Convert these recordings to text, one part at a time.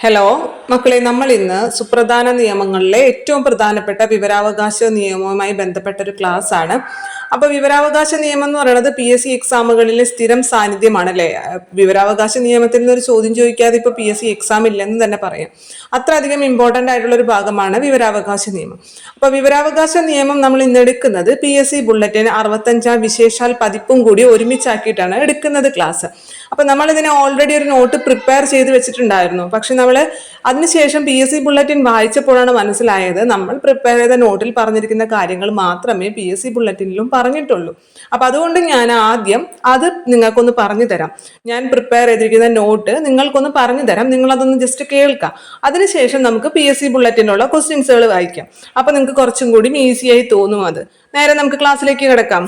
Hello മക്കളെ, നമ്മൾ ഇന്ന് സുപ്രധാന നിയമങ്ങളിലെ ഏറ്റവും പ്രധാനപ്പെട്ട വിവരാവകാശ നിയമവുമായി ബന്ധപ്പെട്ട ഒരു ക്ലാസ് ആണ്. അപ്പൊ വിവരാവകാശ നിയമം എന്ന് പറയുന്നത് PSC എക്സാമുകളിലെ സ്ഥിരം സാന്നിധ്യമാണ് അല്ലെ. വിവരാവകാശ നിയമത്തിൽ നിന്ന് ഒരു ചോദ്യം ചോദിക്കാതെ ഇപ്പൊ PSC എക്സാം ഇല്ലെന്ന് തന്നെ പറയാം. അത്രയധികം ഇമ്പോർട്ടന്റ് ആയിട്ടുള്ള ഒരു ഭാഗമാണ് വിവരാവകാശ നിയമം. അപ്പൊ വിവരാവകാശ നിയമം നമ്മൾ ഇന്ന് എടുക്കുന്നത് PSC ബുള്ളറ്റിൻ 65 വിശേഷാൽ പതിപ്പും കൂടി ഒരുമിച്ചാക്കിയിട്ടാണ് എടുക്കുന്നത് ക്ലാസ്. അപ്പൊ നമ്മൾ ഇതിനെ ഓൾറെഡി ഒരു നോട്ട് പ്രിപ്പയർ ചെയ്ത് വെച്ചിട്ടുണ്ടായിരുന്നു. പക്ഷെ നമ്മൾ അതിനുശേഷം PSC ബുള്ളറ്റിൻ വായിച്ചപ്പോഴാണ് മനസ്സിലായത് നമ്മൾ പ്രിപ്പയർ ചെയ്ത നോട്ടിൽ പറഞ്ഞിരിക്കുന്ന കാര്യങ്ങൾ മാത്രമേ PSC ബുള്ളറ്റിനിലും പറഞ്ഞിട്ടുള്ളൂ. അപ്പൊ അതുകൊണ്ട് ഞാൻ ആദ്യം അത് നിങ്ങൾക്കൊന്ന് പറഞ്ഞു തരാം. ഞാൻ പ്രിപ്പയർ ചെയ്തിരിക്കുന്ന നോട്ട് നിങ്ങൾക്കൊന്ന് പറഞ്ഞു തരാം, നിങ്ങൾ അതൊന്ന് ജസ്റ്റ് കേൾക്കാം. അതിനുശേഷം നമുക്ക് PSC ബുള്ളറ്റിനുള്ള ക്വസ്റ്റ്യൻസുകൾ വായിക്കാം. അപ്പൊ നിങ്ങൾക്ക് കുറച്ചും കൂടി ഈസിയായി തോന്നും. അത് നേരെ നമുക്ക് ക്ലാസ്സിലേക്ക് കിടക്കാം.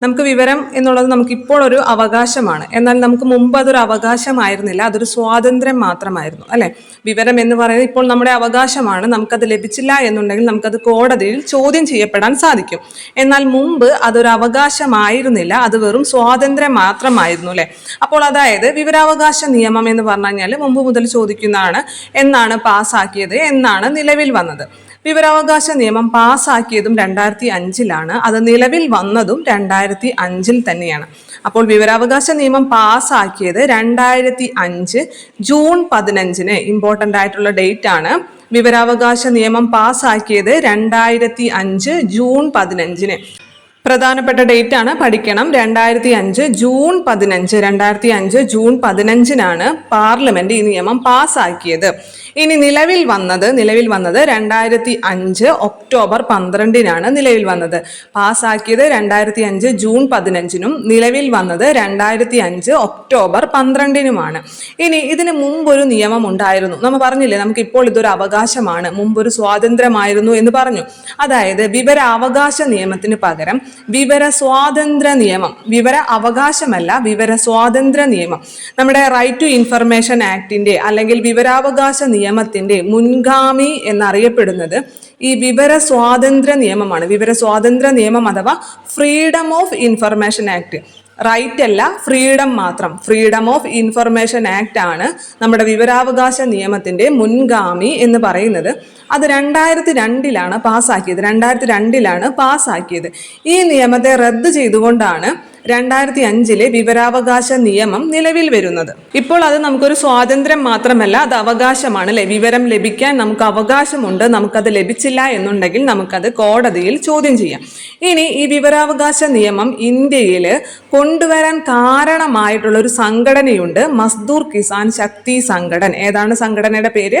നമുക്ക് വിവരം എന്നുള്ളത് നമുക്ക് ഇപ്പോൾ ഒരു അവകാശമാണ്. എന്നാൽ നമുക്ക് മുമ്പ് അതൊരു അവകാശമായിരുന്നില്ല, അതൊരു സ്വാതന്ത്ര്യം മാത്രമായിരുന്നു അല്ലെ. വിവരം എന്ന് പറയുന്നത് ഇപ്പോൾ നമ്മുടെ അവകാശമാണ്. നമുക്കത് ലഭിച്ചില്ല എന്നുണ്ടെങ്കിൽ നമുക്കത് കോടതിയിൽ ചോദ്യം ചെയ്യപ്പെടാൻ സാധിക്കും. എന്നാൽ മുമ്പ് അതൊരു അവകാശമായിരുന്നില്ല, അത് വെറും സ്വാതന്ത്ര്യം മാത്രമായിരുന്നു അല്ലെ. അപ്പോൾ അതായത് വിവരാവകാശ നിയമം എന്ന് പറഞ്ഞു കഴിഞ്ഞാൽ മുമ്പ് മുതൽ ചോദിക്കുന്നതാണ്. എന്നാണ് പാസ്സാക്കിയത്, എന്നാണ് നിലവിൽ വന്നത്. വിവരാവകാശ നിയമം പാസ്സാക്കിയതും 2005-ലാണ്, അത് നിലവിൽ വന്നതും 2005 തന്നെയാണ്. അപ്പോൾ വിവരാവകാശ നിയമം പാസ്സാക്കിയത് 2005 ജൂൺ 15 ഇമ്പോർട്ടൻ്റ് ആയിട്ടുള്ള ഡേറ്റ് ആണ്. വിവരാവകാശ നിയമം പാസ്സാക്കിയത് 2005 ജൂൺ 15. പ്രധാനപ്പെട്ട ഡേറ്റ് ആണ്, പഠിക്കണം. 2005 ജൂൺ 15 പാർലമെന്റ് ഈ നിയമം പാസ്സാക്കിയത്. ഇനി നിലവിൽ വന്നത് 2005 ഒക്ടോബർ 12 നിലവിൽ വന്നത്. പാസ്സാക്കിയത് 2005 ജൂൺ 15 നിലവിൽ വന്നത് 2005 ഒക്ടോബർ 12 ഇനി ഇതിന് മുമ്പൊരു നിയമം ഉണ്ടായിരുന്നു. നമ്മൾ പറഞ്ഞില്ലേ, നമുക്ക് ഇപ്പോൾ ഇതൊരു അവകാശമാണ്, മുമ്പൊരു സ്വാതന്ത്ര്യമായിരുന്നു എന്ന് പറഞ്ഞു. അതായത് വിവരാവകാശ നിയമത്തിന് പകരം വിവര സ്വാതന്ത്ര്യ നിയമം, വിവര അവകാശമല്ല വിവര സ്വാതന്ത്ര്യ നിയമം. നമ്മുടെ റൈറ്റ് ടു ഇൻഫർമേഷൻ ആക്ടിന്റെ അല്ലെങ്കിൽ വിവരാവകാശ നിയമത്തിന്റെ മുൻഗാമി എന്നറിയപ്പെടുന്നത് ഈ വിവര സ്വാതന്ത്ര്യ നിയമമാണ്. വിവര സ്വാതന്ത്ര്യ നിയമം അഥവാ freedom of information act. Right അല്ല, ഫ്രീഡം മാത്രം. ഫ്രീഡം ഓഫ് ഇൻഫർമേഷൻ ആക്ട് ആണ് നമ്മുടെ വിവരാവകാശ നിയമത്തിന്റെ മുൻഗാമി എന്ന് പറയുന്നത്. അത് 2002-ലാണ് പാസ്സാക്കിയത്. 2002-ലാണ് പാസ്സാക്കിയത്. ഈ നിയമത്തെ റദ്ദ് ചെയ്തുകൊണ്ടാണ് 2005 വിവരാവകാശ നിയമം നിലവിൽ വരുന്നത്. ഇപ്പോൾ അത് നമുക്കൊരു സ്വാതന്ത്ര്യം മാത്രമല്ല, അത് അവകാശമാണ് അല്ലെ. വിവരം ലഭിക്കാൻ നമുക്ക് അവകാശമുണ്ട്. നമുക്കത് ലഭിച്ചില്ല എന്നുണ്ടെങ്കിൽ നമുക്കത് കോടതിയിൽ ചോദ്യം ചെയ്യാം. ഇനി ഈ വിവരാവകാശ നിയമം ഇന്ത്യയിൽ കൊണ്ടുവരാൻ കാരണമായിട്ടുള്ള ഒരു സംഘടനയുണ്ട്, മസ്ദൂർ കിസാൻ ശക്തി സംഘടൻ. ഏതാണ് സംഘടനയുടെ പേര്?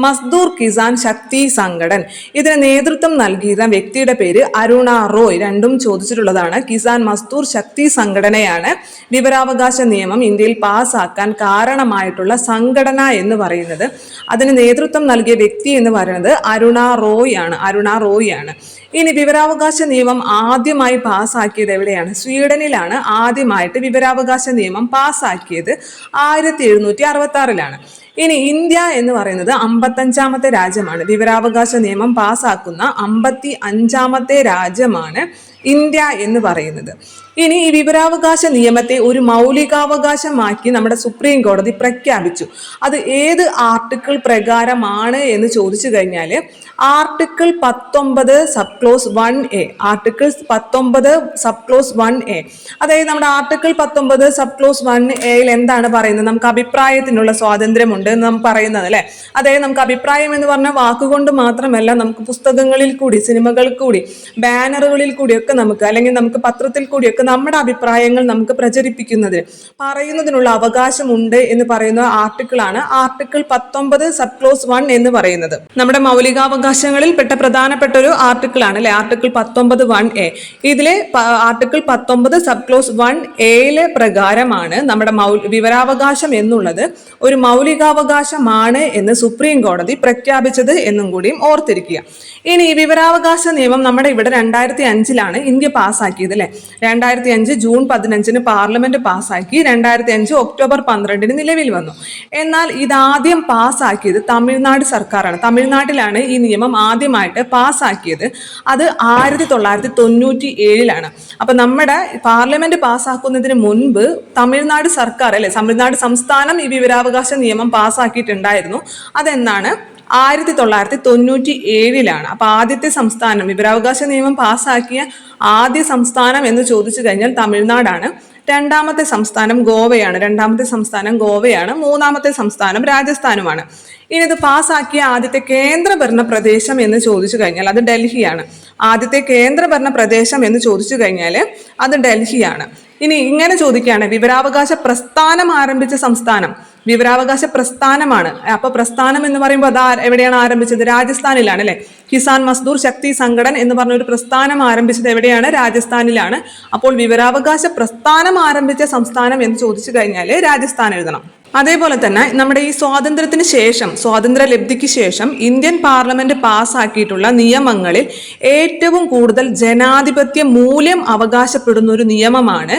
മസ്ദൂർ കിസാൻ ശക്തി സംഘടൻ. ഇതിന് നേതൃത്വം നൽകിയ വ്യക്തിയുടെ പേര് അരുണ റോയ്. രണ്ടും ചോദിച്ചിട്ടുള്ളതാണ്. കിസാൻ മസ്ദൂർ ശക്തി സംഘടനയാണ് വിവരാവകാശ നിയമം ഇന്ത്യയിൽ പാസ്സാക്കാൻ കാരണമായിട്ടുള്ള സംഘടന എന്ന് പറയുന്നത്. അതിന് നേതൃത്വം നൽകിയ വ്യക്തി എന്ന് പറയുന്നത് അരുണ റോയ് ആണ്. ഇനി വിവരാവകാശ നിയമം ആദ്യമായി പാസ്സാക്കിയത് എവിടെയാണ്? സ്വീഡനിലാണ് ആദ്യമായിട്ട് വിവരാവകാശ നിയമം പാസ്സാക്കിയത്. 1766-ലാണ്. ഇനി ഇന്ത്യ എന്ന് പറയുന്നത് 55-ാമത്തെ രാജ്യമാണ്. വിവരാവകാശ നിയമം പാസ്സാക്കുന്ന 55-ാമത്തെ രാജ്യമാണ് ഇന്ത്യ എന്ന് പറയുന്നത്. ഇനി ഈ വിവരാവകാശ നിയമത്തെ ഒരു മൗലികാവകാശമാക്കി നമ്മുടെ സുപ്രീം കോടതി പ്രഖ്യാപിച്ചു. അത് ഏത് ആർട്ടിക്കിൾ പ്രകാരമാണ് എന്ന് ചോദിച്ചു കഴിഞ്ഞാൽ article 19 sub close 1A. Article 19 sub close 1A. അതായത് നമ്മുടെ ആർട്ടിക്കിൾ 19 സബ് ക്ലോസ് 1A എന്താണ് പറയുന്നത്? നമുക്ക് അഭിപ്രായത്തിനുള്ള സ്വാതന്ത്ര്യമുണ്ട് എന്ന് നമുക്ക് പറയുന്നത് അല്ലെ. അതായത് നമുക്ക് അഭിപ്രായം എന്ന് പറഞ്ഞ വാക്കുകൊണ്ട് മാത്രമല്ല, നമുക്ക് പുസ്തകങ്ങളിൽ കൂടി, സിനിമകളിൽ കൂടി, ബാനറുകളിൽ കൂടിയൊക്കെ നമുക്ക്, അല്ലെങ്കിൽ നമുക്ക് പത്രത്തിൽ കൂടിയൊക്കെ നമ്മുടെ അഭിപ്രായങ്ങൾ നമുക്ക് പ്രചരിപ്പിക്കുന്നതിന് പറയുന്നതിനുള്ള അവകാശമുണ്ട് എന്ന് പറയുന്ന ആർട്ടിക്കിളാണ് ആർട്ടിക്കിൾ 19 സബ് ക്ലോസ് 1 എന്ന് പറയുന്നത്. നമ്മുടെ മൗലികാവകാശങ്ങളിൽ പെട്ട പ്രധാനപ്പെട്ട ഒരു ആർട്ടിക്കിളാണ് അല്ലെ, ആർട്ടിക്കിൾ 19 1A. ഇതിലെ ആർട്ടിക്കിൾ 19 സബ് ക്ലോസ് 1A പ്രകാരമാണ് നമ്മുടെ വിവരാവകാശം എന്നുള്ളത് ഒരു മൗലികാവകാശമാണ് എന്ന് സുപ്രീം കോടതി പ്രഖ്യാപിച്ചത് എന്നും കൂടിയും ഓർത്തിരിക്കുക. ഇനി വിവരാവകാശ നിയമം നമ്മുടെ ഇവിടെ 2005-ലാണ് ഇന്ത്യ പാസ്സാക്കിയത് അല്ലേ. 2005 ജൂൺ 15 പാർലമെന്റ് പാസ്സാക്കി, 2005 ഒക്ടോബർ 12 നിലവിൽ വന്നു. എന്നാൽ ഇതാദ്യം പാസ്സാക്കിയത് തമിഴ്നാട് സർക്കാരാണ്. തമിഴ്നാട്ടിലാണ് ഈ നിയമം ആദ്യമായിട്ട് പാസ്സാക്കിയത്. അത് 1997 അപ്പൊ നമ്മുടെ പാർലമെന്റ് പാസ്സാക്കുന്നതിന് മുൻപ് തമിഴ്നാട് സർക്കാർ അല്ലെ, തമിഴ്നാട് സംസ്ഥാനം ഈ വിവരാവകാശ നിയമം പാസ്സാക്കിയിട്ടുണ്ടായിരുന്നു. അതെന്നാണ് 1997. അപ്പൊ ആദ്യത്തെ സംസ്ഥാനം, വിവരാവകാശ നിയമം പാസ്സാക്കിയ ആദ്യ സംസ്ഥാനം എന്ന് ചോദിച്ചു കഴിഞ്ഞാൽ തമിഴ്നാടാണ്. രണ്ടാമത്തെ സംസ്ഥാനം ഗോവയാണ്. മൂന്നാമത്തെ സംസ്ഥാനം രാജസ്ഥാനുമാണ്. ഇനി ഇത് പാസ്സാക്കിയ ആദ്യത്തെ കേന്ദ്രഭരണ പ്രദേശം എന്ന് ചോദിച്ചു കഴിഞ്ഞാൽ അത് ഡൽഹിയാണ്. ആദ്യത്തെ കേന്ദ്രഭരണ പ്രദേശം എന്ന് ചോദിച്ചു കഴിഞ്ഞാൽ അത് ഡൽഹിയാണ്. ഇനി ഇങ്ങനെ ചോദിക്കുകയാണ്, വിവരാവകാശ പ്രസ്ഥാനം ആരംഭിച്ച സംസ്ഥാനം. വിവരാവകാശ പ്രസ്ഥാനമാണ്. അപ്പൊ പ്രസ്ഥാനം എന്ന് പറയുമ്പോൾ അത് എവിടെയാണ് ആരംഭിച്ചത്? രാജസ്ഥാനിലാണ് അല്ലെ. കിസാൻ മസ്ദൂർ ശക്തി സംഘടൻ എന്ന് പറഞ്ഞ ഒരു പ്രസ്ഥാനം ആരംഭിച്ചത് എവിടെയാണ്? രാജസ്ഥാനിലാണ്. അപ്പോൾ വിവരാവകാശ പ്രസ്ഥാനം ആരംഭിച്ച സംസ്ഥാനം എന്ന് ചോദിച്ചു കഴിഞ്ഞാൽ രാജസ്ഥാൻ എഴുതണം. അതേപോലെ തന്നെ നമ്മുടെ ഈ സ്വാതന്ത്ര്യത്തിന് ശേഷം, സ്വാതന്ത്ര്യ ലബ്ധിക്ക് ശേഷം ഇന്ത്യൻ പാർലമെന്റ് പാസ്സാക്കിയിട്ടുള്ള നിയമങ്ങളിൽ ഏറ്റവും കൂടുതൽ ജനാധിപത്യ മൂല്യം അവകാശപ്പെടുന്ന ഒരു നിയമമാണ്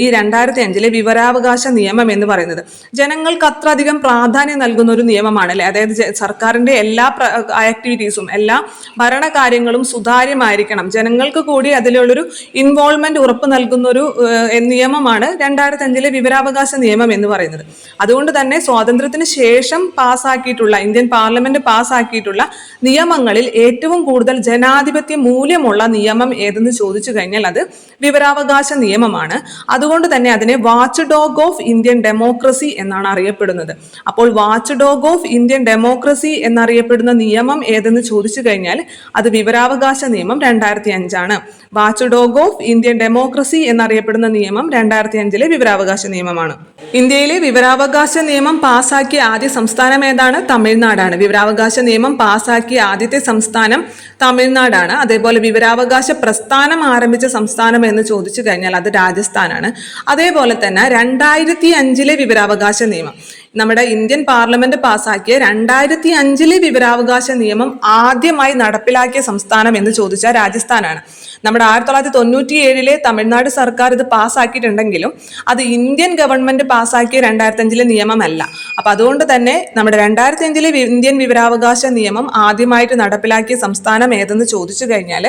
ഈ 2005 വിവരാവകാശ നിയമം എന്ന് പറയുന്നത്. ജനങ്ങൾക്ക് അത്രയധികം പ്രാധാന്യം നൽകുന്ന ഒരു നിയമമാണ് അല്ലെ. അതായത് സർക്കാരിന്റെ എല്ലാ ആക്ടിവിറ്റീസും, എല്ലാ ഭരണകാര്യങ്ങളും സുതാര്യമായിരിക്കണം, ജനങ്ങൾക്ക് കൂടി അതിലുള്ളൊരു ഇൻവോൾവ്മെന്റ് ഉറപ്പ് നൽകുന്ന ഒരു നിയമമാണ് 2005 വിവരാവകാശ നിയമം എന്ന് പറയുന്നത്. അതുകൊണ്ട് തന്നെ സ്വാതന്ത്ര്യത്തിന് ശേഷം പാസ്സാക്കിയിട്ടുള്ള, ഇന്ത്യൻ പാർലമെന്റ് പാസ്സാക്കിയിട്ടുള്ള നിയമങ്ങളിൽ ഏറ്റവും കൂടുതൽ ജനാധിപത്യ മൂല്യമുള്ള നിയമം ഏതെന്ന് ചോദിച്ചു കഴിഞ്ഞാൽ അത് വിവരാവകാശ നിയമമാണ്. അതുകൊണ്ട് തന്നെ അതിനെ watch dog of Indian democracy എന്നാണ് അറിയപ്പെടുന്നത്. അപ്പോൾ watch dog of Indian democracy എന്നറിയപ്പെടുന്ന നിയമം ഏതെന്ന് ചോദിച്ചു കഴിഞ്ഞാൽ അത് വിവരാവകാശ നിയമം 2005. Watch dog of Indian democracy എന്നറിയപ്പെടുന്ന നിയമം 2005 വിവരാവകാശ നിയമമാണ്. ഇന്ത്യയിലെ വിവരാവകാശ നിയമം പാസ്സാക്കിയ ആദ്യ സംസ്ഥാനം ഏതാണ്? തമിഴ്നാടാണ്. വിവരാവകാശ നിയമം പാസ്സാക്കിയ ആദ്യത്തെ സംസ്ഥാനം തമിഴ്നാടാണ്. അതേപോലെ വിവരാവകാശ പ്രസ്ഥാനം ആരംഭിച്ച സംസ്ഥാനം എന്ന് ചോദിച്ചു കഴിഞ്ഞാൽ അത് രാജസ്ഥാനാണ്. അതേപോലെ തന്നെ 2005 വിവരാവകാശ നിയമം, നമ്മുടെ ഇന്ത്യൻ പാർലമെന്റ് പാസ്സാക്കിയ 2005 വിവരാവകാശ നിയമം ആദ്യമായി നടപ്പിലാക്കിയ സംസ്ഥാനം എന്ന് ചോദിച്ചാൽ രാജസ്ഥാനാണ്. നമ്മുടെ 1997 തമിഴ്നാട് സർക്കാർ ഇത് പാസ്സാക്കിയിട്ടുണ്ടെങ്കിലും അത് ഇന്ത്യൻ ഗവൺമെന്റ് പാസ്സാക്കിയ 2005 നിയമമല്ല. അപ്പൊ അതുകൊണ്ട് തന്നെ നമ്മുടെ 2005 ഇന്ത്യൻ വിവരാവകാശ നിയമം ആദ്യമായിട്ട് നടപ്പിലാക്കിയ സംസ്ഥാനം ഏതെന്ന് ചോദിച്ചു കഴിഞ്ഞാൽ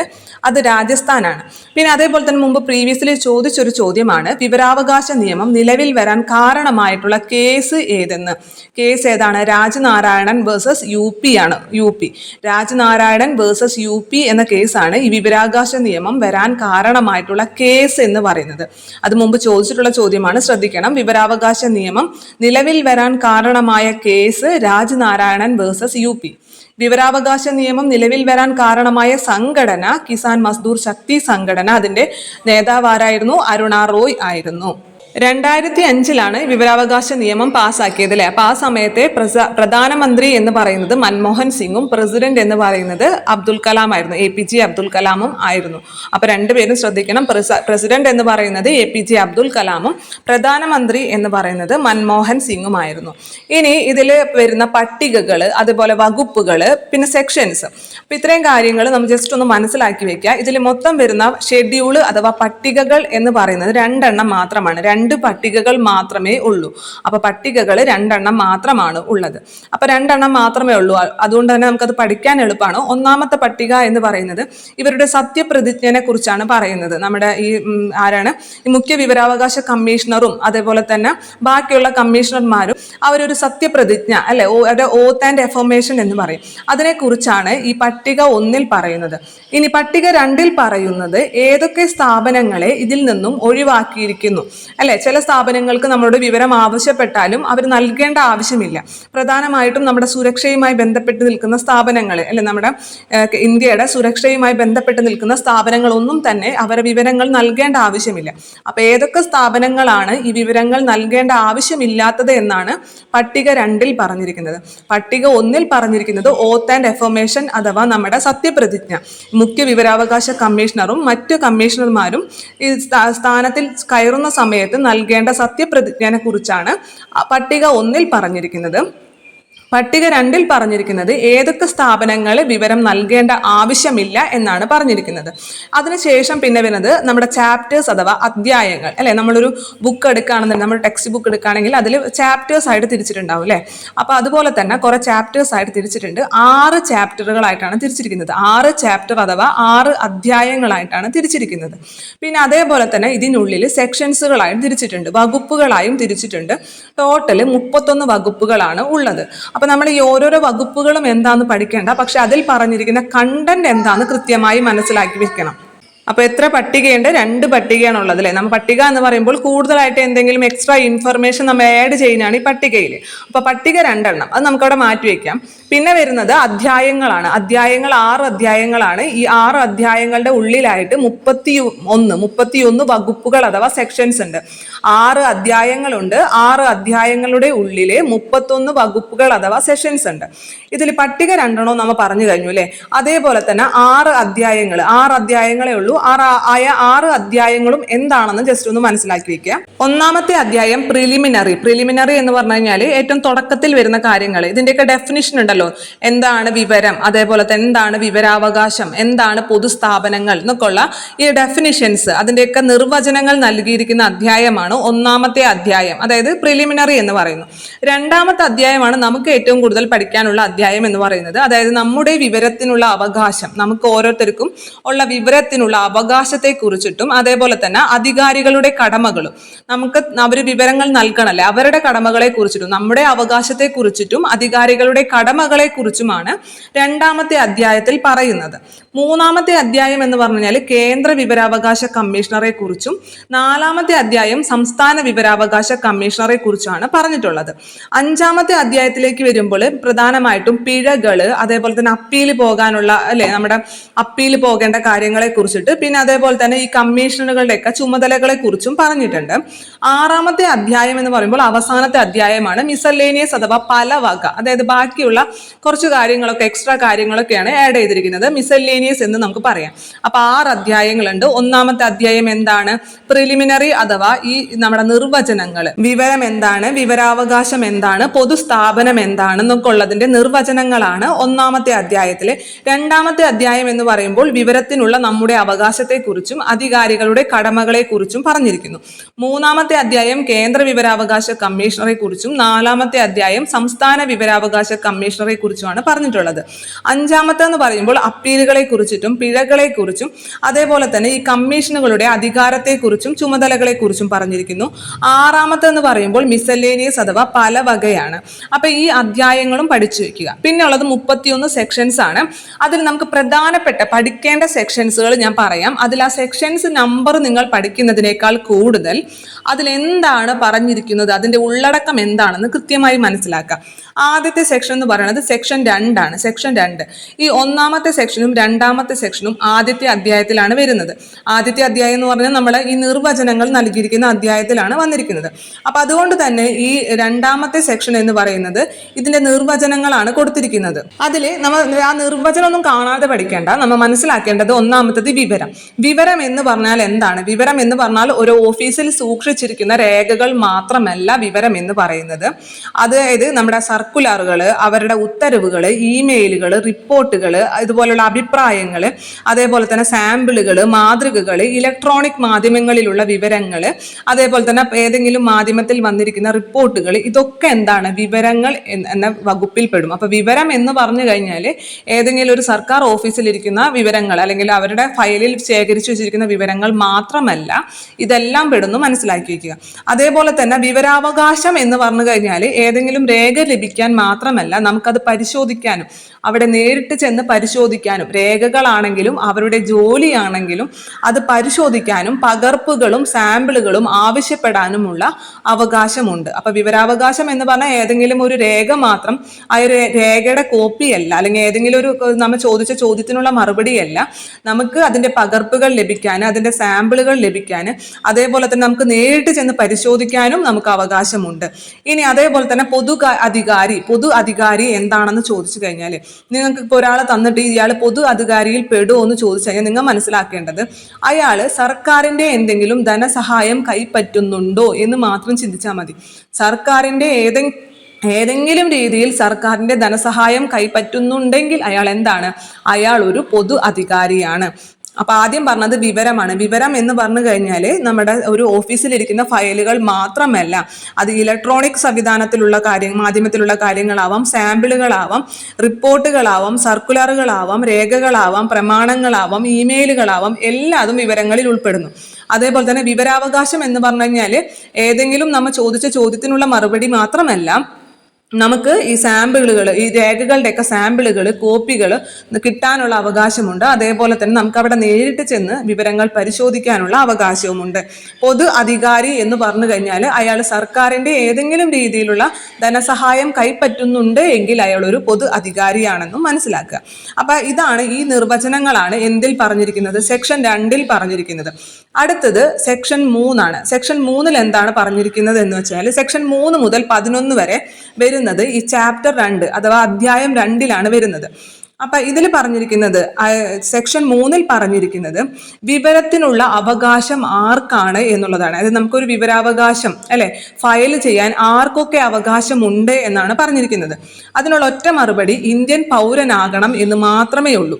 അത് രാജസ്ഥാനാണ്. പിന്നെ അതേപോലെ തന്നെ മുമ്പ് പ്രീവിയസ്ലി ചോദിച്ചൊരു ചോദ്യമാണ്, വിവരാവകാശ നിയമം നിലവിൽ വരാൻ കാരണമായിട്ടുള്ള കേസ് ഏതെന്ന്. കേസ് ഏതാണ്? രാജനാരായണൻ വേഴ്സസ് UP ആണ്. രാജനാരായണൻ വേഴ്സസ് UP എന്ന കേസാണ് ഈ വിവരാവകാശ നിയമം വരാൻ കാരണമായിട്ടുള്ള കേസ് എന്ന് പറയുന്നത്. അത് മുമ്പ് ചോദിച്ചിട്ടുള്ള ചോദ്യമാണ്, ശ്രദ്ധിക്കണം. വിവരാവകാശ നിയമം നിലവിൽ വരാൻ കാരണമായ കേസ് രാജനാരായണൻ വേഴ്സസ് UP. വിവരാവകാശ നിയമം നിലവിൽ വരാൻ കാരണമായ സംഘടന കിസാൻ മസ്ദൂർ ശക്തി സംഘടന. അതിന്റെ നേതാവ് ആരായിരുന്നു? അരുണ റോയ് ആയിരുന്നു. 2005 വിവരാവകാശ നിയമം പാസ്സാക്കിയത് അല്ലെ. അപ്പൊ ആ സമയത്തെ പ്രധാനമന്ത്രി എന്ന് പറയുന്നത് മൻമോഹൻ സിംഗും പ്രസിഡന്റ് എന്ന് പറയുന്നത് അബ്ദുൽ കലാം ആയിരുന്നു, APJ അബ്ദുൽ കലാമും ആയിരുന്നു. അപ്പൊ രണ്ടുപേരും ശ്രദ്ധിക്കണം. പ്രസിഡന്റ് എന്ന് പറയുന്നത് APJ അബ്ദുൽ കലാമും പ്രധാനമന്ത്രി എന്ന് പറയുന്നത് മൻമോഹൻ സിംഗും ആയിരുന്നു. ഇനി ഇതിൽ വരുന്ന പട്ടികകൾ, അതുപോലെ വകുപ്പുകൾ, പിന്നെ സെക്ഷൻസ്, അപ്പൊ ഇത്രയും കാര്യങ്ങൾ നമ്മൾ ജസ്റ്റ് ഒന്ന് മനസ്സിലാക്കി വെക്കുക. ഇതിൽ മൊത്തം വരുന്ന ഷെഡ്യൂള് അഥവാ പട്ടികകൾ എന്ന് പറയുന്നത് 2 എണ്ണം മാത്രമാണ്. 2 പട്ടികകൾ മാത്രമേ ഉള്ളൂ. അപ്പൊ പട്ടികകൾ 2 എണ്ണം മാത്രമാണ് ഉള്ളത്. അപ്പൊ 2 എണ്ണം മാത്രമേ ഉള്ളൂ. അതുകൊണ്ട് തന്നെ നമുക്കത് പഠിക്കാൻ എളുപ്പമാണ്. ഒന്നാമത്തെ പട്ടിക എന്ന് പറയുന്നത് ഇവരുടെ സത്യപ്രതിജ്ഞനെ കുറിച്ചാണ് പറയുന്നത്. നമ്മുടെ ആരാണ് ഈ മുഖ്യ വിവരാവകാശ കമ്മീഷണറും അതേപോലെ തന്നെ ബാക്കിയുള്ള കമ്മീഷണർമാരും അവരൊരു സത്യപ്രതിജ്ഞ അല്ലെ, ഓത്ത് ആൻഡ് എഫർമേഷൻ എന്ന് പറയും. അതിനെക്കുറിച്ചാണ് ഈ പട്ടിക 1 പറയുന്നത്. ഇനി പട്ടിക 2 പറയുന്നത് ഏതൊക്കെ സ്ഥാപനങ്ങളെ ഇതിൽ നിന്നും ഒഴിവാക്കിയിരിക്കുന്നു അല്ലെ. ചില സ്ഥാപനങ്ങൾക്ക് നമ്മളോട് വിവരം ആവശ്യപ്പെട്ടാലും അവർ നൽകേണ്ട ആവശ്യമില്ല. പ്രധാനമായിട്ടും നമ്മുടെ സുരക്ഷയുമായി ബന്ധപ്പെട്ട് നിൽക്കുന്ന സ്ഥാപനങ്ങൾ അല്ലെ, നമ്മുടെ ഇന്ത്യയുടെ സുരക്ഷയുമായി ബന്ധപ്പെട്ട് നിൽക്കുന്ന സ്ഥാപനങ്ങളൊന്നും തന്നെ അവരെ വിവരങ്ങൾ നൽകേണ്ട ആവശ്യമില്ല. അപ്പൊ ഏതൊക്കെ സ്ഥാപനങ്ങളാണ് ഈ വിവരങ്ങൾ നൽകേണ്ട ആവശ്യമില്ലാത്തത് എന്നാണ് പട്ടിക 2 പറഞ്ഞിരിക്കുന്നത്. പട്ടിക 1 പറഞ്ഞിരിക്കുന്നത് ഓത്ത് ആൻഡ് എഫർമേഷൻ അഥവാ നമ്മുടെ സത്യപ്രതിജ്ഞ. മുഖ്യ വിവരാവകാശ കമ്മീഷണറും മറ്റു കമ്മീഷണർമാരും ഈ സ്ഥാനത്തിൽ കയറുന്ന സമയത്ത് നൽകേണ്ട സത്യപ്രതിജ്ഞനെ കുറിച്ചാണ് പട്ടിക 1 പറഞ്ഞിരിക്കുന്നത്. പട്ടിക 2 പറഞ്ഞിരിക്കുന്നത് ഏതൊക്കെ സ്ഥാപനങ്ങൾ വിവരം നൽകേണ്ട ആവശ്യമില്ല എന്നാണ് പറഞ്ഞിരിക്കുന്നത്. അതിനുശേഷം പിന്നെ വരുന്നത് നമ്മുടെ ചാപ്റ്റേഴ്സ് അഥവാ അധ്യായങ്ങൾ അല്ലെ. നമ്മളൊരു ബുക്ക് എടുക്കുകയാണെന്നുണ്ടെങ്കിൽ, നമ്മൾ ടെക്സ്റ്റ് ബുക്ക് എടുക്കുകയാണെങ്കിൽ അതിൽ ചാപ്റ്റേഴ്സ് ആയിട്ട് തിരിച്ചിട്ടുണ്ടാവും അല്ലെ. അപ്പൊ അതുപോലെ തന്നെ കുറെ ചാപ്റ്റേഴ്സ് ആയിട്ട് തിരിച്ചിട്ടുണ്ട്. 6 ചാപ്റ്ററുകളായിട്ടാണ് തിരിച്ചിരിക്കുന്നത്. 6 ചാപ്റ്റർ അഥവാ 6 അധ്യായങ്ങളായിട്ടാണ് തിരിച്ചിരിക്കുന്നത്. പിന്നെ അതേപോലെ തന്നെ ഇതിനുള്ളിൽ സെക്ഷൻസുകളായും തിരിച്ചിട്ടുണ്ട്, വകുപ്പുകളായും തിരിച്ചിട്ടുണ്ട്. ടോട്ടൽ 31 വകുപ്പുകളാണ് ഉള്ളത്. അപ്പൊ നമ്മൾ ഈ ഓരോരോ വകുപ്പുകളും എന്താന്ന് പഠിക്കേണ്ട, പക്ഷെ അതിൽ പറഞ്ഞിരിക്കുന്ന കണ്ടന്റ് എന്താന്ന് കൃത്യമായി മനസ്സിലാക്കി വെക്കണം. അപ്പൊ എത്ര പട്ടികയുണ്ട്? 2 പട്ടികയാണ് ഉള്ളത് അല്ലെ. നമ്മൾ പട്ടിക എന്ന് പറയുമ്പോൾ കൂടുതലായിട്ട് എന്തെങ്കിലും എക്സ്ട്രാ ഇൻഫർമേഷൻ നമ്മൾ ആഡ് ചെയ്യുന്നതാണ് ഈ പട്ടികയിൽ. അപ്പൊ പട്ടിക 2 അത് നമുക്കവിടെ മാറ്റി വെക്കാം. പിന്നെ വരുന്നത് അധ്യായങ്ങളാണ്. അധ്യായങ്ങൾ 6 അധ്യായങ്ങളാണ്. ഈ 6 അധ്യായങ്ങളുടെ ഉള്ളിലായിട്ട് 31 വകുപ്പുകൾ അഥവാ സെക്ഷൻസ് ഉണ്ട്. 6 അധ്യായങ്ങളുണ്ട്. 6 അധ്യായങ്ങളുടെ ഉള്ളില് 31 വകുപ്പുകൾ അഥവാ സെഷൻസ് ഉണ്ട്. ഇതിൽ പട്ടിക 2 നമ്മൾ പറഞ്ഞു കഴിഞ്ഞു അല്ലെ. അതേപോലെ തന്നെ 6 അധ്യായങ്ങളേ ഉള്ളൂ. 6 അധ്യായങ്ങളും എന്താണെന്ന് ജസ്റ്റ് ഒന്ന് മനസ്സിലാക്കി വെക്കുക. ഒന്നാമത്തെ അധ്യായം പ്രിലിമിനറി എന്ന് പറഞ്ഞു കഴിഞ്ഞാൽ ഏറ്റവും തുടക്കത്തിൽ വരുന്ന കാര്യങ്ങൾ. ഇതിന്റെയൊക്കെ ഡെഫിനിഷൻ ഉണ്ടല്ലോ. എന്താണ് വിവരം, അതേപോലെ തന്നെ എന്താണ് വിവരാവകാശം, എന്താണ് പൊതുസ്ഥാപനങ്ങൾ എന്നൊക്കെയുള്ള ഈ ഡെഫിനിഷൻസ്, അതിന്റെയൊക്കെ നിർവചനങ്ങൾ നൽകിയിരിക്കുന്ന അധ്യായമാണ് ഒന്നാമത്തെ അധ്യായം, അതായത് പ്രിലിമിനറി എന്ന് പറയുന്നു. രണ്ടാമത്തെ അധ്യായമാണ് നമുക്ക് ഏറ്റവും കൂടുതൽ പഠിക്കാനുള്ള അധ്യായം എന്ന് പറയുന്നത്. അതായത് നമ്മുടെ വിവരത്തിനുള്ള അവകാശം, നമുക്ക് ഓരോരുത്തർക്കും ഉള്ള വിവരത്തിനുള്ള അവകാശത്തെ കുറിച്ചിട്ടും അതേപോലെ തന്നെ അധികാരികളുടെ കടമകളും, നമുക്ക് അവർ വിവരങ്ങൾ നൽകണല്ലേ, അവരുടെ കടമകളെ കുറിച്ചിട്ടും നമ്മുടെ അവകാശത്തെ കുറിച്ചിട്ടും അധികാരികളുടെ കടമകളെ കുറിച്ചുമാണ് രണ്ടാമത്തെ അധ്യായത്തിൽ പറയുന്നത്. മൂന്നാമത്തെ അധ്യായം എന്ന് പറഞ്ഞാൽ കേന്ദ്ര വിവരാവകാശ കമ്മീഷണറെ കുറിച്ചും 4ാമത്തെ അധ്യായം സംസ്ഥാന വിവരാവകാശ കമ്മീഷണറെ കുറിച്ചാണ് പറഞ്ഞിട്ടുള്ളത്. 5ാമത്തെ അധ്യായത്തിലേക്ക് വരുമ്പോൾ പ്രധാനമായിട്ടും പിഴകള്, അതേപോലെ തന്നെ അപ്പീൽ പോകാനുള്ള അല്ലെ, നമ്മുടെ അപ്പീൽ പോകേണ്ട കാര്യങ്ങളെ കുറിച്ചിട്ട്, പിന്നെ അതേപോലെ തന്നെ ഈ കമ്മീഷണറുകളുടെയൊക്കെ ചുമതലകളെ കുറിച്ചും പറഞ്ഞിട്ടുണ്ട്. 6ാമത്തെ അധ്യായം എന്ന് പറയുമ്പോൾ അവസാനത്തെ അധ്യായമാണ് മിസലേനിയസ് അഥവാ പല വക, അതായത് ബാക്കിയുള്ള കുറച്ച് കാര്യങ്ങളൊക്കെ എക്സ്ട്രാ കാര്യങ്ങളൊക്കെയാണ് ആഡ് ചെയ്തിരിക്കുന്നത്. മിസലേനിയസ് എന്ന് നമുക്ക് പറയാം. അപ്പൊ 6 അധ്യായങ്ങളുണ്ട്. ഒന്നാമത്തെ അധ്യായം എന്താണ്? പ്രിലിമിനറി അഥവാ ഈ നമ്മുടെ നിർവചനങ്ങൾ, വിവരം എന്താണ്, വിവരാവകാശം എന്താണ്, പൊതുസ്ഥാപനം എന്താണ് എന്നൊക്കെ ഉള്ളതിന്റെ നിർവചനങ്ങളാണ് ഒന്നാമത്തെ അധ്യായത്തില്. 2ാമത്തെ അധ്യായം എന്ന് പറയുമ്പോൾ വിവരത്തിനുള്ള നമ്മുടെ അവകാശത്തെക്കുറിച്ചും അധികാരികളുടെ കടമകളെ കുറിച്ചും പറഞ്ഞിരിക്കുന്നു. 3ാമത്തെ അധ്യായം കേന്ദ്ര വിവരാവകാശ കമ്മീഷണറെ കുറിച്ചും 4ാമത്തെ അധ്യായം സംസ്ഥാന വിവരാവകാശ കമ്മീഷണറെ കുറിച്ചുമാണ് പറഞ്ഞിട്ടുള്ളത്. 5ാമത്തെ എന്ന് പറയുമ്പോൾ അപ്പീലുകളെ കുറിച്ചിട്ടും പിഴകളെ കുറിച്ചും അതേപോലെ തന്നെ ഈ കമ്മീഷനുകളുടെ അധികാരത്തെ കുറിച്ചും ചുമതലകളെ കുറിച്ചും പറഞ്ഞിരിക്കുന്നു. 6ാമത്തെ എന്ന് പറയുമ്പോൾ മിസലേനിയസ് അഥവാ പല വകയാണ്. അപ്പൊ ഈ അധ്യായങ്ങളും പഠിച്ചു വെക്കുക. പിന്നെ ഉള്ളത് 31 സെക്ഷൻസ് ആണ്. അതിൽ നമുക്ക് പ്രധാനപ്പെട്ട പഠിക്കേണ്ട സെക്ഷൻസുകൾ ഞാൻ പറയാം. അതിൽ ആ സെക്ഷൻസ് നമ്പർ നിങ്ങൾ പഠിക്കുന്നതിനേക്കാൾ കൂടുതൽ അതിലെന്താണ് പറഞ്ഞിരിക്കുന്നത്, അതിന്റെ ഉള്ളടക്കം എന്താണെന്ന് കൃത്യമായി മനസ്സിലാക്കാം. ആദ്യത്തെ സെക്ഷൻ എന്ന് പറയുന്നത് സെക്ഷൻ 2 ആണ്. സെക്ഷൻ 2 ഈ ഒന്നാമത്തെ സെക്ഷനും 2ാമത്തെ സെക്ഷനും ആദ്യത്തെ അധ്യായത്തിലാണ് വരുന്നത്. ആദ്യത്തെ അധ്യായം എന്ന് പറഞ്ഞാൽ നമ്മൾ ഈ നിർവചനങ്ങൾ നൽകിയിരിക്കുന്ന അധ്യായത്തിലാണ് വന്നിരിക്കുന്നത്. അപ്പൊ അതുകൊണ്ട് തന്നെ ഈ 2ാമത്തെ സെക്ഷൻ എന്ന് പറയുന്നത് ഇതിന്റെ നിർവചനങ്ങളാണ് കൊടുത്തിരിക്കുന്നത്. അതിൽ നമ്മൾ ആ നിർവചനം ഒന്നും കാണാതെ പഠിക്കേണ്ട. നമ്മൾ മനസ്സിലാക്കേണ്ടത് ഒന്നാമത്തത് വിവരം എന്ന് പറഞ്ഞാൽ എന്താണ്? വിവരം എന്ന് പറഞ്ഞാൽ ഒരു ഓഫീസിൽ സൂക്ഷിച്ചിരിക്കുന്ന രേഖകൾ മാത്രമല്ല വിവരം എന്ന് പറയുന്നത്. അതായത് നമ്മുടെ സർക്കുലറുകൾ, അവരുടെ ഉത്തരവുകൾ, ഇമെയിലുകൾ, റിപ്പോർട്ടുകൾ, ഇതുപോലുള്ള അഭിപ്രായങ്ങൾ, അതേപോലെ തന്നെ സാമ്പിളുകൾ, മാതൃകകൾ, ഇലക്ട്രോണിക് മാധ്യമങ്ങളിലുള്ള വിവരങ്ങൾ, അതേപോലെ തന്നെ ഏതെങ്കിലും മാധ്യമത്തിൽ വന്നിരിക്കുന്ന റിപ്പോർട്ടുകൾ, ഇതൊക്കെ എന്താണ്? വിവരങ്ങൾ എന്ന വകുപ്പിൽ പെടും. അപ്പൊ വിവരം എന്ന് പറഞ്ഞു കഴിഞ്ഞാൽ ഏതെങ്കിലും ഒരു സർക്കാർ ഓഫീസിലിരിക്കുന്ന വിവരങ്ങൾ അല്ലെങ്കിൽ അവരുടെ ഫയലിൽ ശേഖരിച്ചു വെച്ചിരിക്കുന്ന വിവരങ്ങൾ മാത്രമല്ല, ഇതെല്ലാം പെടുന്നു മനസ്സിലാക്കി വയ്ക്കുക. അതേപോലെ തന്നെ വിവരാവകാശം എന്ന് പറഞ്ഞു കഴിഞ്ഞാൽ ഏതെങ്കിലും രേഖ ലഭിക്കാൻ മാത്രമല്ല, നമുക്കത് പരിശോധിക്കാനും അവിടെ നേരിട്ട് ചെന്ന് പരിശോധിക്കാനും, രേഖകളാണെങ്കിലും അവരുടെ ജോലിയാണെങ്കിലും അത് പരിശോധിക്കാനും പകർപ്പുകളും സാമ്പിളുകളും ആവശ്യപ്പെടാനുമുള്ള അവകാശമുണ്ട്. അപ്പൊ വിവരാവകാശം എന്ന് പറഞ്ഞാൽ ഏതെങ്കിലും ഒരു രേഖ മാത്രം, ആ ഒരു രേഖയുടെ കോപ്പിയല്ല, അല്ലെങ്കിൽ ഏതെങ്കിലും ഒരു നമ്മൾ ചോദിച്ച ചോദ്യത്തിനുള്ള മറുപടിയല്ല. നമുക്ക് അതിന്റെ പകർപ്പുകൾ ലഭിക്കാൻ, അതിന്റെ സാമ്പിളുകൾ ലഭിക്കാൻ, അതേപോലെ തന്നെ നമുക്ക് നേരിട്ട് ചെന്ന് പരിശോധിക്കാനും നമുക്ക് അവകാശമുണ്ട്. ഇനി അതേപോലെ തന്നെ പൊതു അധികാരി എന്താണെന്ന് ചോദിച്ചു കഴിഞ്ഞാൽ, നിങ്ങൾക്ക് ഇപ്പോൾ ഒരാളെ തന്നിട്ട് ഇയാൾ പൊതു അധികാരിയിൽ പെടുമോ എന്ന് ചോദിച്ചു കഴിഞ്ഞാൽ നിങ്ങൾ മനസ്സിലാക്കേണ്ടത് അയാൾ സർക്കാരിന്റെ എന്തെങ്കിലും ധനസഹായം കൈപ്പറ്റുന്നുണ്ടോ എന്ന് മാത്രം ചിന്തിച്ചാൽ മതി. സർക്കാരിന്റെ ഏതെങ്കിലും രീതിയിൽ സർക്കാരിന്റെ ധനസഹായം കൈപ്പറ്റുന്നുണ്ടെങ്കിൽ അയാൾ എന്താണ്? അയാൾ ഒരു പൊതു അധികാരിയാണ്. അപ്പൊ ആദ്യം പറഞ്ഞത് വിവരമാണ്. വിവരം എന്ന് പറഞ്ഞു കഴിഞ്ഞാൽ നമ്മുടെ ഒരു ഓഫീസിലിരിക്കുന്ന ഫയലുകൾ മാത്രമല്ല, അത് ഇലക്ട്രോണിക് സംവിധാനത്തിലുള്ള മാധ്യമത്തിലുള്ള കാര്യങ്ങളാവാം, സാമ്പിളുകളാവാം, റിപ്പോർട്ടുകളാവാം, സർക്കുലറുകളാവാം, രേഖകളാവാം, പ്രമാണങ്ങളാവാം, ഇമെയിലുകളാവാം, എല്ലാതും വിവരങ്ങളിൽ ഉൾപ്പെടുന്നു. അതേപോലെ തന്നെ വിവരാവകാശം എന്ന് പറഞ്ഞു കഴിഞ്ഞാൽ ഏതെങ്കിലും നമ്മൾ ചോദിച്ച ചോദ്യത്തിനുള്ള മറുപടി മാത്രമല്ല, നമുക്ക് ഈ സാമ്പിളുകൾ, ഈ രേഖകളുടെയൊക്കെ സാമ്പിളുകൾ, കോപ്പികൾ കിട്ടാനുള്ള അവകാശമുണ്ട്. അതേപോലെ തന്നെ നമുക്ക് അവിടെ നേരിട്ട് ചെന്ന് വിവരങ്ങൾ പരിശോധിക്കാനുള്ള അവകാശവുമുണ്ട്. പൊതു അധികാരി എന്ന് പറഞ്ഞു കഴിഞ്ഞാൽ അയാൾ സർക്കാരിൻ്റെ ഏതെങ്കിലും രീതിയിലുള്ള ധനസഹായം കൈപ്പറ്റുന്നുണ്ട് എങ്കിൽ അയാൾ ഒരു പൊതു അധികാരിയാണെന്നും മനസ്സിലാക്കുക. അപ്പം ഇതാണ്, ഈ നിർവചനങ്ങളാണ് എന്തിൽ പറഞ്ഞിരിക്കുന്നത്? സെക്ഷൻ 2 പറഞ്ഞിരിക്കുന്നത്. അടുത്തത് സെക്ഷൻ 3 സെക്ഷൻ 3 എന്താണ് പറഞ്ഞിരിക്കുന്നത് എന്ന് വെച്ചാൽ സെക്ഷൻ 3 മുതൽ 11 വരെ വരുന്നത് ഈ ചാപ്റ്റർ 2 അഥവാ അധ്യായം 2 വരുന്നത്. അപ്പൊ ഇതിൽ പറഞ്ഞിരിക്കുന്നത്, സെക്ഷൻ 3 പറഞ്ഞിരിക്കുന്നത് വിവരത്തിനുള്ള അവകാശം ആർക്കാണ് എന്നുള്ളതാണ്. അതായത് നമുക്കൊരു വിവരാവകാശം അല്ലെ ഫയൽ ചെയ്യാൻ ആർക്കൊക്കെ അവകാശമുണ്ട് എന്നാണ് പറഞ്ഞിരിക്കുന്നത്. അതിനുള്ള ഒറ്റ മറുപടി ഇന്ത്യൻ പൗരനാകണം എന്ന് മാത്രമേ ഉള്ളൂ.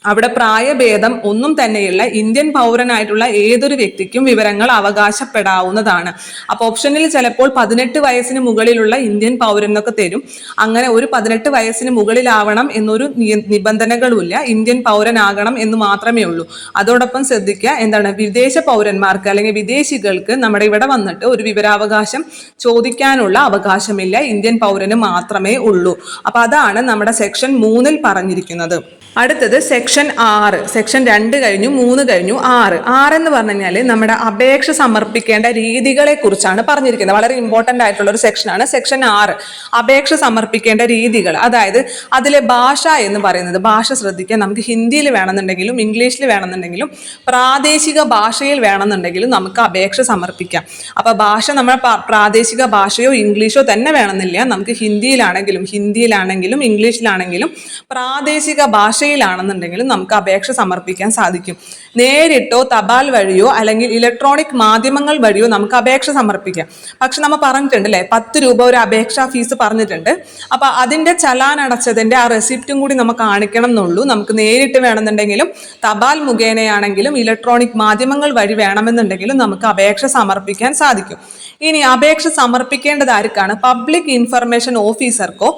അവിടെ പ്രായഭേദം ഒന്നും തന്നെയുള്ള ഇന്ത്യൻ പൗരനായിട്ടുള്ള ഏതൊരു വ്യക്തിക്കും വിവരങ്ങൾ അവകാശപ്പെടാവുന്നതാണ്. അപ്പോൾ ഓപ്ഷനിൽ ചിലപ്പോൾ 18 വയസ്സിന് മുകളിലുള്ള ഇന്ത്യൻ പൗരൻ എന്നൊക്കെ തരും. അങ്ങനെ ഒരു 18 വയസ്സിന് മുകളിലാവണം എന്നൊരു നിബന്ധനകളുമില്ല. ഇന്ത്യൻ പൗരനാകണം എന്ന് മാത്രമേ ഉള്ളൂ. അതോടൊപ്പം ശ്രദ്ധിക്കുക, എന്താണ്, വിദേശ പൗരന്മാർക്ക് അല്ലെങ്കിൽ വിദേശികൾക്ക് നമ്മുടെ ഇവിടെ വന്നിട്ട് ഒരു വിവരാവകാശം ചോദിക്കാനുള്ള അവകാശമില്ല. ഇന്ത്യൻ പൗരന് മാത്രമേ ഉള്ളൂ. അപ്പൊ അതാണ് നമ്മുടെ സെക്ഷൻ 3 പറഞ്ഞിരിക്കുന്നത്. അടുത്തത് സെക്ഷൻ 6. സെക്ഷൻ 2 കഴിഞ്ഞു, 3 കഴിഞ്ഞു, 6 എന്ന് പറഞ്ഞു കഴിഞ്ഞാൽ നമ്മുടെ അപേക്ഷ സമർപ്പിക്കേണ്ട രീതികളെ കുറിച്ചാണ് പറഞ്ഞിരിക്കുന്നത്. വളരെ ഇമ്പോർട്ടൻ്റ് ആയിട്ടുള്ള ഒരു സെക്ഷനാണ് സെക്ഷൻ 6. അപേക്ഷ സമർപ്പിക്കേണ്ട രീതികൾ, അതായത് അതിലെ ഭാഷ എന്ന് പറയുന്നത്, ഭാഷ ശ്രദ്ധിക്കുക, നമുക്ക് ഹിന്ദിയിൽ വേണമെന്നുണ്ടെങ്കിലും ഇംഗ്ലീഷിൽ വേണമെന്നുണ്ടെങ്കിലും പ്രാദേശിക ഭാഷയിൽ വേണമെന്നുണ്ടെങ്കിലും നമുക്ക് അപേക്ഷ സമർപ്പിക്കാം. അപ്പോൾ ഭാഷ നമ്മൾ പ്രാദേശിക ഭാഷയോ ഇംഗ്ലീഷോ തന്നെ വേണമെന്നില്ല. നമുക്ക് ഹിന്ദിയിലാണെങ്കിലും ഇംഗ്ലീഷിലാണെങ്കിലും പ്രാദേശിക ഭാഷയിലാണെന്നുണ്ടെങ്കിലും നമുക്ക് അപേക്ഷ സമർപ്പിക്കാൻ സാധിക്കും. നേരിട്ടോ തപാൽ വഴിയോ അല്ലെങ്കിൽ ഇലക്ട്രോണിക് മാധ്യമങ്ങൾ വഴിയോ നമുക്ക് അപേക്ഷ സമർപ്പിക്കാം. പക്ഷെ നമ്മൾ പറഞ്ഞിട്ടുണ്ട് അല്ലേ, 10 രൂപ ഒരു അപേക്ഷാ ഫീസ് പറഞ്ഞിട്ടുണ്ട്. അപ്പൊ അതിന്റെ ചലാൻ അടച്ചതിന്റെ ആ റെസിപ്റ്റും കൂടി നമുക്ക് കാണിക്കണം എന്നുള്ളൂ. നമുക്ക് നേരിട്ട് വേണമെന്നുണ്ടെങ്കിലും തപാൽ മുഖേനയാണെങ്കിലും ഇലക്ട്രോണിക് മാധ്യമങ്ങൾ വഴി വേണമെന്നുണ്ടെങ്കിലും നമുക്ക് അപേക്ഷ സമർപ്പിക്കാൻ സാധിക്കും. ഇനി അപേക്ഷ സമർപ്പിക്കേണ്ടത് ആർക്കാണ്? പബ്ലിക് ഇൻഫർമേഷൻ ഓഫീസർക്കോ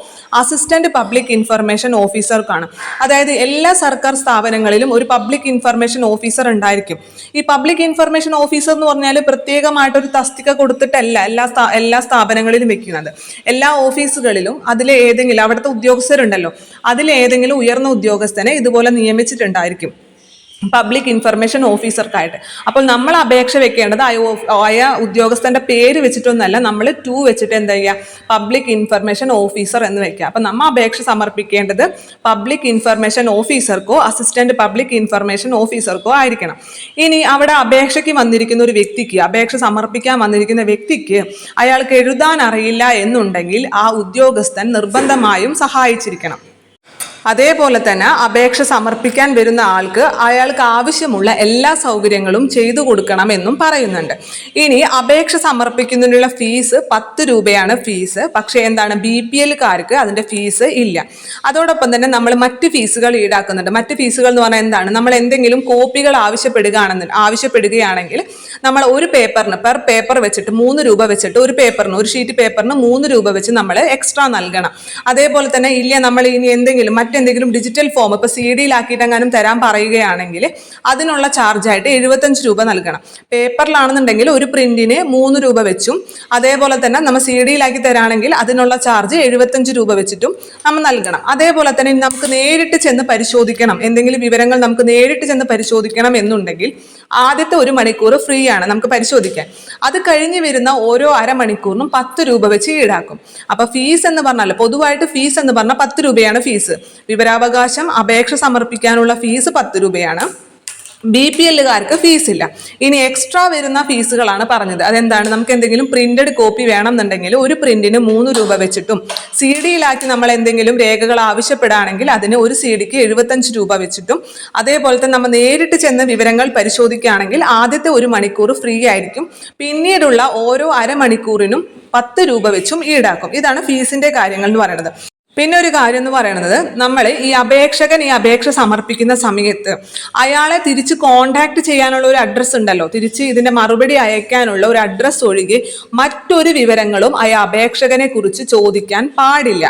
അസിസ്റ്റന്റ് പബ്ലിക് ഇൻഫർമേഷൻ ഓഫീസർക്കാണ്. അതായത് എല്ലാ സർക്കാർ സ്ഥാപനങ്ങളിലും ഒരു പബ്ലിക് ഇൻഫർമേഷൻ ഓഫീസർ ഉണ്ടായിരിക്കും. ഈ പബ്ലിക് ഇൻഫർമേഷൻ ഓഫീസർ എന്ന് പറഞ്ഞാൽ പ്രത്യേകമായിട്ടൊരു തസ്തിക കൊടുത്തിട്ടല്ല എല്ലാ സ്ഥാപനങ്ങളിലും വെക്കുന്നത്. എല്ലാ ഓഫീസുകളിലും അതിലെ ഏതെങ്കിലും, അവിടുത്തെ ഉദ്യോഗസ്ഥരുണ്ടല്ലോ, അതിലെ ഏതെങ്കിലും ഉയർന്ന ഉദ്യോഗസ്ഥനെ ഇതുപോലെ നിയമിച്ചിട്ടുണ്ടായിരിക്കും പബ്ലിക് ഇൻഫർമേഷൻ ഓഫീസർക്കായിട്ട്. അപ്പോൾ നമ്മൾ അപേക്ഷ വെക്കേണ്ടത് ആയ ഉദ്യോഗസ്ഥന്റെ പേര് വെച്ചിട്ടൊന്നല്ല, നമ്മൾ 2 വെച്ചിട്ട് എന്താ ചെയ്യുക, പബ്ലിക് ഇൻഫർമേഷൻ ഓഫീസർ എന്ന് വെക്കുക. അപ്പം നമ്മൾ അപേക്ഷ സമർപ്പിക്കേണ്ടത് പബ്ലിക് ഇൻഫർമേഷൻ ഓഫീസർക്കോ അസിസ്റ്റന്റ് പബ്ലിക് ഇൻഫർമേഷൻ ഓഫീസർക്കോ ആയിരിക്കണം. ഇനി അവിടെ അപേക്ഷയ്ക്ക് വന്നിരിക്കുന്ന ഒരു വ്യക്തിക്ക്, അപേക്ഷ സമർപ്പിക്കാൻ വന്നിരിക്കുന്ന വ്യക്തിക്ക് അയാൾക്ക് എഴുതാൻ അറിയില്ല എന്നുണ്ടെങ്കിൽ ആ ഉദ്യോഗസ്ഥൻ നിർബന്ധമായും സഹായിച്ചിരിക്കണം. അതേപോലെ തന്നെ അപേക്ഷ സമർപ്പിക്കാൻ വരുന്ന ആൾക്ക് അയാൾക്ക് ആവശ്യമുള്ള എല്ലാ സൗകര്യങ്ങളും ചെയ്തു കൊടുക്കണമെന്നും പറയുന്നുണ്ട്. ഇനി അപേക്ഷ സമർപ്പിക്കുന്നതിനുള്ള ഫീസ് 10 രൂപയാണ് ഫീസ്. പക്ഷേ എന്താണ്, BPL-കാർക്ക് അതിൻ്റെ ഫീസ് ഇല്ല. അതോടൊപ്പം തന്നെ നമ്മൾ മറ്റ് ഫീസുകൾ ഈടാക്കുന്നുണ്ട്. മറ്റ് ഫീസുകൾ എന്ന് പറഞ്ഞാൽ എന്താണ്, നമ്മൾ എന്തെങ്കിലും കോപ്പികൾ ആവശ്യപ്പെടുകയാണെങ്കിൽ നമ്മൾ ഒരു പേപ്പറിന് പെർ പേപ്പർ വെച്ചിട്ട് 3 രൂപ വെച്ചിട്ട് ഒരു ഷീറ്റ് പേപ്പറിന് 3 രൂപ വെച്ച് നമ്മൾ എക്സ്ട്രാ നൽകണം. അതേപോലെ തന്നെ ഇല്ല, നമ്മൾ ഇനി മറ്റെന്തെങ്കിലും ഡിജിറ്റൽ ഫോം ഇപ്പോൾ CD-യിലാക്കിയിട്ട് എങ്ങാനും തരാൻ പറയുകയാണെങ്കിൽ അതിനുള്ള ചാർജായിട്ട് 75 രൂപ നൽകണം. പേപ്പറിലാണെന്നുണ്ടെങ്കിൽ ഒരു പ്രിന്റിന് 3 രൂപ വെച്ചും, അതേപോലെ തന്നെ നമ്മൾ CD-യിലാക്കി തരാണെങ്കിൽ അതിനുള്ള ചാർജ് 75 രൂപ വെച്ചിട്ടും നമ്മൾ നൽകണം. അതേപോലെ തന്നെ നമുക്ക് നേരിട്ട് ചെന്ന് പരിശോധിക്കണം, എന്തെങ്കിലും വിവരങ്ങൾ നമുക്ക് നേരിട്ട് ചെന്ന് പരിശോധിക്കണം എന്നുണ്ടെങ്കിൽ ആദ്യത്തെ 1 മണിക്കൂർ ഫ്രീ ആണ് നമുക്ക് പരിശോധിക്കാൻ. അത് കഴിഞ്ഞ് വരുന്ന ഓരോ അരമണിക്കൂറിനും 10 രൂപ വെച്ച് ഈടാക്കും. അപ്പൊ ഫീസ് എന്ന് പറഞ്ഞാൽ, പൊതുവായിട്ട് ഫീസ് എന്ന് പറഞ്ഞാൽ 10 രൂപയാണ് ഫീസ്. വിവരാവകാശം അപേക്ഷ സമർപ്പിക്കാനുള്ള ഫീസ് 10 രൂപയാണ്. BPLകാർക്ക് ഫീസില്ല. ഇനി എക്സ്ട്രാ വരുന്ന ഫീസുകളാണ് പറഞ്ഞത്. അതെന്താണ്? നമുക്ക് എന്തെങ്കിലും പ്രിന്റഡ് കോപ്പി വേണമെന്നുണ്ടെങ്കിൽ ഒരു പ്രിന്റിന് 3 രൂപ വെച്ചിട്ടും CD-യിലാക്കി നമ്മൾ എന്തെങ്കിലും രേഖകൾ ആവശ്യപ്പെടുകയാണെങ്കിൽ അതിന് ഒരു CD-ക്ക് 75 രൂപ വെച്ചിട്ടും അതേപോലെ തന്നെ നമ്മൾ നേരിട്ട് ചെന്ന് വിവരങ്ങൾ പരിശോധിക്കുകയാണെങ്കിൽ ആദ്യത്തെ 1 മണിക്കൂർ ഫ്രീ ആയിരിക്കും. പിന്നീടുള്ള ഓരോ അരമണിക്കൂറിനും 10 രൂപ വെച്ചും ഈടാക്കും. ഇതാണ് ഫീസിന്റെ കാര്യങ്ങൾ എന്ന് പറയുന്നത്. പിന്നെ ഒരു കാര്യം എന്ന് പറയുന്നത്, നമ്മൾ ഈ അപേക്ഷ സമർപ്പിക്കുന്ന സമയത്ത് അയാളെ തിരിച്ച് കോണ്ടാക്ട് ചെയ്യാനുള്ള ഒരു അഡ്രസ്സ് ഉണ്ടല്ലോ, തിരിച്ച് ഇതിന്റെ മറുപടി അയക്കാനുള്ള ഒരു അഡ്രസ്സ് ഒഴികെ മറ്റൊരു വിവരങ്ങളും അപേക്ഷകനെ കുറിച്ച് ചോദിക്കാൻ പാടില്ല.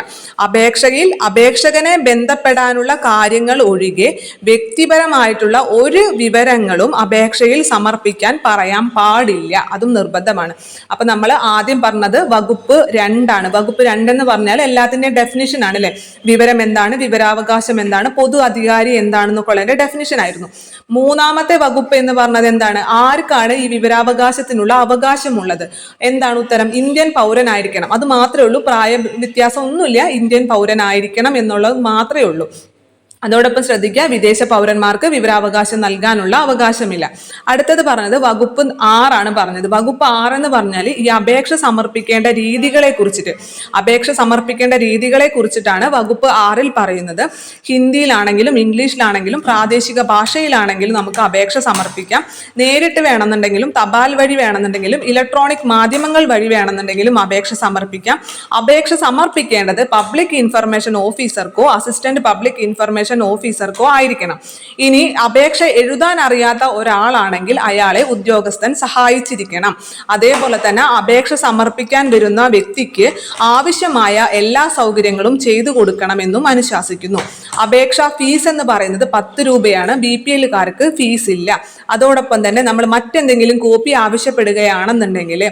അപേക്ഷകനെ ബന്ധപ്പെടാനുള്ള കാര്യങ്ങൾ ഒഴികെ വ്യക്തിപരമായിട്ടുള്ള ഒരു വിവരങ്ങളും അപേക്ഷയിൽ സമർപ്പിക്കാൻ പറയാൻ പാടില്ല. അതും നിർബന്ധമാണ്. അപ്പൊ നമ്മൾ ആദ്യം പറഞ്ഞത് വകുപ്പ് 2 വകുപ്പ് 2 എന്ന് പറഞ്ഞാൽ എല്ലാത്തിന്റെയും ഡെഫിനിഷൻ ആണല്ലേ. വിവരം എന്താണ്, വിവരാവകാശം എന്താണ്, പൊതു അധികാരി എന്താണെന്നൊക്കെ ഡെഫിനിഷൻ ആയിരുന്നു. 3ാമത്തെ വകുപ്പ് എന്ന് പറഞ്ഞത് എന്താണ്? ആർക്കാണ് ഈ വിവരാവകാശത്തിനുള്ള അവകാശമുള്ളത്? എന്താണ് ഉത്തരം? ഇന്ത്യൻ പൗരനായിരിക്കണം. അത് മാത്രമേ ഉള്ളൂ. പ്രായ വ്യത്യാസം ഒന്നുമില്ല. ഇന്ത്യൻ പൗരനായിരിക്കണം എന്നുള്ളത് മാത്രമേ ഉള്ളൂ. അതോടൊപ്പം ശ്രദ്ധിക്കുക, വിദേശ പൗരന്മാർക്ക് വിവരാവകാശം നൽകാനുള്ള അവകാശമില്ല. അടുത്തത് പറഞ്ഞത് വകുപ്പ് 6 പറഞ്ഞത്. വകുപ്പ് 6 എന്ന് പറഞ്ഞാൽ ഈ അപേക്ഷ സമർപ്പിക്കേണ്ട രീതികളെ കുറിച്ചിട്ടാണ് വകുപ്പ് 6 പറയുന്നത്. ഹിന്ദിയിലാണെങ്കിലും ഇംഗ്ലീഷിലാണെങ്കിലും പ്രാദേശിക ഭാഷയിലാണെങ്കിലും നമുക്ക് അപേക്ഷ സമർപ്പിക്കാം. നേരിട്ട് വേണമെന്നുണ്ടെങ്കിലും തപാൽ വഴി വേണമെന്നുണ്ടെങ്കിലും ഇലക്ട്രോണിക് മാധ്യമങ്ങൾ വഴി വേണമെന്നുണ്ടെങ്കിലും അപേക്ഷ സമർപ്പിക്കാം. അപേക്ഷ സമർപ്പിക്കേണ്ടത് പബ്ലിക് ഇൻഫർമേഷൻ ഓഫീസർക്കോ അസിസ്റ്റന്റ് പബ്ലിക് ഇൻഫർമേഷൻ ഓഫീസർക്കോ ആയിരിക്കണം. ഇനി അപേക്ഷ എഴുതാൻ അറിയാത്ത ഒരാളാണെങ്കിൽ അയാളെ ഉദ്യോഗസ്ഥൻ സഹായിച്ചിരിക്കണം. അതേപോലെ തന്നെ അപേക്ഷ സമർപ്പിക്കാൻ വരുന്ന വ്യക്തിക്ക് ആവശ്യമായ എല്ലാ സൗകര്യങ്ങളും ചെയ്തു കൊടുക്കണമെന്നും അനുശാസിക്കുന്നു. അപേക്ഷാ ഫീസ് എന്ന് പറയുന്നത് 10 രൂപയാണ്. BPLകാർക്ക് ഫീസ് ഇല്ല. അതോടൊപ്പം തന്നെ നമ്മൾ മറ്റെന്തെങ്കിലും കോപ്പി ആവശ്യപ്പെടുകയാണെന്നുണ്ടെങ്കിൽ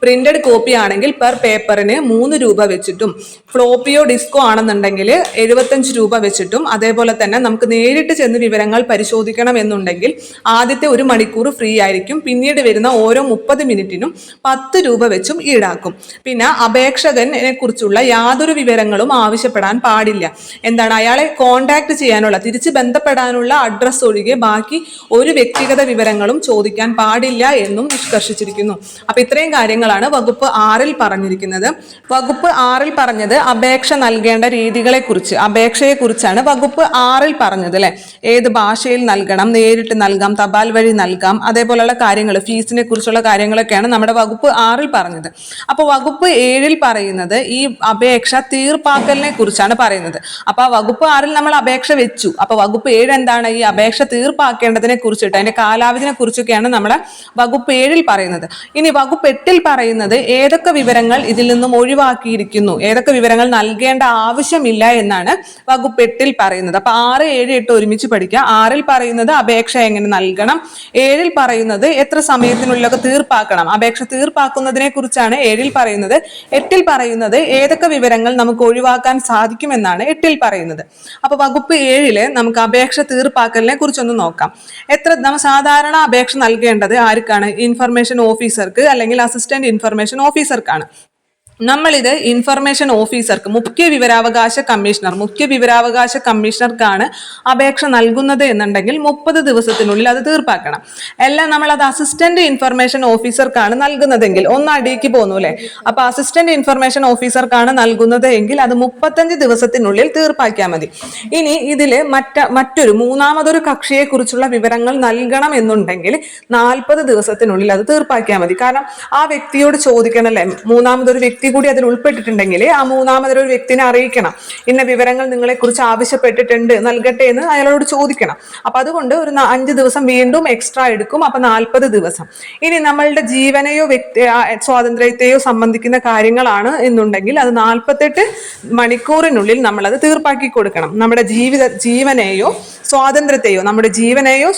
പ്രിന്റഡ് കോപ്പി ആണെങ്കിൽ പെർ പേപ്പറിന് 3 രൂപ വെച്ചിട്ടും ഫ്ലോപ്പിയോ ഡിസ്കോ ആണെന്നുണ്ടെങ്കിൽ 75 രൂപ വെച്ചിട്ടും അതേപോലെ തന്നെ നമുക്ക് നേരിട്ട് ചെന്ന് വിവരങ്ങൾ പരിശോധിക്കണം എന്നുണ്ടെങ്കിൽ ആദ്യത്തെ 1 മണിക്കൂർ ഫ്രീ ആയിരിക്കും. പിന്നീട് വരുന്ന ഓരോ 30 മിനിറ്റിനും 10 രൂപ വെച്ചും ഈടാക്കും. പിന്നെ അപേക്ഷകനെ കുറിച്ചുള്ള യാതൊരു വിവരങ്ങളും ആവശ്യപ്പെടാൻ പാടില്ല. എന്താണ്? അയാളെ കോണ്ടാക്ട് ചെയ്യാനുള്ള, തിരിച്ച് ബന്ധപ്പെടാനുള്ള അഡ്രസ് ഒഴികെ ബാക്കി ഒരു വ്യക്തിഗത വിവരങ്ങളും ചോദിക്കാൻ പാടില്ല എന്നും നിഷ്കർഷിച്ചിരിക്കുന്നു. അപ്പൊ ഇത്രയും കാര്യങ്ങളാണ് വകുപ്പ് 6 പറഞ്ഞിരിക്കുന്നത്. വകുപ്പ് 6 പറഞ്ഞത് അപേക്ഷ നൽകേണ്ട രീതികളെ കുറിച്ച്, അപേക്ഷയെ കുറിച്ചാണ് വകുപ്പ് 6 പറഞ്ഞത് അല്ലെ. ഏത് ഭാഷയിൽ നൽകണം, നേരിട്ട് നൽകാം, തപാൽ വഴി നൽകാം, അതേപോലെയുള്ള കാര്യങ്ങൾ, ഫീസിനെ കുറിച്ചുള്ള കാര്യങ്ങളൊക്കെയാണ് നമ്മുടെ വകുപ്പ് 6 പറഞ്ഞത്. അപ്പോൾ വകുപ്പ് 7 പറയുന്നത് ഈ അപേക്ഷ തീർപ്പാക്കലിനെ കുറിച്ചാണ് പറയുന്നത്. അപ്പൊ ആ വകുപ്പ് 6 നമ്മൾ അപേക്ഷ വെച്ചു. അപ്പൊ വകുപ്പ് 7 എന്താണ്? ഈ അപേക്ഷ തീർപ്പാക്കേണ്ടതിനെ കുറിച്ചിട്ട്, അതിന്റെ കാലാവധിനെ കുറിച്ചൊക്കെയാണ് നമ്മുടെ വകുപ്പ് 7 പറയുന്നത്. ഇനി വകുപ്പ് 8 പറയുന്നത് ഏതൊക്കെ വിവരങ്ങൾ ഇതിൽ നിന്നും ഒഴിവാക്കിയിരിക്കുന്നു, ഏതൊക്കെ വിവരങ്ങൾ നൽകേണ്ട ആവശ്യമില്ല എന്നാണ് വകുപ്പ് 8 പറയുന്നത്. അപ്പൊ 6, 7, 8 ഒരുമിച്ച് പഠിക്കുക. 6 പറയുന്നത് അപേക്ഷ എങ്ങനെ നൽകണം, 7 പറയുന്നത് എത്ര സമയത്തിനുള്ളിലൊക്കെ തീർപ്പാക്കണം, അപേക്ഷ തീർപ്പാക്കുന്നതിനെ കുറിച്ചാണ് 7 പറയുന്നത്. 8 പറയുന്നത് ഏതൊക്കെ വിവരങ്ങൾ നമുക്ക് ഒഴിവാക്കാൻ സാധിക്കുമെന്നാണ് 8 പറയുന്നത്. അപ്പൊ വകുപ്പ് 7 നമുക്ക് അപേക്ഷ തീർപ്പാക്കലിനെ കുറിച്ചൊന്ന് നോക്കാം. നമ്മൾ സാധാരണ അപേക്ഷ നൽകേണ്ടത് ആർക്കാണ്? ഇൻഫർമേഷൻ ഓഫീസർക്ക് അല്ലെങ്കിൽ അസിസ്റ്റന്റ് ഇൻഫർമേഷൻ ഓഫീസർക്കാണ്. നമ്മളിത് ഇൻഫർമേഷൻ ഓഫീസർക്ക്, മുഖ്യ വിവരാവകാശ കമ്മീഷണർക്കാണ് അപേക്ഷ നൽകുന്നത് എന്നുണ്ടെങ്കിൽ 30 ദിവസത്തിനുള്ളിൽ അത് തീർപ്പാക്കണം. എല്ലാം നമ്മളത് അസിസ്റ്റന്റ് ഇൻഫർമേഷൻ ഓഫീസർക്കാണ് നൽകുന്നതെങ്കിൽ, ഒന്ന് അടിയിക്ക് പോന്നു അല്ലെ. അപ്പൊ അസിസ്റ്റന്റ് ഇൻഫർമേഷൻ ഓഫീസർക്കാണ് നൽകുന്നത് എങ്കിൽ അത് 35 ദിവസത്തിനുള്ളിൽ തീർപ്പാക്കിയാൽ മതി. ഇനി ഇതിൽ മറ്റൊരു മൂന്നാമതൊരു കക്ഷിയെ കുറിച്ചുള്ള വിവരങ്ങൾ നൽകണം എന്നുണ്ടെങ്കിൽ 40 ദിവസത്തിനുള്ളിൽ അത് തീർപ്പാക്കിയാൽ മതി. കാരണം ആ വ്യക്തിയോട് ചോദിക്കണല്ലേ, മൂന്നാമതൊരു വ്യക്തി കൂടി അതിൽ ഉൾപ്പെട്ടിട്ടുണ്ടെങ്കിൽ ആ മൂന്നാമതൊരു വ്യക്തിനെ അറിയിക്കണം, ഇന്ന വിവരങ്ങൾ നിങ്ങളെ കുറിച്ച് ആവശ്യപ്പെട്ടിട്ടുണ്ട്, നൽകട്ടെ എന്ന് അയാളോട് ചോദിക്കണം. അപ്പൊ അതുകൊണ്ട് ഒരു 5 ദിവസം വീണ്ടും എക്സ്ട്രാ എടുക്കും. അപ്പൊ 40 ദിവസം. ഇനി നമ്മളുടെ ജീവനെയോ സ്വാതന്ത്ര്യത്തെയോ സംബന്ധിക്കുന്ന കാര്യങ്ങളാണ് എന്നുണ്ടെങ്കിൽ അത് 48 മണിക്കൂറിനുള്ളിൽ നമ്മൾ അത് തീർപ്പാക്കി കൊടുക്കണം. നമ്മുടെ ജീവനെയോ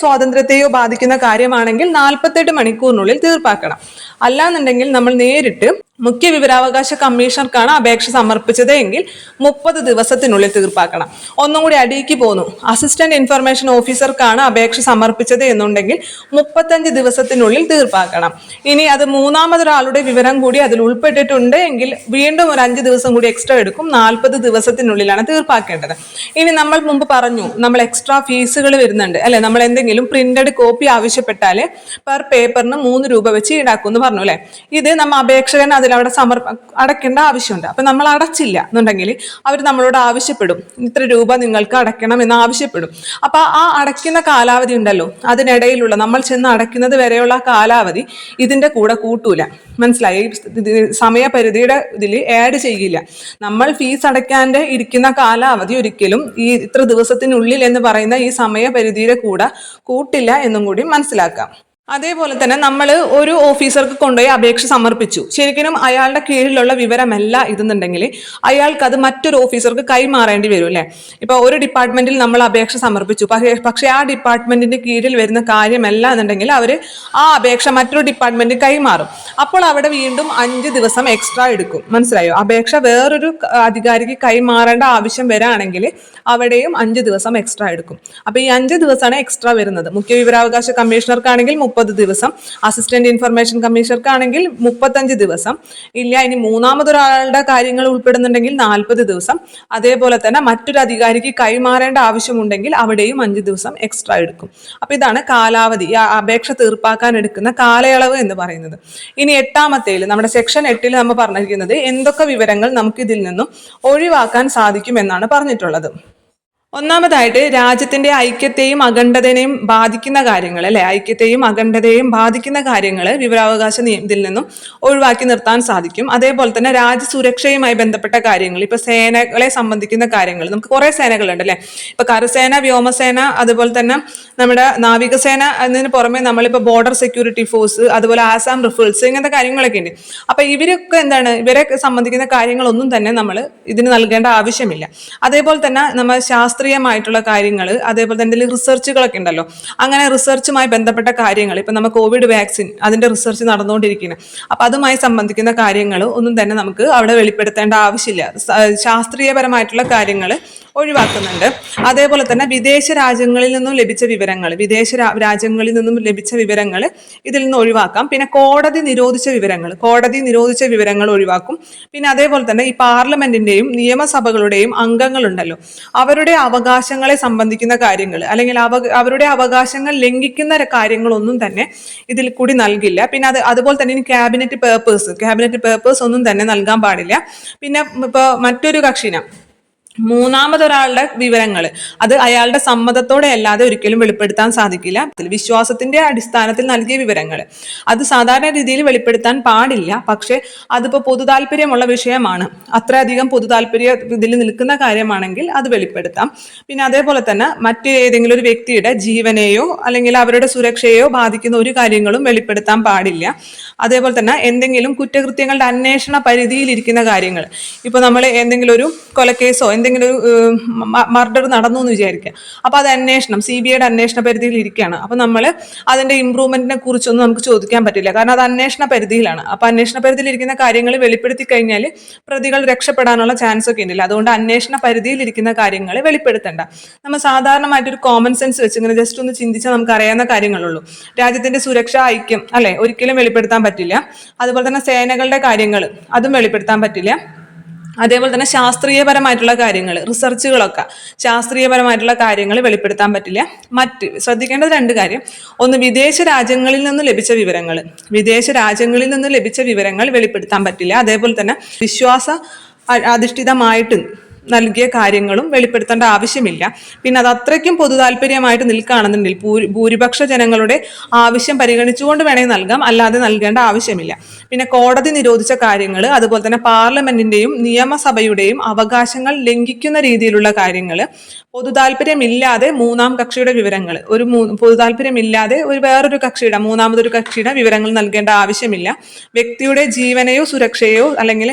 സ്വാതന്ത്ര്യത്തെയോ ബാധിക്കുന്ന കാര്യമാണെങ്കിൽ 48 മണിക്കൂറിനുള്ളിൽ തീർപ്പാക്കണം. അല്ലാന്നുണ്ടെങ്കിൽ നമ്മൾ നേരിട്ട് മുഖ്യ വിവരാവകാശ കമ്മീഷണർക്കാണ് അപേക്ഷ സമർപ്പിച്ചത് എങ്കിൽ 30 ദിവസത്തിനുള്ളിൽ തീർപ്പാക്കണം. ഒന്നും കൂടി അടിയിക്ക് പോന്നു, അസിസ്റ്റന്റ് ഇൻഫർമേഷൻ ഓഫീസർക്കാണ് അപേക്ഷ സമർപ്പിച്ചത് എന്നുണ്ടെങ്കിൽ 35 ദിവസത്തിനുള്ളിൽ തീർപ്പാക്കണം. ഇനി അത് മൂന്നാമതൊരാളുടെ വിവരം കൂടി അതിൽ ഉൾപ്പെട്ടിട്ടുണ്ട് എങ്കിൽ വീണ്ടും ഒരു 5 ദിവസം കൂടി എക്സ്ട്രാ എടുക്കും. 40 ദിവസത്തിനുള്ളിലാണ് തീർപ്പാക്കേണ്ടത്. ഇനി നമ്മൾ മുമ്പ് പറഞ്ഞു, നമ്മൾ എക്സ്ട്രാ ഫീസുകൾ വരുന്നുണ്ട് അല്ലെ. നമ്മൾ എന്തെങ്കിലും പ്രിന്റഡ് കോപ്പി ആവശ്യപ്പെട്ടാൽ പെർ പേപ്പറിന് 3 രൂപ വെച്ച് ഈടാക്കും എന്ന് പറഞ്ഞു അല്ലെ. ഇത് നമ്മൾ അപേക്ഷകൻ അതിലവിടെ അടയ്ക്കേണ്ട ആവശ്യമുണ്ട്. അപ്പൊ നമ്മൾ അടച്ചില്ല എന്നുണ്ടെങ്കിൽ അവർ നമ്മളോട് ആവശ്യപ്പെടും, ഇത്ര രൂപ നിങ്ങൾക്ക് അടയ്ക്കണം എന്ന് ആവശ്യപ്പെടും. അപ്പൊ ആ അടയ്ക്കുന്ന കാലാവധി ഉണ്ടല്ലോ, അതിനിടയിലുള്ള നമ്മൾ ചെന്ന് അടയ്ക്കുന്നത് വരെയുള്ള കാലാവധി ഇതിന്റെ കൂടെ കൂട്ടൂല. മനസ്സിലായി? സമയപരിധിയുടെ ഇതിൽ ആഡ് ചെയ്യില്ല. നമ്മൾ ഫീസ് അടയ്ക്കാണ്ട് ഇരിക്കുന്ന കാലാവധി ഒരിക്കലും ഈ ഇത്ര ദിവസത്തിനുള്ളിൽ എന്ന് പറയുന്ന ഈ സമയപരിധിയുടെ കൂടെ കൂട്ടില്ല എന്നും കൂടി മനസ്സിലാക്കാം. അതേപോലെ തന്നെ നമ്മൾ ഒരു ഓഫീസർക്ക് കൊണ്ടുപോയി അപേക്ഷ സമർപ്പിച്ചു. ശരിക്കും അയാളുടെ കീഴിലുള്ള വിവരമല്ല ഇതെന്നുണ്ടെങ്കിൽ അയാൾക്ക് അത് മറ്റൊരു ഓഫീസർക്ക് കൈമാറേണ്ടി വരും അല്ലേ. ഇപ്പൊ ഒരു ഡിപ്പാർട്ട്മെന്റിൽ നമ്മൾ അപേക്ഷ സമർപ്പിച്ചു, പക്ഷേ ആ ഡിപ്പാർട്ട്മെന്റിന്റെ കീഴിൽ വരുന്ന കാര്യമല്ല എന്നുണ്ടെങ്കിൽ അവർ ആ അപേക്ഷ മറ്റൊരു ഡിപ്പാർട്ട്മെന്റിൽ കൈമാറും. അപ്പോൾ അവിടെ വീണ്ടും 5 ദിവസം എക്സ്ട്രാ എടുക്കും. മനസ്സിലായോ? അപേക്ഷ വേറൊരു അധികാരിക്ക് കൈമാറേണ്ട ആവശ്യം വരാണെങ്കിൽ അവിടെയും 5 ദിവസം എക്സ്ട്രാ എടുക്കും. അപ്പൊ ഈ 5 ദിവസമാണ് എക്സ്ട്രാ വരുന്നത്. മുഖ്യ വിവരാവകാശ കമ്മീഷണർക്കാണെങ്കിൽ 30 ദിവസം, അസിസ്റ്റന്റ് ഇൻഫർമേഷൻ കമ്മീഷണർക്കാണെങ്കിൽ 35 ദിവസം. ഇല്ല, ഇനി മൂന്നാമതൊരാളുടെ കാര്യങ്ങൾ ഉൾപ്പെടുന്നുണ്ടെങ്കിൽ 40 ദിവസം. അതേപോലെ തന്നെ മറ്റൊരു അധികാരിക്ക് കൈമാറേണ്ട ആവശ്യമുണ്ടെങ്കിൽ അവിടെയും 5 ദിവസം എക്സ്ട്രാ എടുക്കും. അപ്പൊ ഇതാണ് കാലാവധി, അപേക്ഷ തീർപ്പാക്കാൻ എടുക്കുന്ന കാലയളവ് എന്ന് പറയുന്നത്. ഇനി 8ാമത്തേൽ നമ്മുടെ സെക്ഷൻ 8 നമ്മൾ പറഞ്ഞിരിക്കുന്നത് എന്തൊക്കെ വിവരങ്ങൾ നമുക്ക് ഇതിൽ നിന്നും ഒഴിവാക്കാൻ സാധിക്കും എന്നാണ് പറഞ്ഞിട്ടുള്ളത്. ഒന്നാമതായിട്ട് രാജ്യത്തിന്റെ ഐക്യത്തെയും അഖണ്ഡതയെയും ബാധിക്കുന്ന കാര്യങ്ങൾ അല്ലെ, ഐക്യത്തെയും അഖണ്ഡതയെയും ബാധിക്കുന്ന കാര്യങ്ങൾ വിവരാവകാശ ഇതിൽ നിന്നും ഒഴിവാക്കി നിർത്താൻ സാധിക്കും. അതേപോലെ തന്നെ രാജ്യസുരക്ഷയുമായി ബന്ധപ്പെട്ട കാര്യങ്ങൾ, ഇപ്പൊ സേനകളെ സംബന്ധിക്കുന്ന കാര്യങ്ങൾ, നമുക്ക് കുറെ സേനകളുണ്ട് അല്ലെ. ഇപ്പൊ കരസേന, വ്യോമസേന, അതുപോലെ തന്നെ നമ്മുടെ നാവികസേന, അതിന് പുറമെ നമ്മളിപ്പോ ബോർഡർ സെക്യൂരിറ്റി ഫോഴ്സ്, അതുപോലെ ആസാം റിഫിൾസ്, ഇങ്ങനത്തെ കാര്യങ്ങളൊക്കെ ഉണ്ട്. അപ്പൊ ഇവരൊക്കെ എന്താണ്, ഇവരെ സംബന്ധിക്കുന്ന കാര്യങ്ങളൊന്നും തന്നെ നമ്മൾ ഇതിന് നൽകേണ്ട ആവശ്യമില്ല. അതേപോലെ തന്നെ നമ്മൾ ശാസ്ത്രീയമായിട്ടുള്ള കാര്യങ്ങൾ, അതേപോലെ തന്നെ റിസർച്ചുകളൊക്കെ ഉണ്ടല്ലോ, അങ്ങനെ റിസർച്ചുമായി ബന്ധപ്പെട്ട കാര്യങ്ങൾ, ഇപ്പൊ നമ്മൾ കോവിഡ് വാക്സിൻ അതിന്റെ റിസർച്ച് നടന്നുകൊണ്ടിരിക്കുന്നത്, അപ്പൊ അതുമായി സംബന്ധിക്കുന്ന കാര്യങ്ങൾ ഒന്നും തന്നെ നമുക്ക് അവിടെ വെളിപ്പെടുത്തേണ്ട ആവശ്യമില്ല. ശാസ്ത്രീയപരമായിട്ടുള്ള കാര്യങ്ങൾ ഒഴിവാക്കുന്നുണ്ട്. അതേപോലെ തന്നെ വിദേശ രാജ്യങ്ങളിൽ നിന്നും ലഭിച്ച വിവരങ്ങൾ, ഇതിൽ നിന്ന് ഒഴിവാക്കാം. പിന്നെ കോടതി നിരോധിച്ച വിവരങ്ങൾ ഒഴിവാക്കും. പിന്നെ അതേപോലെ തന്നെ ഈ പാർലമെന്റിന്റെയും നിയമസഭകളുടെയും അംഗങ്ങളുണ്ടല്ലോ, അവരുടെ അവകാശങ്ങളെ സംബന്ധിക്കുന്ന കാര്യങ്ങൾ അല്ലെങ്കിൽ അവരുടെ അവകാശങ്ങൾ ലംഘിക്കുന്ന കാര്യങ്ങളൊന്നും തന്നെ ഇതിൽ കൂടി നൽകില്ല. പിന്നെ അതുപോലെ തന്നെ ഇനി ക്യാബിനറ്റ് പേപ്പേഴ്സ് ഒന്നും തന്നെ നൽകാൻ പാടില്ല. പിന്നെ ഇപ്പൊ മറ്റൊരു കക്ഷിനെ, മൂന്നാമതൊരാളുടെ വിവരങ്ങൾ അത് അയാളുടെ സമ്മതത്തോടെ അല്ലാതെ ഒരിക്കലും വെളിപ്പെടുത്താൻ സാധിക്കില്ല. വിശ്വാസത്തിന്റെ അടിസ്ഥാനത്തിൽ നൽകിയ വിവരങ്ങൾ അത് സാധാരണ രീതിയിൽ വെളിപ്പെടുത്താൻ പാടില്ല. പക്ഷെ അതിപ്പോ പൊതുതാൽപര്യമുള്ള വിഷയമാണ്, അത്രയധികം പൊതുതാൽപര്യ ഇതിൽ നിൽക്കുന്ന കാര്യമാണെങ്കിൽ അത് വെളിപ്പെടുത്താം. പിന്നെ അതേപോലെ തന്നെ മറ്റു ഏതെങ്കിലും ഒരു വ്യക്തിയുടെ ജീവനെയോ അല്ലെങ്കിൽ അവരുടെ സുരക്ഷയെയോ ബാധിക്കുന്ന ഒരു കാര്യങ്ങളും വെളിപ്പെടുത്താൻ പാടില്ല. അതേപോലെ തന്നെ എന്തെങ്കിലും കുറ്റകൃത്യങ്ങളുടെ അന്വേഷണ പരിധിയിലിരിക്കുന്ന കാര്യങ്ങൾ, ഇപ്പൊ നമ്മൾ എന്തെങ്കിലും ഒരു കൊലക്കേസോ എന്തെങ്കിലും മർഡർ നടന്നു എന്ന് വിചാരിക്കുക, അപ്പൊ അത് അന്വേഷണം CBIയുടെ അന്വേഷണ പരിധിയിൽ ഇരിക്കുകയാണ്. അപ്പൊ നമ്മൾ അതിന്റെ ഇംപ്രൂവ്മെന്റിനെ കുറിച്ചൊന്നും നമുക്ക് ചോദിക്കാൻ പറ്റില്ല, കാരണം അത് അന്വേഷണ പരിധിയിലാണ്. അപ്പൊ അന്വേഷണ പരിധിയിൽ ഇരിക്കുന്ന കാര്യങ്ങൾ വെളിപ്പെടുത്തി കഴിഞ്ഞാൽ പ്രതികൾ രക്ഷപ്പെടാനുള്ള ചാൻസ് ഒക്കെ ഉണ്ടല്ലോ. അതുകൊണ്ട് അന്വേഷണ പരിധിയിൽ ഇരിക്കുന്ന കാര്യങ്ങൾ വെളിപ്പെടുത്തണ്ട. നമ്മൾ സാധാരണമായിട്ടൊരു കോമൺ സെൻസ് വെച്ച് ഇങ്ങനെ ജസ്റ്റ് ഒന്ന് ചിന്തിച്ചാൽ നമുക്ക് അറിയാവുന്ന കാര്യങ്ങളുള്ളൂ. രാജ്യത്തിന്റെ സുരക്ഷ, ഐക്യം അല്ലെ, ഒരിക്കലും വെളിപ്പെടുത്താൻ പറ്റില്ല. അതുപോലെ തന്നെ സേനകളുടെ കാര്യങ്ങൾ അതും വെളിപ്പെടുത്താൻ പറ്റില്ല. അതേപോലെ തന്നെ ശാസ്ത്രീയപരമായിട്ടുള്ള കാര്യങ്ങൾ, റിസർച്ചുകളൊക്കെ ശാസ്ത്രീയപരമായിട്ടുള്ള കാര്യങ്ങൾ വെളിപ്പെടുത്താൻ പറ്റില്ല. ശ്രദ്ധിക്കേണ്ടത് 2 കാര്യം. ഒന്ന്, വിദേശ രാജ്യങ്ങളിൽ നിന്ന് ലഭിച്ച വിവരങ്ങൾ വെളിപ്പെടുത്താൻ പറ്റില്ല. അതേപോലെ തന്നെ വിശ്വാസ അധിഷ്ഠിതമായിട്ട് നൽകിയ കാര്യങ്ങളും വെളിപ്പെടുത്തേണ്ട ആവശ്യമില്ല. പിന്നെ അത് അത്രയ്ക്കും പൊതു താല്പര്യമായിട്ട് നിൽക്കുകയാണെന്നുണ്ടെങ്കിൽ ഭൂരിപക്ഷ ജനങ്ങളുടെ ആവശ്യം പരിഗണിച്ചുകൊണ്ട് വേണമെങ്കിൽ നൽകാം, അല്ലാതെ നൽകേണ്ട ആവശ്യമില്ല. പിന്നെ കോടതി നിരോധിച്ച കാര്യങ്ങൾ, അതുപോലെ തന്നെ പാർലമെന്റിന്റെയും നിയമസഭയുടെയും അവകാശങ്ങൾ ലംഘിക്കുന്ന രീതിയിലുള്ള കാര്യങ്ങൾ, പൊതു താല്പര്യമില്ലാതെ മൂന്നാം കക്ഷിയുടെ വിവരങ്ങൾ, പൊതു താല്പര്യമില്ലാതെ വേറൊരു കക്ഷിയുടെ, മൂന്നാമതൊരു കക്ഷിയുടെ വിവരങ്ങൾ നൽകേണ്ട ആവശ്യമില്ല. വ്യക്തിയുടെ ജീവനെയോ സുരക്ഷയോ അല്ലെങ്കിൽ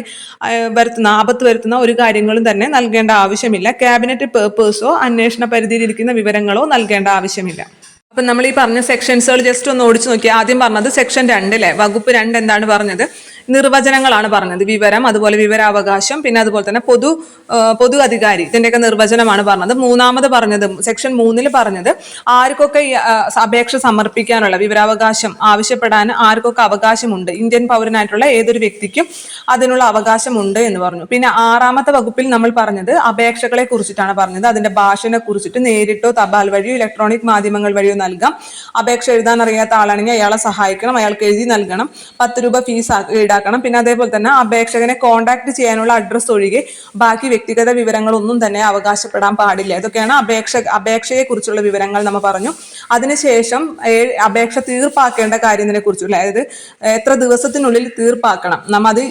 ആപത്ത് വരുത്തുന്ന ഒരു കാര്യങ്ങളും തന്നെ നൽകേണ്ട ആവശ്യമില്ല. ക്യാബിനറ്റ് പേപ്പേഴ്സോ അന്വേഷണ പരിധിയിലിരിക്കുന്ന വിവരങ്ങളോ നൽകേണ്ട ആവശ്യമില്ല. അപ്പം നമ്മൾ ഈ പറഞ്ഞ സെക്ഷൻസുകൾ ജസ്റ്റ് ഒന്ന് ഓടിച്ചു നോക്കി. ആദ്യം പറഞ്ഞത് സെക്ഷൻ 2 വകുപ്പ് 2 എന്താണ് പറഞ്ഞത്? നിർവചനങ്ങളാണ് പറഞ്ഞത്. വിവരം, അതുപോലെ വിവരാവകാശം, പിന്നെ അതുപോലെ തന്നെ പൊതു അധികാരി, ഇതിന്റെയൊക്കെ നിർവചനമാണ് പറഞ്ഞത്. മൂന്നാമത് പറഞ്ഞത് സെക്ഷൻ 3 പറഞ്ഞത് ആർക്കൊക്കെ അപേക്ഷ സമർപ്പിക്കാനുള്ള വിവരാവകാശം ആവശ്യപ്പെടാൻ ആർക്കൊക്കെ അവകാശമുണ്ട്, ഇന്ത്യൻ പൗരനായിട്ടുള്ള ഏതൊരു വ്യക്തിക്കും അതിനുള്ള അവകാശമുണ്ട് എന്ന് പറഞ്ഞു. പിന്നെ 6ാമത്തെ വകുപ്പിൽ നമ്മൾ പറഞ്ഞത് അപേക്ഷകളെ കുറിച്ചിട്ടാണ് പറഞ്ഞത്. അതിന്റെ ഭാഷനെ കുറിച്ചിട്ട് നേരിട്ടോ തപാൽ വഴിയോ ഇലക്ട്രോണിക് മാധ്യമങ്ങൾ വഴിയോ നൽകാം. അപേക്ഷ എഴുതാൻ അറിയാത്ത ആളാണെങ്കിൽ അയാളെ സഹായിക്കണം, അയാൾക്ക് എഴുതി നൽകണം, 10 രൂപ ഫീസ് ഈടാക്കണം. പിന്നെ അതേപോലെ തന്നെ അപേക്ഷകനെ കോൺടാക്ട് ചെയ്യാനുള്ള അഡ്രസ്സ് ഒഴികെ ബാക്കി വ്യക്തിഗത വിവരങ്ങളൊന്നും തന്നെ അവകാശപ്പെടാൻ പാടില്ല. ഇതൊക്കെയാണ് അപേക്ഷയെ കുറിച്ചുള്ള വിവരങ്ങൾ നമ്മൾ പറഞ്ഞു. അതിനുശേഷം അപേക്ഷ തീർപ്പാക്കേണ്ട കാര്യത്തിനെ കുറിച്ചുള്ള, അതായത് എത്ര ദിവസത്തിനുള്ളിൽ തീർപ്പാക്കണം. അത്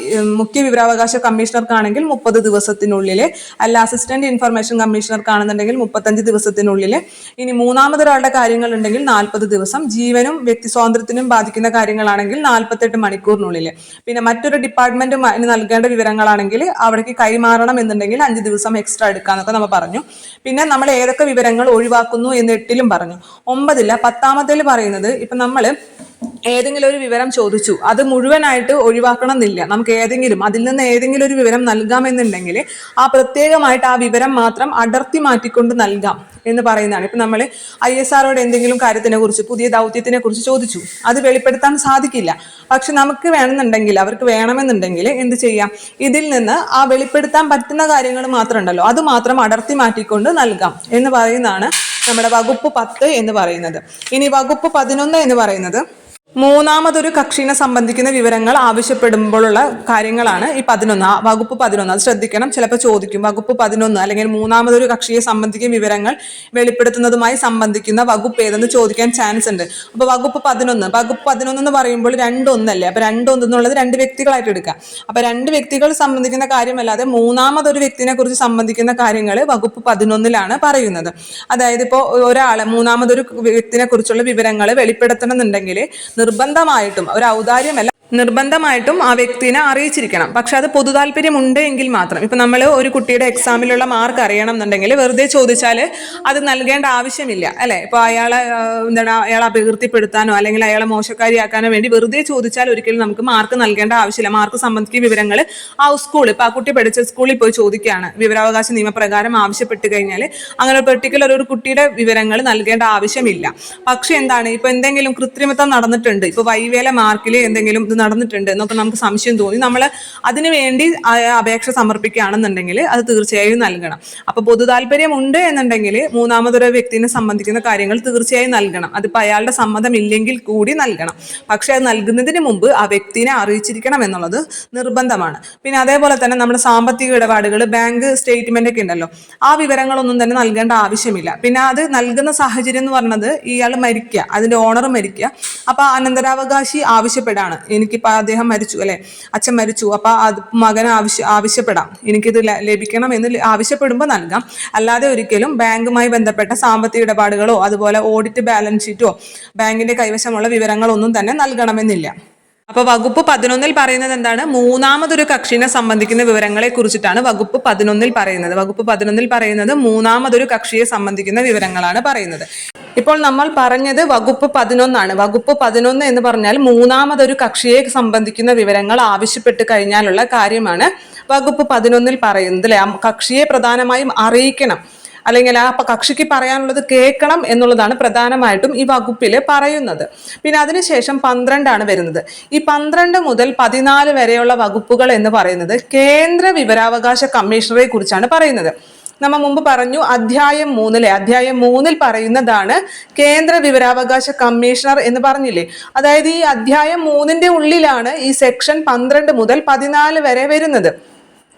മുഖ്യ വിവരാവകാശ കമ്മീഷണർക്കാണെങ്കിൽ 30 ദിവസത്തിനുള്ളിൽ, അല്ല അസിസ്റ്റന്റ് ഇൻഫർമേഷൻ കമ്മീഷണർക്കാണെന്നുണ്ടെങ്കിൽ 35 ദിവസത്തിനുള്ളിൽ. ഇനി മൂന്നാമതൊരാളുടെ കാര്യങ്ങൾ ഉണ്ടെങ്കിൽ 40 ദിവസം. ജീവനും വ്യക്തി സ്വാതന്ത്ര്യത്തിനും ബാധിക്കുന്ന കാര്യങ്ങളാണെങ്കിൽ 48 മണിക്കൂറിനുള്ളിൽ. പിന്നെ മറ്റൊരു ഡിപ്പാർട്ട്മെന്റ് നൽകേണ്ട വിവരങ്ങളാണെങ്കിൽ അവിടേക്ക് കൈമാറണം എന്നുണ്ടെങ്കിൽ 5 ദിവസം എക്സ്ട്രാ എടുക്കാന്നൊക്കെ നമ്മൾ പറഞ്ഞു. പിന്നെ നമ്മൾ ഏതൊക്കെ വിവരങ്ങൾ ഒഴിവാക്കുന്നു എന്ന് 8ലും പറഞ്ഞു. 9ല്ല 10ാമത്തേൽ പറയുന്നത്, ഇപ്പൊ നമ്മൾ ഏതെങ്കിലും ഒരു വിവരം ചോദിച്ചു, അത് മുഴുവനായിട്ട് ഒഴിവാക്കണം എന്നില്ല. നമുക്ക് അതിൽ നിന്ന് ഏതെങ്കിലും ഒരു വിവരം നൽകാമെന്നുണ്ടെങ്കിൽ ആ പ്രത്യേകമായിട്ട് ആ വിവരം മാത്രം അടർത്തി മാറ്റിക്കൊണ്ട് നൽകാം എന്ന് പറയുന്നതാണ്. ഇപ്പൊ നമ്മൾ ISROട് എന്തെങ്കിലും കാര്യത്തിനെ കുറിച്ച്, പുതിയ ദൗത്യത്തിനെ കുറിച്ച് ചോദിച്ചു, അത് വെളിപ്പെടുത്താൻ സാധിക്കില്ല. പക്ഷെ നമുക്ക് വേണമെന്നുണ്ടെങ്കിൽ, അവർക്ക് വേണമെന്നുണ്ടെങ്കിൽ എന്ത് ചെയ്യാം, ഇതിൽ നിന്ന് ആ വെളിപ്പെടുത്താൻ പറ്റുന്ന കാര്യങ്ങൾ മാത്രം ഉണ്ടല്ലോ, അത് മാത്രം അടർത്തി മാറ്റിക്കൊണ്ട് നൽകാം എന്ന് പറയുന്നതാണ് നമ്മുടെ വകുപ്പ് 10 എന്ന് പറയുന്നത്. ഇനി വകുപ്പ് 11 എന്ന് പറയുന്നത് മൂന്നാമതൊരു കക്ഷിനെ സംബന്ധിക്കുന്ന വിവരങ്ങൾ ആവശ്യപ്പെടുമ്പോഴുള്ള കാര്യങ്ങളാണ് ഈ 11. വകുപ്പ് 11 അത് ശ്രദ്ധിക്കണം, ചിലപ്പോൾ ചോദിക്കും. വകുപ്പ് 11 അല്ലെങ്കിൽ മൂന്നാമതൊരു കക്ഷിയെ സംബന്ധിക്കുന്ന വിവരങ്ങൾ വെളിപ്പെടുത്തുന്നതുമായി സംബന്ധിക്കുന്ന വകുപ്പ് ഏതെന്ന് ചോദിക്കാൻ ചാൻസ് ഉണ്ട്. അപ്പൊ വകുപ്പ് 11 എന്ന് പറയുമ്പോൾ 2-1 അപ്പൊ 2-1 എന്നുള്ളത് 2 വ്യക്തികളായിട്ട് എടുക്കാം. അപ്പൊ 2 വ്യക്തികൾ സംബന്ധിക്കുന്ന കാര്യമല്ലാതെ മൂന്നാമതൊരു വ്യക്തിനെ കുറിച്ച് സംബന്ധിക്കുന്ന കാര്യങ്ങൾ വകുപ്പ് 11ലാണ് പറയുന്നത്. അതായത് ഇപ്പോൾ മൂന്നാമതൊരു വ്യക്തിനെ കുറിച്ചുള്ള വിവരങ്ങൾ വെളിപ്പെടുത്തണം എന്നുണ്ടെങ്കിൽ നിർബന്ധമായിട്ടും ഒരു ഔദാര്യമല്ല, നിർബന്ധമായിട്ടും ആ വ്യക്തിനെ അറിയിച്ചിരിക്കണം. പക്ഷെ അത് പൊതു താല്പര്യം ഉണ്ട് എങ്കിൽ മാത്രം. ഇപ്പൊ നമ്മൾ ഒരു കുട്ടിയുടെ എക്സാമിലുള്ള മാർക്ക് അറിയണം എന്നുണ്ടെങ്കിൽ വെറുതെ ചോദിച്ചാൽ അത് നൽകേണ്ട ആവശ്യമില്ല, അല്ലെ? ഇപ്പൊ അയാളെ അപകീർത്തിപ്പെടുത്താനോ അല്ലെങ്കിൽ അയാളെ മോശക്കാരിയാക്കാനോ വേണ്ടി വെറുതെ ചോദിച്ചാൽ ഒരിക്കലും നമുക്ക് മാർക്ക് നൽകേണ്ട ആവശ്യമില്ല. മാർക്ക് സംബന്ധിക്കുന്ന വിവരങ്ങൾ ആ സ്കൂളിൽ, ഇപ്പൊ ആ കുട്ടി പഠിച്ച സ്കൂളിൽ പോയി ചോദിക്കുകയാണ്, വിവരാവകാശ നിയമപ്രകാരം ആവശ്യപ്പെട്ട് കഴിഞ്ഞാൽ അങ്ങനെ പെർട്ടിക്കുലർ ഒരു കുട്ടിയുടെ വിവരങ്ങൾ നൽകേണ്ട ആവശ്യമില്ല. പക്ഷെ എന്താണ്, ഇപ്പൊ എന്തെങ്കിലും കൃത്രിമത്വം നടന്നിട്ടുണ്ട്, ഇപ്പൊ വൈവേല മാർക്കിൽ എന്തെങ്കിലും നടന്നിട്ടുണ്ട് എന്നൊക്കെ നമുക്ക് സംശയം തോന്നി, നമ്മൾ അതിനു വേണ്ടി അപേക്ഷ സമർപ്പിക്കുകയാണെന്നുണ്ടെങ്കിൽ അത് തീർച്ചയായും നൽകണം. അപ്പൊ പൊതു താല്പര്യം ഉണ്ട് എന്നുണ്ടെങ്കിൽ മൂന്നാമതൊരു വ്യക്തിനെ സംബന്ധിക്കുന്ന കാര്യങ്ങൾ തീർച്ചയായും നൽകണം. അതിപ്പോ അയാളുടെ സമ്മതം ഇല്ലെങ്കിൽ കൂടി നൽകണം. പക്ഷെ അത് നൽകുന്നതിന് മുമ്പ് ആ വ്യക്തിനെ അറിയിച്ചിരിക്കണം എന്നുള്ളത് നിർബന്ധമാണ്. പിന്നെ അതേപോലെ തന്നെ നമ്മുടെ സാമ്പത്തിക ഇടപാടുകൾ, ബാങ്ക് സ്റ്റേറ്റ്മെന്റ് ഒക്കെ ഉണ്ടല്ലോ, ആ വിവരങ്ങളൊന്നും തന്നെ നൽകേണ്ട ആവശ്യമില്ല. പിന്നെ അത് നൽകുന്ന സാഹചര്യം എന്ന് പറയുന്നത് ഇയാൾ മരിക്കുക, അതിന്റെ ഓണർ മരിക്കുക, അപ്പൊ അനന്തരാവകാശി ആവശ്യപ്പെടാണ്, എനിക്കിപ്പോൾ അദ്ദേഹം മരിച്ചു, അല്ലെ, അച്ഛൻ മരിച്ചു, അപ്പൊ അത് മകന് ആവശ്യപ്പെടാം, എനിക്കിത് ലഭിക്കണം എന്ന് ആവശ്യപ്പെടുമ്പോൾ നൽകാം. അല്ലാതെ ഒരിക്കലും ബാങ്കുമായി ബന്ധപ്പെട്ട സാമ്പത്തിക ഇടപാടുകളോ അതുപോലെ ഓഡിറ്റ് ബാലൻസ് ഷീറ്റോ ബാങ്കിന്റെ കൈവശമുള്ള വിവരങ്ങളൊന്നും തന്നെ നൽകണമെന്നില്ല. അപ്പൊ വകുപ്പ് 11 പറയുന്നത് എന്താണ്, മൂന്നാമതൊരു കക്ഷിനെ സംബന്ധിക്കുന്ന വിവരങ്ങളെ കുറിച്ചിട്ടാണ് വകുപ്പ് 11 പറയുന്നത്. വകുപ്പ് 11 പറയുന്നത് മൂന്നാമതൊരു കക്ഷിയെ സംബന്ധിക്കുന്ന വിവരങ്ങളാണ് പറയുന്നത്. ഇപ്പോൾ നമ്മൾ പറഞ്ഞത് വകുപ്പ് 11 വകുപ്പ് 11 എന്ന് പറഞ്ഞാൽ മൂന്നാമതൊരു കക്ഷിയെ സംബന്ധിക്കുന്ന വിവരങ്ങൾ ആവശ്യപ്പെട്ട് കഴിഞ്ഞാലുള്ള കാര്യമാണ് വകുപ്പ് 11 പറയുന്നത്, അല്ലെ? കക്ഷിയെ പ്രധാനമായും അറിയിക്കണം, അല്ലെങ്കിൽ ആ കക്ഷിക്ക് പറയാനുള്ളത് കേൾക്കണം എന്നുള്ളതാണ് പ്രധാനമായിട്ടും ഈ വകുപ്പിൽ പറയുന്നത്. പിന്നെ അതിനുശേഷം 12 വരുന്നത്. ഈ 12 മുതൽ 14 വരെയുള്ള വകുപ്പുകൾ എന്ന് പറയുന്നത് കേന്ദ്ര വിവരാവകാശ കമ്മീഷണറെ കുറിച്ചാണ് പറയുന്നത്. നമ്മൾ മുമ്പ് പറഞ്ഞു അധ്യായം 3 പറയുന്നതാണ് കേന്ദ്ര വിവരാവകാശ കമ്മീഷണർ എന്ന് പറഞ്ഞില്ലേ. അതായത് ഈ അധ്യായം 3 ഉള്ളിലാണ് ഈ സെക്ഷൻ 12 മുതൽ 14 വരെ വരുന്നത്.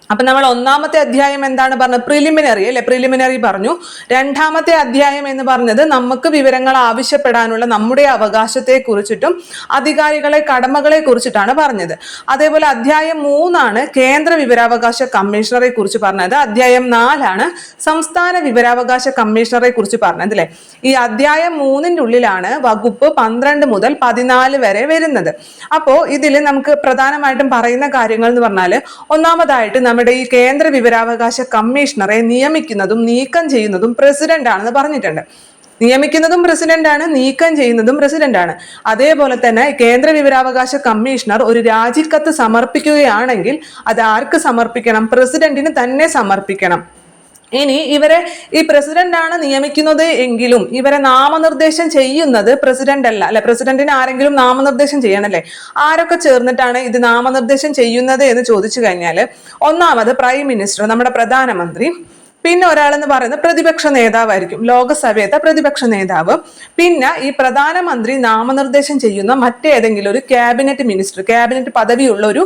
അപ്പൊ നമ്മൾ ഒന്നാമത്തെ അധ്യായം എന്താണ് പറഞ്ഞത്, പ്രിലിമിനറി, അല്ലെ? പ്രിലിമിനറി പറഞ്ഞു. രണ്ടാമത്തെ അധ്യായം എന്ന് പറഞ്ഞത് നമുക്ക് വിവരങ്ങൾ ആവശ്യപ്പെടാനുള്ള നമ്മുടെ അവകാശത്തെ കുറിച്ചിട്ടും അധികാരികളെ കടമകളെ കുറിച്ചിട്ടാണ് പറഞ്ഞത്. അതേപോലെ അധ്യായം 3 കേന്ദ്ര വിവരാവകാശ കമ്മീഷണറെ കുറിച്ച് പറഞ്ഞത്. അധ്യായം 4 സംസ്ഥാന വിവരാവകാശ കമ്മീഷണറെ കുറിച്ച് പറഞ്ഞത്, അല്ലെ? ഈ അധ്യായം 3 ഉള്ളിലാണ് വകുപ്പ് 12 മുതൽ 14 വരെ വരുന്നത്. അപ്പോ ഇതിൽ നമുക്ക് പ്രധാനമായിട്ടും പറയുന്ന കാര്യങ്ങൾ എന്ന് പറഞ്ഞാൽ, ഒന്നാമതായിട്ട് നമ്മുടെ ഈ കേന്ദ്ര വിവരാവകാശ കമ്മീഷണറെ നിയമിക്കുന്നതും നീക്കം ചെയ്യുന്നതും പ്രസിഡന്റ് ആണെന്ന് പറഞ്ഞിട്ടുണ്ട്. നിയമിക്കുന്നതും പ്രസിഡന്റാണ്, നീക്കം ചെയ്യുന്നതും പ്രസിഡന്റാണ്. അതേപോലെ തന്നെ കേന്ദ്ര വിവരാവകാശ കമ്മീഷണർ ഒരു രാജിക്കത്ത് സമർപ്പിക്കുകയാണെങ്കിൽ അത് ആർക്ക് സമർപ്പിക്കണം? പ്രസിഡന്റിന് തന്നെ സമർപ്പിക്കണം. ഇനി ഇവരെ ഈ പ്രസിഡന്റ് ആണ് നിയമിക്കുന്നത് എങ്കിലും ഇവരെ നാമനിർദ്ദേശം ചെയ്യുന്നത് പ്രസിഡന്റ് അല്ല, അല്ലെ? പ്രസിഡന്റിന് ആരെങ്കിലും നാമനിർദ്ദേശം ചെയ്യണല്ലേ? ആരൊക്കെ ചേർന്നിട്ടാണ് ഇത് നാമനിർദ്ദേശം ചെയ്യുന്നത് എന്ന് ചോദിച്ചു കഴിഞ്ഞാൽ, ഒന്നാമത് പ്രൈം മിനിസ്റ്റർ, നമ്മുടെ പ്രധാനമന്ത്രി. പിന്നെ ഒരാളെന്ന് പറയുന്നത് പ്രതിപക്ഷ നേതാവായിരിക്കും, ലോകസഭയത്തെ പ്രതിപക്ഷ നേതാവ്. പിന്നെ ഈ പ്രധാനമന്ത്രി നാമനിർദ്ദേശം ചെയ്യുന്ന മറ്റേതെങ്കിലും ഒരു ക്യാബിനറ്റ് മിനിസ്റ്റർ, ക്യാബിനറ്റ് പദവിയുള്ള ഒരു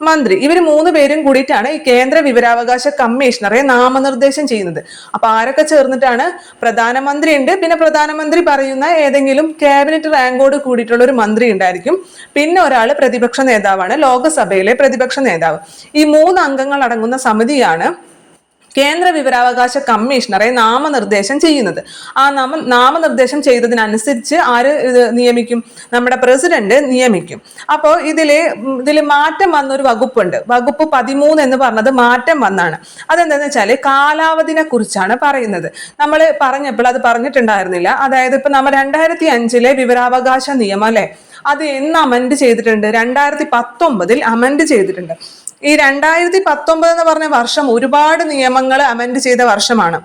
മന്ത്രി. ഇവർ 3 പേരും കൂടിയിട്ടാണ് ഈ കേന്ദ്ര വിവരാവകാശ കമ്മീഷണറെ നാമനിർദ്ദേശം ചെയ്യുന്നത്. അപ്പൊ ആരൊക്കെ ചേർന്നിട്ടാണ്? പ്രധാനമന്ത്രി ഉണ്ട്, പിന്നെ പ്രധാനമന്ത്രി പറയുന്ന ഏതെങ്കിലും ക്യാബിനറ്റ് റാങ്കോട് കൂടിയിട്ടുള്ള ഒരു മന്ത്രി ഉണ്ടായിരിക്കും, പിന്നെ ഒരാൾ പ്രതിപക്ഷ നേതാവാണ്, ലോകസഭയിലെ പ്രതിപക്ഷ നേതാവ്. ഈ 3 അംഗങ്ങൾ അടങ്ങുന്ന സമിതിയാണ് കേന്ദ്ര വിവരാവകാശ കമ്മീഷണറെ നാമനിർദ്ദേശം ചെയ്യുന്നത്. ആ നാമനിർദ്ദേശം ചെയ്തതിനനുസരിച്ച് ആര് നിയമിക്കും? നമ്മുടെ പ്രസിഡന്റ് നിയമിക്കും. അപ്പോൾ ഇതില് മാറ്റം വന്നൊരു വകുപ്പുണ്ട്, വകുപ്പ് 13 എന്ന് പറഞ്ഞത് മാറ്റം വന്നാണ്. അതെന്താന്ന് വെച്ചാല് കാലാവധിനെ കുറിച്ചാണ് പറയുന്നത്. നമ്മൾ പറഞ്ഞപ്പോൾ അത് പറഞ്ഞിട്ടുണ്ടായിരുന്നില്ല. അതായത് ഇപ്പൊ നമ്മൾ 2005 വിവരാവകാശ നിയമം, അല്ലെ, അത് എന്ന് അമെൻഡ് ചെയ്തിട്ടുണ്ട്? 2019 അമെൻഡ് ചെയ്തിട്ടുണ്ട്. ഈ 2019 എന്ന് പറഞ്ഞ വർഷം ഒരുപാട് നിയമങ്ങൾ അമെൻഡ് ചെയ്ത വർഷമാണ്.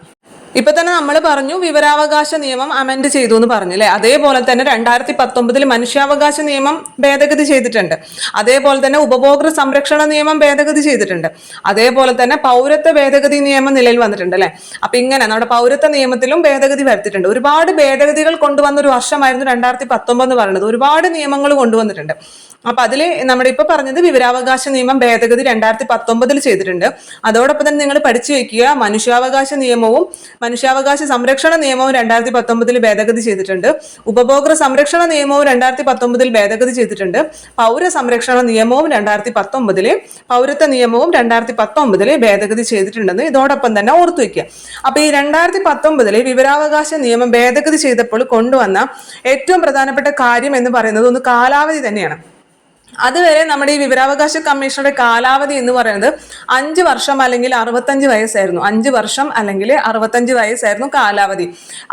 ഇപ്പൊ തന്നെ നമ്മൾ പറഞ്ഞു വിവരാവകാശ നിയമം അമെൻഡ് ചെയ്തു എന്ന് പറഞ്ഞു, അല്ലെ? അതേപോലെ തന്നെ 2019 മനുഷ്യാവകാശ നിയമം ഭേദഗതി ചെയ്തിട്ടുണ്ട്. അതേപോലെ തന്നെ ഉപഭോക്തൃ സംരക്ഷണ നിയമം ഭേദഗതി ചെയ്തിട്ടുണ്ട്. അതേപോലെ തന്നെ പൗരത്വ ഭേദഗതി നിയമം നിലയിൽ വന്നിട്ടുണ്ട്, അല്ലെ? അപ്പൊ ഇങ്ങനെ നമ്മുടെ പൗരത്വ നിയമത്തിലും ഭേദഗതി വരുത്തിയിട്ടുണ്ട്. ഒരുപാട് ഭേദഗതികൾ കൊണ്ടുവന്ന ഒരു വർഷമായിരുന്നു 2019 എന്ന് പറയുന്നത്. ഒരുപാട് നിയമങ്ങൾ കൊണ്ടുവന്നിട്ടുണ്ട്. അപ്പൊ അതില് നമ്മുടെ ഇപ്പൊ പറഞ്ഞത് വിവരാവകാശ നിയമം ഭേദഗതി 2019 ചെയ്തിട്ടുണ്ട്. അതോടൊപ്പം തന്നെ നിങ്ങൾ പഠിച്ചു വെക്കുക, മനുഷ്യാവകാശ നിയമവും മനുഷ്യാവകാശ സംരക്ഷണ നിയമവും 2019 ഭേദഗതി ചെയ്തിട്ടുണ്ട്. ഉപഭോക്തൃ സംരക്ഷണ നിയമവും 2019 ഭേദഗതി ചെയ്തിട്ടുണ്ട്. പൗര സംരക്ഷണ നിയമവും 2019, പൗരത്വ നിയമവും 2019 ഭേദഗതി ചെയ്തിട്ടുണ്ടെന്ന് ഇതോടൊപ്പം തന്നെ ഓർത്തു വെക്കുക. അപ്പൊ ഈ 2019 വിവരാവകാശ നിയമം ഭേദഗതി ചെയ്തപ്പോൾ കൊണ്ടുവന്ന ഏറ്റവും പ്രധാനപ്പെട്ട കാര്യം എന്ന് പറയുന്നത് ഒന്ന് കാലാവധി തന്നെയാണ്. അതുവരെ നമ്മുടെ ഈ വിവരാവകാശ കമ്മീഷനുടെ കാലാവധി എന്ന് പറയുന്നത് 5 വർഷം അല്ലെങ്കിൽ 65 വയസ്സായിരുന്നു. 5 വർഷം അല്ലെങ്കിൽ 65 വയസ്സായിരുന്നു കാലാവധി.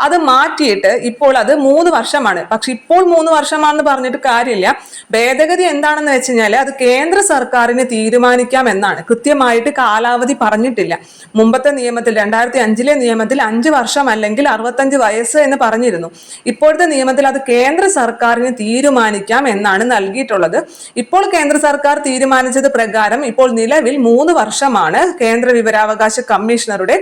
അത് മാറ്റിയിട്ട് ഇപ്പോൾ അത് 3 വർഷമാണ്. പക്ഷെ ഇപ്പോൾ 3 വർഷമാണെന്ന് പറഞ്ഞിട്ട് കാര്യമില്ല. ഭേദഗതി എന്താണെന്ന് വെച്ച് കഴിഞ്ഞാൽ അത് കേന്ദ്ര സർക്കാരിന് തീരുമാനിക്കാം എന്നാണ്. കൃത്യമായിട്ട് കാലാവധി പറഞ്ഞിട്ടില്ല. മുമ്പത്തെ നിയമത്തിൽ 2005 നിയമത്തിൽ 5 വർഷം അല്ലെങ്കിൽ 65 വയസ്സ് എന്ന് പറഞ്ഞിരുന്നു. ഇപ്പോഴത്തെ നിയമത്തിൽ അത് കേന്ദ്ര സർക്കാരിന് തീരുമാനിക്കാം എന്നാണ് നൽകിയിട്ടുള്ളത്. ഇപ്പോൾ കേന്ദ്ര സർക്കാർ തീരുമാനിച്ചത് പ്രകാരം ഇപ്പോൾ നിലവിൽ 3 വർഷമാണ് കേന്ദ്ര വിവരാവകാശ കമ്മീഷണറുടെ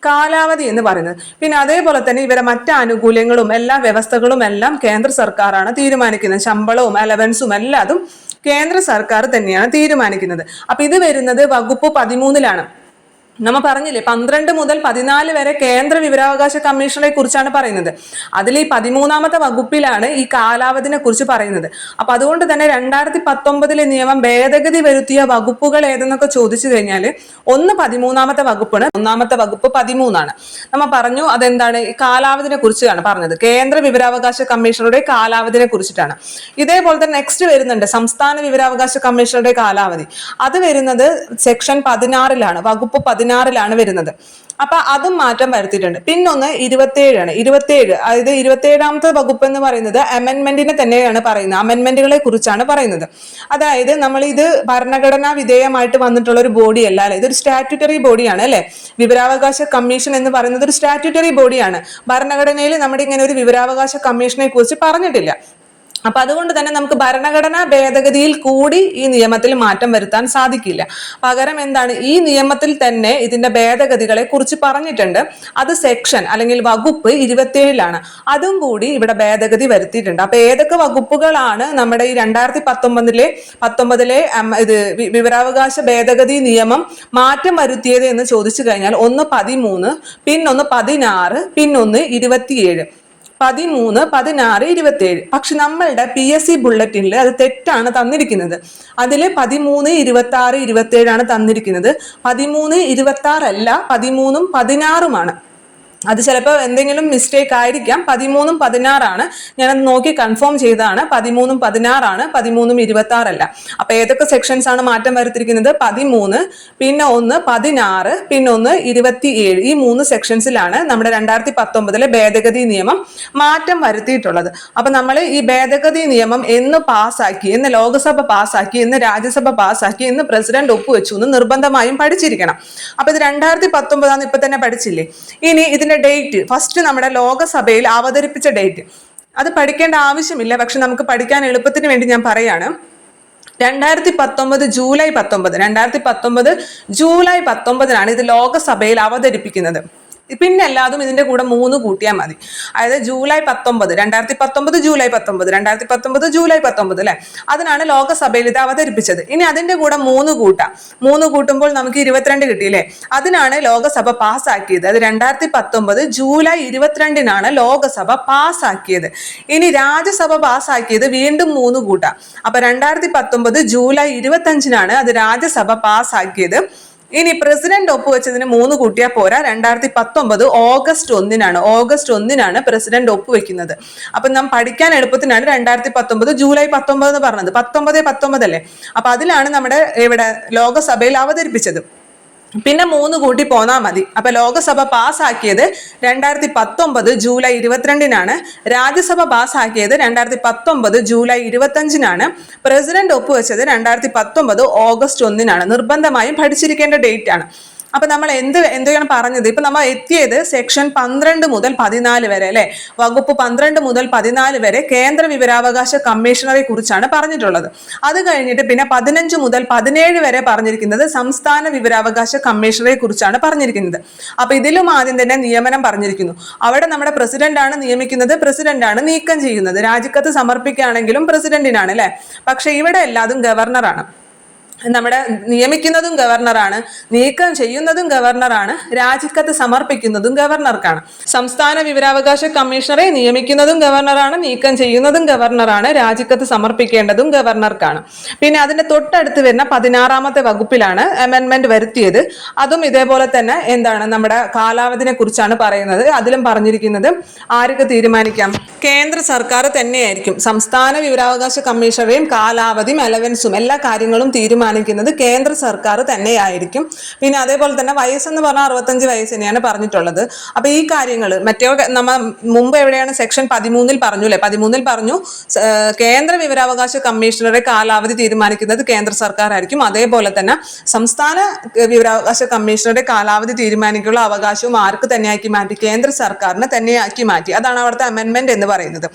കാലാവധി എന്ന് പറയുന്നത്. പിന്നെ അതേപോലെ തന്നെ ഇവരെ മറ്റ് ആനുകൂല്യങ്ങളും എല്ലാ വ്യവസ്ഥകളും എല്ലാം കേന്ദ്ര സർക്കാരാണ് തീരുമാനിക്കുന്നത്. ശമ്പളവും അലവൻസും എല്ലാതും കേന്ദ്ര സർക്കാർ തന്നെയാണ് തീരുമാനിക്കുന്നത്. അപ്പൊ ഇത് വരുന്നത് വകുപ്പ് 13 നമ്മൾ പറഞ്ഞില്ലേ 12 മുതൽ 14 വരെ കേന്ദ്ര വിവരാവകാശ കമ്മീഷനെ കുറിച്ചാണ് പറയുന്നത്. അതിൽ ഈ 13ാമത്തെ വകുപ്പിലാണ് ഈ കാലാവധിനെ കുറിച്ച് പറയുന്നത്. അപ്പൊ അതുകൊണ്ട് തന്നെ 2019 നിയമം ഭേദഗതി വരുത്തിയ വകുപ്പുകൾ ഏതെന്നൊക്കെ ചോദിച്ചു കഴിഞ്ഞാൽ ഒന്ന് 13ാമത്തെ വകുപ്പാണ്. 1ാമത്തെ വകുപ്പ് 13 നമ്മൾ പറഞ്ഞു. അതെന്താണ്? ഈ കാലാവധിനെ കുറിച്ചാണ് പറഞ്ഞത്. കേന്ദ്ര വിവരാവകാശ കമ്മീഷനുടെ കാലാവധിനെ കുറിച്ചിട്ടാണ്. ഇതേപോലെ തന്നെ നെക്സ്റ്റ് വരുന്നുണ്ട് സംസ്ഥാന വിവരാവകാശ കമ്മീഷനുടെ കാലാവധി. അത് വരുന്നത് സെക്ഷൻ 16 വകുപ്പ് 16 വരുന്നത്. അപ്പൊ അതും മാറ്റം വരുത്തിയിട്ടുണ്ട്. പിന്നൊന്ന് 27 അതായത് 27ാമത്തെ വകുപ്പ് എന്ന് പറയുന്നത് അമെൻമെന്റിനെ തന്നെയാണ് പറയുന്നത്. അമെൻമെന്റുകളെ കുറിച്ചാണ് പറയുന്നത്. അതായത് നമ്മൾ ഇത് ഭരണഘടനാ വിധേയമായിട്ട് വന്നിട്ടുള്ള ഒരു ബോഡി അല്ല, അല്ലെ? ഇതൊരു സ്റ്റാറ്റ്യൂട്ടറി ബോഡിയാണ്, അല്ലെ? വിവരാവകാശ കമ്മീഷൻ എന്ന് പറയുന്നത് ഒരു സ്റ്റാറ്റ്യൂട്ടറി ബോഡിയാണ്. ഭരണഘടനയിൽ നമ്മുടെ ഇങ്ങനെ ഒരു വിവരാവകാശ കമ്മീഷനെ കുറിച്ച് പറഞ്ഞിട്ടില്ല. അപ്പൊ അതുകൊണ്ട് തന്നെ നമുക്ക് ഭരണഘടനാ ഭേദഗതിയിൽ കൂടി ഈ നിയമത്തിൽ മാറ്റം വരുത്താൻ സാധിക്കില്ല. പകരം എന്താണ്? ഈ നിയമത്തിൽ തന്നെ ഇതിന്റെ ഭേദഗതികളെ കുറിച്ച് പറഞ്ഞിട്ടുണ്ട്. അത് സെക്ഷൻ അല്ലെങ്കിൽ വകുപ്പ് 27 അതും കൂടി ഇവിടെ ഭേദഗതി വരുത്തിയിട്ടുണ്ട്. അപ്പൊ ഏതൊക്കെ വകുപ്പുകളാണ് നമ്മുടെ ഈ 2019 ഇത് വിവരാവകാശ ഭേദഗതി നിയമം മാറ്റം വരുത്തിയത് എന്ന് ചോദിച്ചു കഴിഞ്ഞാൽ ഒന്ന് 13, പിന്നൊന്ന് 16, പിന്നൊന്ന് 27. 13, 16, 27. പക്ഷെ നമ്മളുടെ PSC ബുള്ളറ്റിനിൽ അത് തെറ്റാണ് തന്നിരിക്കുന്നത്. അതിൽ 13, 26, 27 തന്നിരിക്കുന്നത്. 13, 26 അല്ല, 13ഉം 16ഉമാണ്. അത് ചിലപ്പോൾ എന്തെങ്കിലും മിസ്റ്റേക്ക് ആയിരിക്കാം. 13ഉം 16 ഞാനത് നോക്കി കൺഫേം ചെയ്തതാണ്. 13ഉം 16 13ഉം 26 അല്ല. അപ്പൊ ഏതൊക്കെ സെക്ഷൻസ് ആണ് മാറ്റം വരുത്തിയിരിക്കുന്നത്? 13, പിന്നെ 1 16, പിന്നെ 1 27. ഈ 3 സെക്ഷൻസിലാണ് നമ്മുടെ 2019 ഭേദഗതി നിയമം മാറ്റം വരുത്തിയിട്ടുള്ളത്. അപ്പൊ നമ്മൾ ഈ ഭേദഗതി നിയമം എന്ന് പാസ്സാക്കി, എന്ന് ലോക്സഭ പാസ്സാക്കി, എന്ന് രാജ്യസഭ പാസ്സാക്കി, എന്ന് പ്രസിഡന്റ് ഒപ്പുവെച്ചു എന്ന് നിർബന്ധമായും പഠിച്ചിരിക്കണം. അപ്പൊ ഇത് 2019 ഇപ്പൊ തന്നെ പഠിച്ചില്ലേ? ഇനി ഇതിന്റെ ഡേറ്റ്, ഫസ്റ്റ് നമ്മുടെ ലോകസഭയിൽ അവതരിപ്പിച്ച ഡേറ്റ് അത് പഠിക്കേണ്ട ആവശ്യമില്ല, പക്ഷെ നമുക്ക് പഠിക്കാൻ എളുപ്പത്തിന് വേണ്ടി ഞാൻ പറയാണ്. 2019 ജൂലൈ 19 ഇത് ലോകസഭയിൽ അവതരിപ്പിക്കുന്നത്. പിന്നെ എല്ലാതും ഇതിന്റെ കൂടെ 3 കൂട്ടിയാൽ മതി. അതായത് ജൂലൈ 19 2019 ജൂലൈ 19 അല്ലെ, അതിനാണ് ലോകസഭയിൽ ഇത് അവതരിപ്പിച്ചത്. ഇനി അതിന്റെ കൂടെ 3 കൂട്ടാം. 3 കൂട്ടുമ്പോൾ നമുക്ക് 22 കിട്ടിയില്ലേ? അതിനാണ് ലോകസഭ പാസ്സാക്കിയത്. അത് 2019 ജൂലൈ 22 ലോകസഭ പാസ്സാക്കിയത്. ഇനി രാജ്യസഭ പാസ്സാക്കിയത് വീണ്ടും 3 കൂട്ടാം. അപ്പൊ 2019 ജൂലൈ 25 അത് രാജ്യസഭ പാസ്സാക്കിയത്. ഇനി പ്രസിഡന്റ് ഒപ്പുവെച്ചതിന് 3 കൂട്ടിയാൽ പോരാ. 2019 ഓഗസ്റ്റ് 1 പ്രസിഡന്റ് ഒപ്പുവെക്കുന്നത്. അപ്പൊ നാം പഠിക്കാൻ എളുപ്പത്തിനാണ് 2019 ജൂലൈ 19 എന്ന് പറഞ്ഞത്. 19 അല്ലേ? അപ്പൊ അതിലാണ് നമ്മുടെ ഇവിടെ ലോകസഭയിൽ അവതരിപ്പിച്ചത്. പിന്നെ 3 കൂട്ടി പോന്നാ മതി. അപ്പൊ ലോകസഭ പാസ്സാക്കിയത് 2019 ജൂലൈ 22 രാജ്യസഭ പാസ്സാക്കിയത് 2019 ജൂലൈ 25 പ്രസിഡന്റ് ഒപ്പുവെച്ചത് 2019 ഓഗസ്റ്റ് 1 നിർബന്ധമായും പഠിച്ചിരിക്കേണ്ട ഡേറ്റ് ആണ്. അപ്പൊ നമ്മൾ എന്തൊക്കെയാണ് പറഞ്ഞത്? ഇപ്പൊ നമ്മൾ എത്തിയത് സെക്ഷൻ 12 മുതൽ 14 വരെ അല്ലെ, വകുപ്പ് 12 മുതൽ 14 വരെ കേന്ദ്ര വിവരാവകാശ കമ്മീഷണറെ കുറിച്ചാണ് പറഞ്ഞിട്ടുള്ളത്. അത് കഴിഞ്ഞിട്ട് പിന്നെ 15 മുതൽ 17 വരെ പറഞ്ഞിരിക്കുന്നത് സംസ്ഥാന വിവരാവകാശ കമ്മീഷണറെ കുറിച്ചാണ് പറഞ്ഞിരിക്കുന്നത്. അപ്പൊ ഇതിലും ആദ്യം തന്നെ നിയമനം പറഞ്ഞിരിക്കുന്നു. അവിടെ നമ്മുടെ പ്രസിഡന്റ് ആണ് നിയമിക്കുന്നത്, പ്രസിഡന്റ് ആണ് നീക്കം ചെയ്യുന്നത്. രാജിക്കത്ത് സമർപ്പിക്കുകയാണെങ്കിലും പ്രസിഡന്റിനാണ് അല്ലെ. പക്ഷെ ഇവിടെ എല്ലാതും ഗവർണറാണ്. നമ്മുടെ നിയമിക്കുന്നതും ഗവർണറാണ്, നീക്കം ചെയ്യുന്നതും ഗവർണറാണ്, രാജിക്കത്ത് സമർപ്പിക്കുന്നതും ഗവർണർക്കാണ്. സംസ്ഥാന വിവരാവകാശ കമ്മീഷണറെ നിയമിക്കുന്നതും ഗവർണറാണ്, നീക്കം ചെയ്യുന്നതും ഗവർണറാണ്, രാജിക്കത്ത് സമർപ്പിക്കേണ്ടതും ഗവർണർക്കാണ്. പിന്നെ അതിന്റെ തൊട്ടടുത്ത് വരുന്ന 16ാമത്തെ വകുപ്പിലാണ് അമെൻമെന്റ് വരുത്തിയത്. അതും ഇതേപോലെ തന്നെ നമ്മുടെ കാലാവധിനെ കുറിച്ചാണ് പറയുന്നത്. അതിലും പറഞ്ഞിരിക്കുന്നത് ആർക്ക് തീരുമാനിക്കാം? കേന്ദ്ര സർക്കാർ തന്നെയായിരിക്കും. സംസ്ഥാന വിവരാവകാശ കമ്മീഷണറെയും കാലാവധിയും അലവൻസും എല്ലാ കാര്യങ്ങളും തീരുമാനിക്കുന്നത് കേന്ദ്ര സർക്കാർ തന്നെയായിരിക്കും. പിന്നെ അതേപോലെ തന്നെ വയസ്സെന്ന് പറഞ്ഞാൽ 65 വയസ്സ് തന്നെയാണ് പറഞ്ഞിട്ടുള്ളത്. അപ്പൊ ഈ കാര്യങ്ങൾ മറ്റേ നമ്മൾ മുമ്പ് എവിടെയാണ് സെക്ഷൻ 13 പറഞ്ഞു അല്ലെ, 13 പറഞ്ഞു കേന്ദ്ര വിവരാവകാശ കമ്മീഷണറെ കാലാവധി തീരുമാനിക്കുന്നത് കേന്ദ്ര സർക്കാർ ആയിരിക്കും. അതേപോലെ തന്നെ സംസ്ഥാന വിവരാവകാശ കമ്മീഷണറെ കാലാവധി തീരുമാനിക്കാനുള്ള അവകാശവും ആർക്ക് തന്നെയാക്കി മാറ്റി? കേന്ദ്ര സർക്കാരിനെ തന്നെയാക്കി മാറ്റി. അതാണ് അവിടുത്തെ അമെൻമെന്റ് എന്ന് പറയുന്നത്.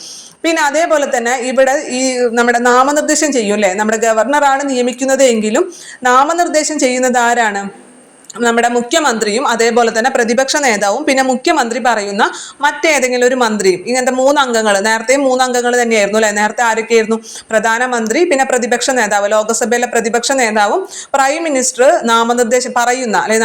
പിന്നെ അതേപോലെ തന്നെ ഇവിടെ ഈ നമ്മുടെ നാമനിർദ്ദേശം ചെയ്യും അല്ലെ, നമ്മുടെ ഗവർണറാണ് നിയമിക്കുന്നത് എങ്കിലും നാമനിർദ്ദേശം ചെയ്യുന്നത് ആരാണ്? നമ്മുടെ മുഖ്യമന്ത്രിയും അതേപോലെ തന്നെ പ്രതിപക്ഷ നേതാവും പിന്നെ മുഖ്യമന്ത്രി പറയുന്ന മറ്റേതെങ്കിലും ഒരു മന്ത്രിയും. ഇങ്ങനത്തെ 3 അംഗങ്ങൾ, നേരത്തെ 3 അംഗങ്ങൾ തന്നെയായിരുന്നു അല്ലെ. നേരത്തെ ആരൊക്കെയായിരുന്നു? പ്രധാനമന്ത്രി, പിന്നെ പ്രതിപക്ഷ നേതാവ്, ലോകസഭയിലെ പ്രതിപക്ഷ നേതാവും പ്രൈം മിനിസ്റ്റർ നാമനിർദ്ദേശം പറയുന്ന അല്ലെ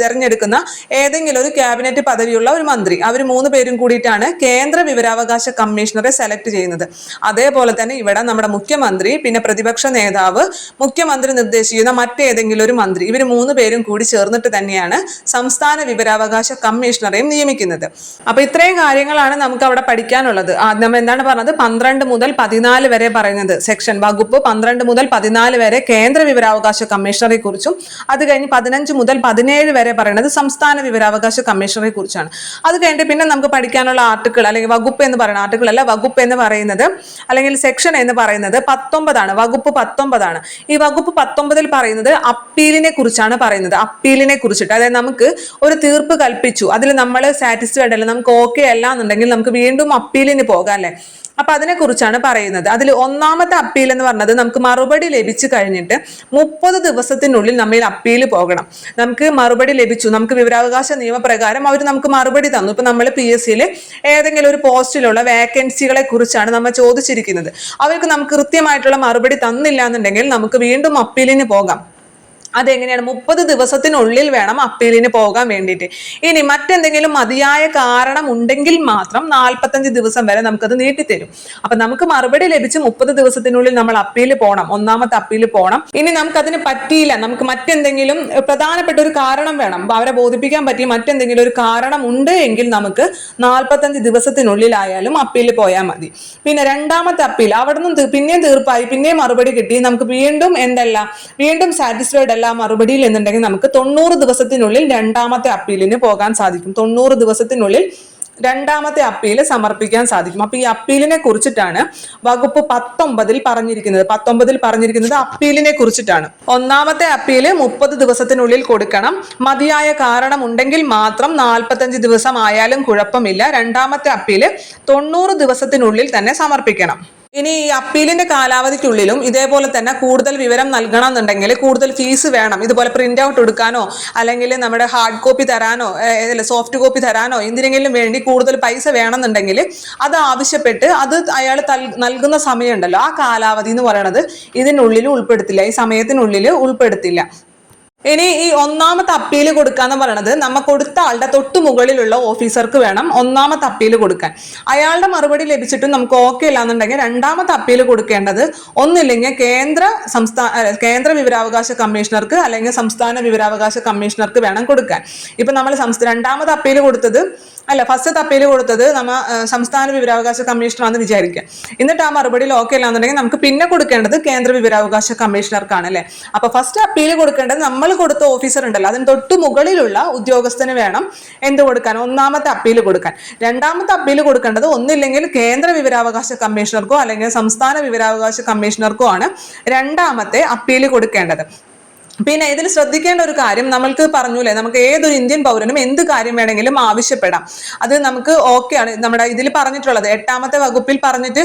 തെരഞ്ഞെടുക്കുന്ന ഏതെങ്കിലും ഒരു ക്യാബിനറ്റ് പദവിയുള്ള ഒരു മന്ത്രി. അവർ 3 പേരും കൂടിയിട്ടാണ് കേന്ദ്ര വിവരാവകാശ കമ്മീഷണറെ സെലക്ട് ചെയ്യുന്നത്. അതേപോലെ തന്നെ ഇവിടെ നമ്മുടെ മുഖ്യമന്ത്രി, പിന്നെ പ്രതിപക്ഷ നേതാവ്, മുഖ്യമന്ത്രി നിർദ്ദേശിക്കുന്ന മറ്റേതെങ്കിലും ഒരു മന്ത്രി, ഇവർ 3 പേരും കൂടി ചേർന്നിട്ട് തന്നെയാണ് സംസ്ഥാന വിവരാവകാശ കമ്മീഷണറെയും നിയമിക്കുന്നത്. അപ്പൊ ഇത്രയും കാര്യങ്ങളാണ് നമുക്ക് അവിടെ പഠിക്കാനുള്ളത്. നമ്മൾ എന്താണ് പറഞ്ഞത്? 12 മുതൽ 14 വരെ പറയുന്നത് സെക്ഷൻ വകുപ്പ് 12 മുതൽ 14 വരെ കേന്ദ്ര വിവരാവകാശ കമ്മീഷണറെ കുറിച്ചും, അത് കഴിഞ്ഞ് 15 മുതൽ 17 വരെ പറയുന്നത് സംസ്ഥാന വിവരാവകാശ കമ്മീഷണറെ കുറിച്ചാണ്. അത് കഴിഞ്ഞിട്ട് പിന്നെ നമുക്ക് പഠിക്കാനുള്ള ആർട്ടിക്കിൾ അല്ലെങ്കിൽ വകുപ്പ് എന്ന് പറയുന്ന ആർട്ടിക്കിൾ അല്ല, വകുപ്പ് എന്ന് പറയുന്നത് അല്ലെങ്കിൽ സെക്ഷൻ എന്ന് പറയുന്നത് 19 വകുപ്പ് 19. ഈ വകുപ്പ് 19 പറയുന്നത് അപ്പീലിനെ കുറിച്ചാണ് പറയുന്നത്. അപ്പീലിനെ കുറിച്ചിട്ട്, അതായത് നമുക്ക് ഒരു തീർപ്പ് കൽപ്പിച്ചു, അതിൽ നമ്മൾ സാറ്റിസ്ഫൈഡ് അല്ല, നമുക്ക് ഓക്കെ അല്ല എന്നുണ്ടെങ്കിൽ നമുക്ക് വീണ്ടും അപ്പീലിന് പോകാം അല്ലെ. അപ്പൊ അതിനെ കുറിച്ചാണ് പറയുന്നത്. അതിൽ 1ാമത്തെ അപ്പീൽ എന്ന് പറഞ്ഞത് നമുക്ക് മറുപടി ലഭിച്ചു കഴിഞ്ഞിട്ട് 30 ദിവസത്തിനുള്ളിൽ നമ്മൾ അപ്പീൽ പോകണം. നമുക്ക് മറുപടി ലഭിച്ചു, നമുക്ക് വിവരാവകാശ നിയമപ്രകാരം അവർ നമുക്ക് മറുപടി തന്നു. ഇപ്പൊ നമ്മൾ PSCയിൽ ഏതെങ്കിലും ഒരു പോസ്റ്റിലുള്ള വേക്കൻസികളെ കുറിച്ചാണ് നമ്മൾ ചോദിച്ചിരിക്കുന്നത്. അവർക്ക് നമുക്ക് കൃത്യമായിട്ടുള്ള മറുപടി തന്നില്ല എന്നുണ്ടെങ്കിൽ നമുക്ക് വീണ്ടും അപ്പീലിന് പോകാം. അതെങ്ങനെയാണ് 30 ദിവസത്തിനുള്ളിൽ വേണം അപ്പീലിന് പോകാൻ വേണ്ടിയിട്ട്. ഇനി മറ്റെന്തെങ്കിലും മതിയായ കാരണം ഉണ്ടെങ്കിൽ മാത്രം 45 ദിവസം വരെ നമുക്കത് നീട്ടിത്തരും. അപ്പൊ നമുക്ക് മറുപടി ലഭിച്ച് 30 ദിവസത്തിനുള്ളിൽ നമ്മൾ അപ്പീൽ പോകണം, ഒന്നാമത്തെ അപ്പീൽ പോകണം. ഇനി നമുക്കതിന് പറ്റിയില്ല, നമുക്ക് മറ്റെന്തെങ്കിലും പ്രധാനപ്പെട്ട ഒരു കാരണം വേണം, അവരെ ബോധിപ്പിക്കാൻ പറ്റി മറ്റെന്തെങ്കിലും ഒരു കാരണം ഉണ്ട് എങ്കിൽ നമുക്ക് 45 ദിവസത്തിനുള്ളിലായാലും അപ്പീൽ പോയാൽ മതി. പിന്നെ രണ്ടാമത്തെ അപ്പീൽ അവിടെ നിന്ന് പിന്നെയും തീർപ്പായി, പിന്നെയും മറുപടി കിട്ടി, നമുക്ക് വീണ്ടും വീണ്ടും സാറ്റിസ്ഫൈഡ് മറുപടിയിൽ എന്നുണ്ടെങ്കിൽ നമുക്ക് 90 ദിവസത്തിനുള്ളിൽ രണ്ടാമത്തെ അപ്പീലിന് പോകാൻ സാധിക്കും. 90 ദിവസത്തിനുള്ളിൽ രണ്ടാമത്തെ അപ്പീല് സമർപ്പിക്കാൻ സാധിക്കും. അപ്പൊ ഈ അപ്പീലിനെ കുറിച്ചിട്ടാണ് വകുപ്പ് 19 പറഞ്ഞിരിക്കുന്നത് അപ്പീലിനെ കുറിച്ചിട്ടാണ്. ഒന്നാമത്തെ അപ്പീല് 30 ദിവസത്തിനുള്ളിൽ കൊടുക്കണം. മതിയായ കാരണം ഉണ്ടെങ്കിൽ മാത്രം 45 ദിവസം ആയാലും കുഴപ്പമില്ല. രണ്ടാമത്തെ അപ്പീല് 90 ദിവസത്തിനുള്ളിൽ തന്നെ സമർപ്പിക്കണം. ഇനി ഈ അപ്പീലിന്റെ കാലാവധിക്കുള്ളിലും ഇതേപോലെ തന്നെ കൂടുതൽ വിവരം നൽകണം എന്നുണ്ടെങ്കിൽ കൂടുതൽ ഫീസ് വേണം. ഇതുപോലെ പ്രിന്റ് ഔട്ട് എടുക്കാനോ അല്ലെങ്കിൽ നമ്മുടെ ഹാർഡ് കോപ്പി തരാനോ സോഫ്റ്റ് കോപ്പി തരാനോ എന്തിനെങ്കിലും വേണ്ടി കൂടുതൽ പൈസ വേണമെന്നുണ്ടെങ്കിൽ അത് ആവശ്യപ്പെട്ട് അത് അയാൾ നൽകുന്ന സമയമുണ്ടല്ലോ, ആ കാലാവധി എന്ന് പറയുന്നത് ഇതിനുള്ളിൽ ഉൾപ്പെടുത്തില്ല, ഈ സമയത്തിനുള്ളിൽ ഉൾപ്പെടുത്തില്ല. ഇനി ഈ ഒന്നാമത്തെ അപ്പീൽ കൊടുക്കാന്ന് പറയുന്നത് നമ്മ കൊടുത്ത ആളുടെ തൊട്ടു മുകളിലുള്ള ഓഫീസർക്ക് വേണം ഒന്നാമത്തെ അപ്പീൽ കൊടുക്കാൻ. അയാളുടെ മറുപടി ലഭിച്ചിട്ടും നമുക്ക് ഓക്കെ ഇല്ലാന്നുണ്ടെങ്കിൽ രണ്ടാമത്തെ അപ്പീൽ കൊടുക്കേണ്ടത് ഒന്നില്ലെങ്കിൽ കേന്ദ്ര വിവരാവകാശ കമ്മീഷണർക്ക് അല്ലെങ്കിൽ സംസ്ഥാന വിവരാവകാശ കമ്മീഷണർക്ക് വേണം കൊടുക്കാൻ. ഇപ്പൊ നമ്മൾ രണ്ടാമത്തെ അപ്പീൽ കൊടുത്തത് ഫസ്റ്റ് അപ്പീൽ കൊടുത്തത് സംസ്ഥാന വിവരാവകാശ കമ്മീഷണറാണെന്ന് വിചാരിക്കുക. എന്നിട്ട് ആ മറുപടിയിൽ ഓക്കെ ഇല്ലാന്നുണ്ടെങ്കിൽ നമുക്ക് പിന്നെ കൊടുക്കേണ്ടത് കേന്ദ്ര വിവരാവകാശ കമ്മീഷണർക്കാണ് അല്ലെ. അപ്പൊ ഫസ്റ്റ് അപ്പീൽ കൊടുക്കേണ്ടത് നമ്മൾ കൊടുത്ത ഓഫീസർ ഉണ്ടല്ലോ അതിന് തൊട്ടു മുകളിലുള്ള ഉദ്യോഗസ്ഥന് വേണം എന്ത് കൊടുക്കാൻ, ഒന്നാമത്തെ അപ്പീൽ കൊടുക്കാൻ. രണ്ടാമത്തെ അപ്പീൽ കൊടുക്കേണ്ടത് ഒന്നില്ലെങ്കിൽ കേന്ദ്ര വിവരാവകാശ കമ്മീഷണർക്കോ അല്ലെങ്കിൽ സംസ്ഥാന വിവരാവകാശ കമ്മീഷണർക്കോ ആണ് രണ്ടാമത്തെ അപ്പീൽ കൊടുക്കേണ്ടത്. പിന്നെ ഇതിൽ ശ്രദ്ധിക്കേണ്ട ഒരു കാര്യം, നമ്മൾക്ക് പറഞ്ഞൂലേ നമുക്ക് ഏതൊരു ഇന്ത്യൻ പൗരനും എന്ത് കാര്യം വേണമെങ്കിലും ആവശ്യപ്പെടാം. അത് നമുക്ക് ഓക്കെയാണ്. നമ്മുടെ ഇതിൽ പറഞ്ഞിട്ടുള്ളത് 8ാമത്തെ വകുപ്പിൽ പറഞ്ഞിട്ട്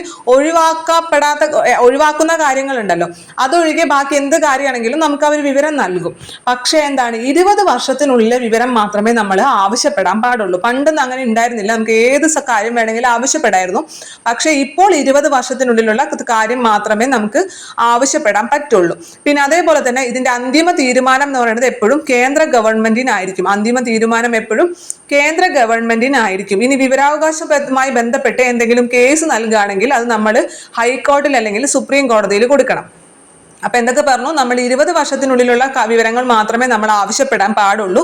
ഒഴിവാക്കുന്ന കാര്യങ്ങളുണ്ടല്ലോ, അതൊഴികെ ബാക്കി എന്ത് കാര്യമാണെങ്കിലും നമുക്ക് അവർ വിവരം നൽകും. പക്ഷെ 20 വർഷത്തിനുള്ളിലെ വിവരം മാത്രമേ നമ്മൾ ആവശ്യപ്പെടാൻ പാടുള്ളൂ. പണ്ടൊന്നും അങ്ങനെ ഉണ്ടായിരുന്നില്ല, നമുക്ക് ഏത് കാര്യം വേണമെങ്കിലും ആവശ്യപ്പെടായിരുന്നു. പക്ഷെ ഇപ്പോൾ 20 വർഷത്തിനുള്ളിലുള്ള കാര്യം മാത്രമേ നമുക്ക് ആവശ്യപ്പെടാൻ പറ്റുള്ളൂ. പിന്നെ അതേപോലെ തന്നെ ഇതിന്റെ അന്തിമ തീരുമാനം എന്ന് പറയുന്നത് എപ്പോഴും കേന്ദ്ര ഗവൺമെന്റിനായിരിക്കും. അന്തിമ തീരുമാനം എപ്പോഴും കേന്ദ്ര ഗവൺമെന്റിനായിരിക്കും. ഇനി വിവരാവകാശവുമായി ബന്ധപ്പെട്ട് എന്തെങ്കിലും കേസ് നൽകുകയാണെങ്കിൽ അത് നമ്മൾ ഹൈക്കോടതിയിൽ അല്ലെങ്കിൽ സുപ്രീം കോടതിയിൽ കൊടുക്കണം. അപ്പൊ എന്തൊക്കെ പറഞ്ഞു, നമ്മൾ 20 വർഷത്തിനുള്ളിലുള്ള വിവരങ്ങൾ മാത്രമേ നമ്മൾ ആവശ്യപ്പെടാൻ പാടുള്ളൂ.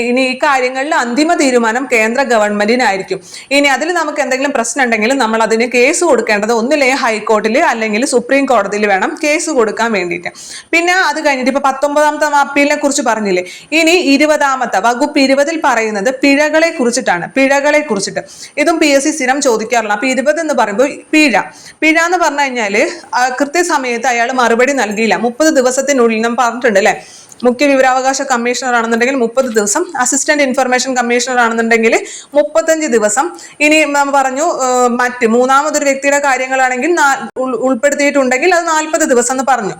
ഇനി ഈ കാര്യങ്ങളിൽ അന്തിമ തീരുമാനം കേന്ദ്ര ഗവൺമെന്റിനായിരിക്കും. ഇനി അതിൽ നമുക്ക് എന്തെങ്കിലും പ്രശ്നം ഉണ്ടെങ്കിൽ നമ്മൾ അതിന് കേസ് കൊടുക്കേണ്ടത് ഒന്നില്ലെങ്കിൽ ഹൈക്കോടതിയിൽ അല്ലെങ്കിൽ സുപ്രീം കോടതിയിൽ വേണം കേസ് കൊടുക്കാൻ വേണ്ടിയിട്ട്. പിന്നെ അത് കഴിഞ്ഞിട്ട് ഇപ്പൊ 19ാമത്തെ അപ്പീലിനെ കുറിച്ച് പറഞ്ഞില്ലേ, ഇനി 20ാമത്തെ വകുപ്പ് 20 പറയുന്നത് പിഴകളെ കുറിച്ചിട്ട്. ഇതും PSC സ്ഥിരം ചോദിക്കാറുള്ള. അപ്പൊ 20 എന്ന് പറയുമ്പോൾ പിഴ എന്ന് പറഞ്ഞു കഴിഞ്ഞാല് കൃത്യസമയത്ത് അയാൾ മറുപടി നൽകിയില്ല, 30 ദിവസത്തിനുള്ളിൽ നാം പറഞ്ഞിട്ടുണ്ട് അല്ലെ. മുഖ്യ വിവരാവകാശ കമ്മീഷണർ ആണെന്നുണ്ടെങ്കിൽ 30 ദിവസം, അസിസ്റ്റന്റ് ഇൻഫർമേഷൻ കമ്മീഷണർ ആണെന്നുണ്ടെങ്കിൽ 35 ദിവസം. ഇനി നമ്മൾ പറഞ്ഞു മൂന്നാമതൊരു വ്യക്തിയുടെ കാര്യങ്ങളാണെങ്കിൽ ഉൾപ്പെടുത്തിയിട്ടുണ്ടെങ്കിൽ അത് 40 ദിവസം എന്ന് പറഞ്ഞു.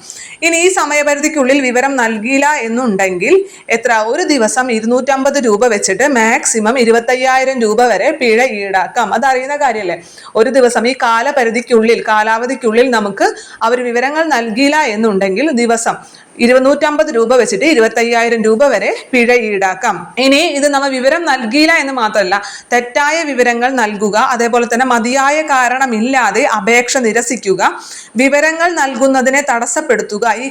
ഇനി ഈ സമയപരിധിക്കുള്ളിൽ വിവരം നൽകിയില്ല എന്നുണ്ടെങ്കിൽ ഒരു ദിവസം 250 രൂപ വെച്ചിട്ട് മാക്സിമം 25,000 രൂപ വരെ പിഴ ഈടാക്കാം. അതറിയുന്ന കാര്യമല്ലേ. ഒരു ദിവസം ഈ കാലാവധിക്കുള്ളിൽ നമുക്ക് അവർ വിവരങ്ങൾ നൽകിയില്ല എന്നുണ്ടെങ്കിൽ ദിവസം 250 രൂപ വെച്ചിട്ട് 25,000 രൂപ വരെ പിഴ ഈടാക്കാം. ഇനി ഇത് നമ്മൾ വിവരം നൽകിയില്ല എന്ന് മാത്രമല്ല, തെറ്റായ വിവരങ്ങൾ നൽകുക, അതേപോലെ തന്നെ മതിയായ കാരണമില്ലാതെ അപേക്ഷ നിരസിക്കുക, വിവരങ്ങൾ നൽകുന്നതിനെ തടസ്സപ്പെടുത്തുക, ഈ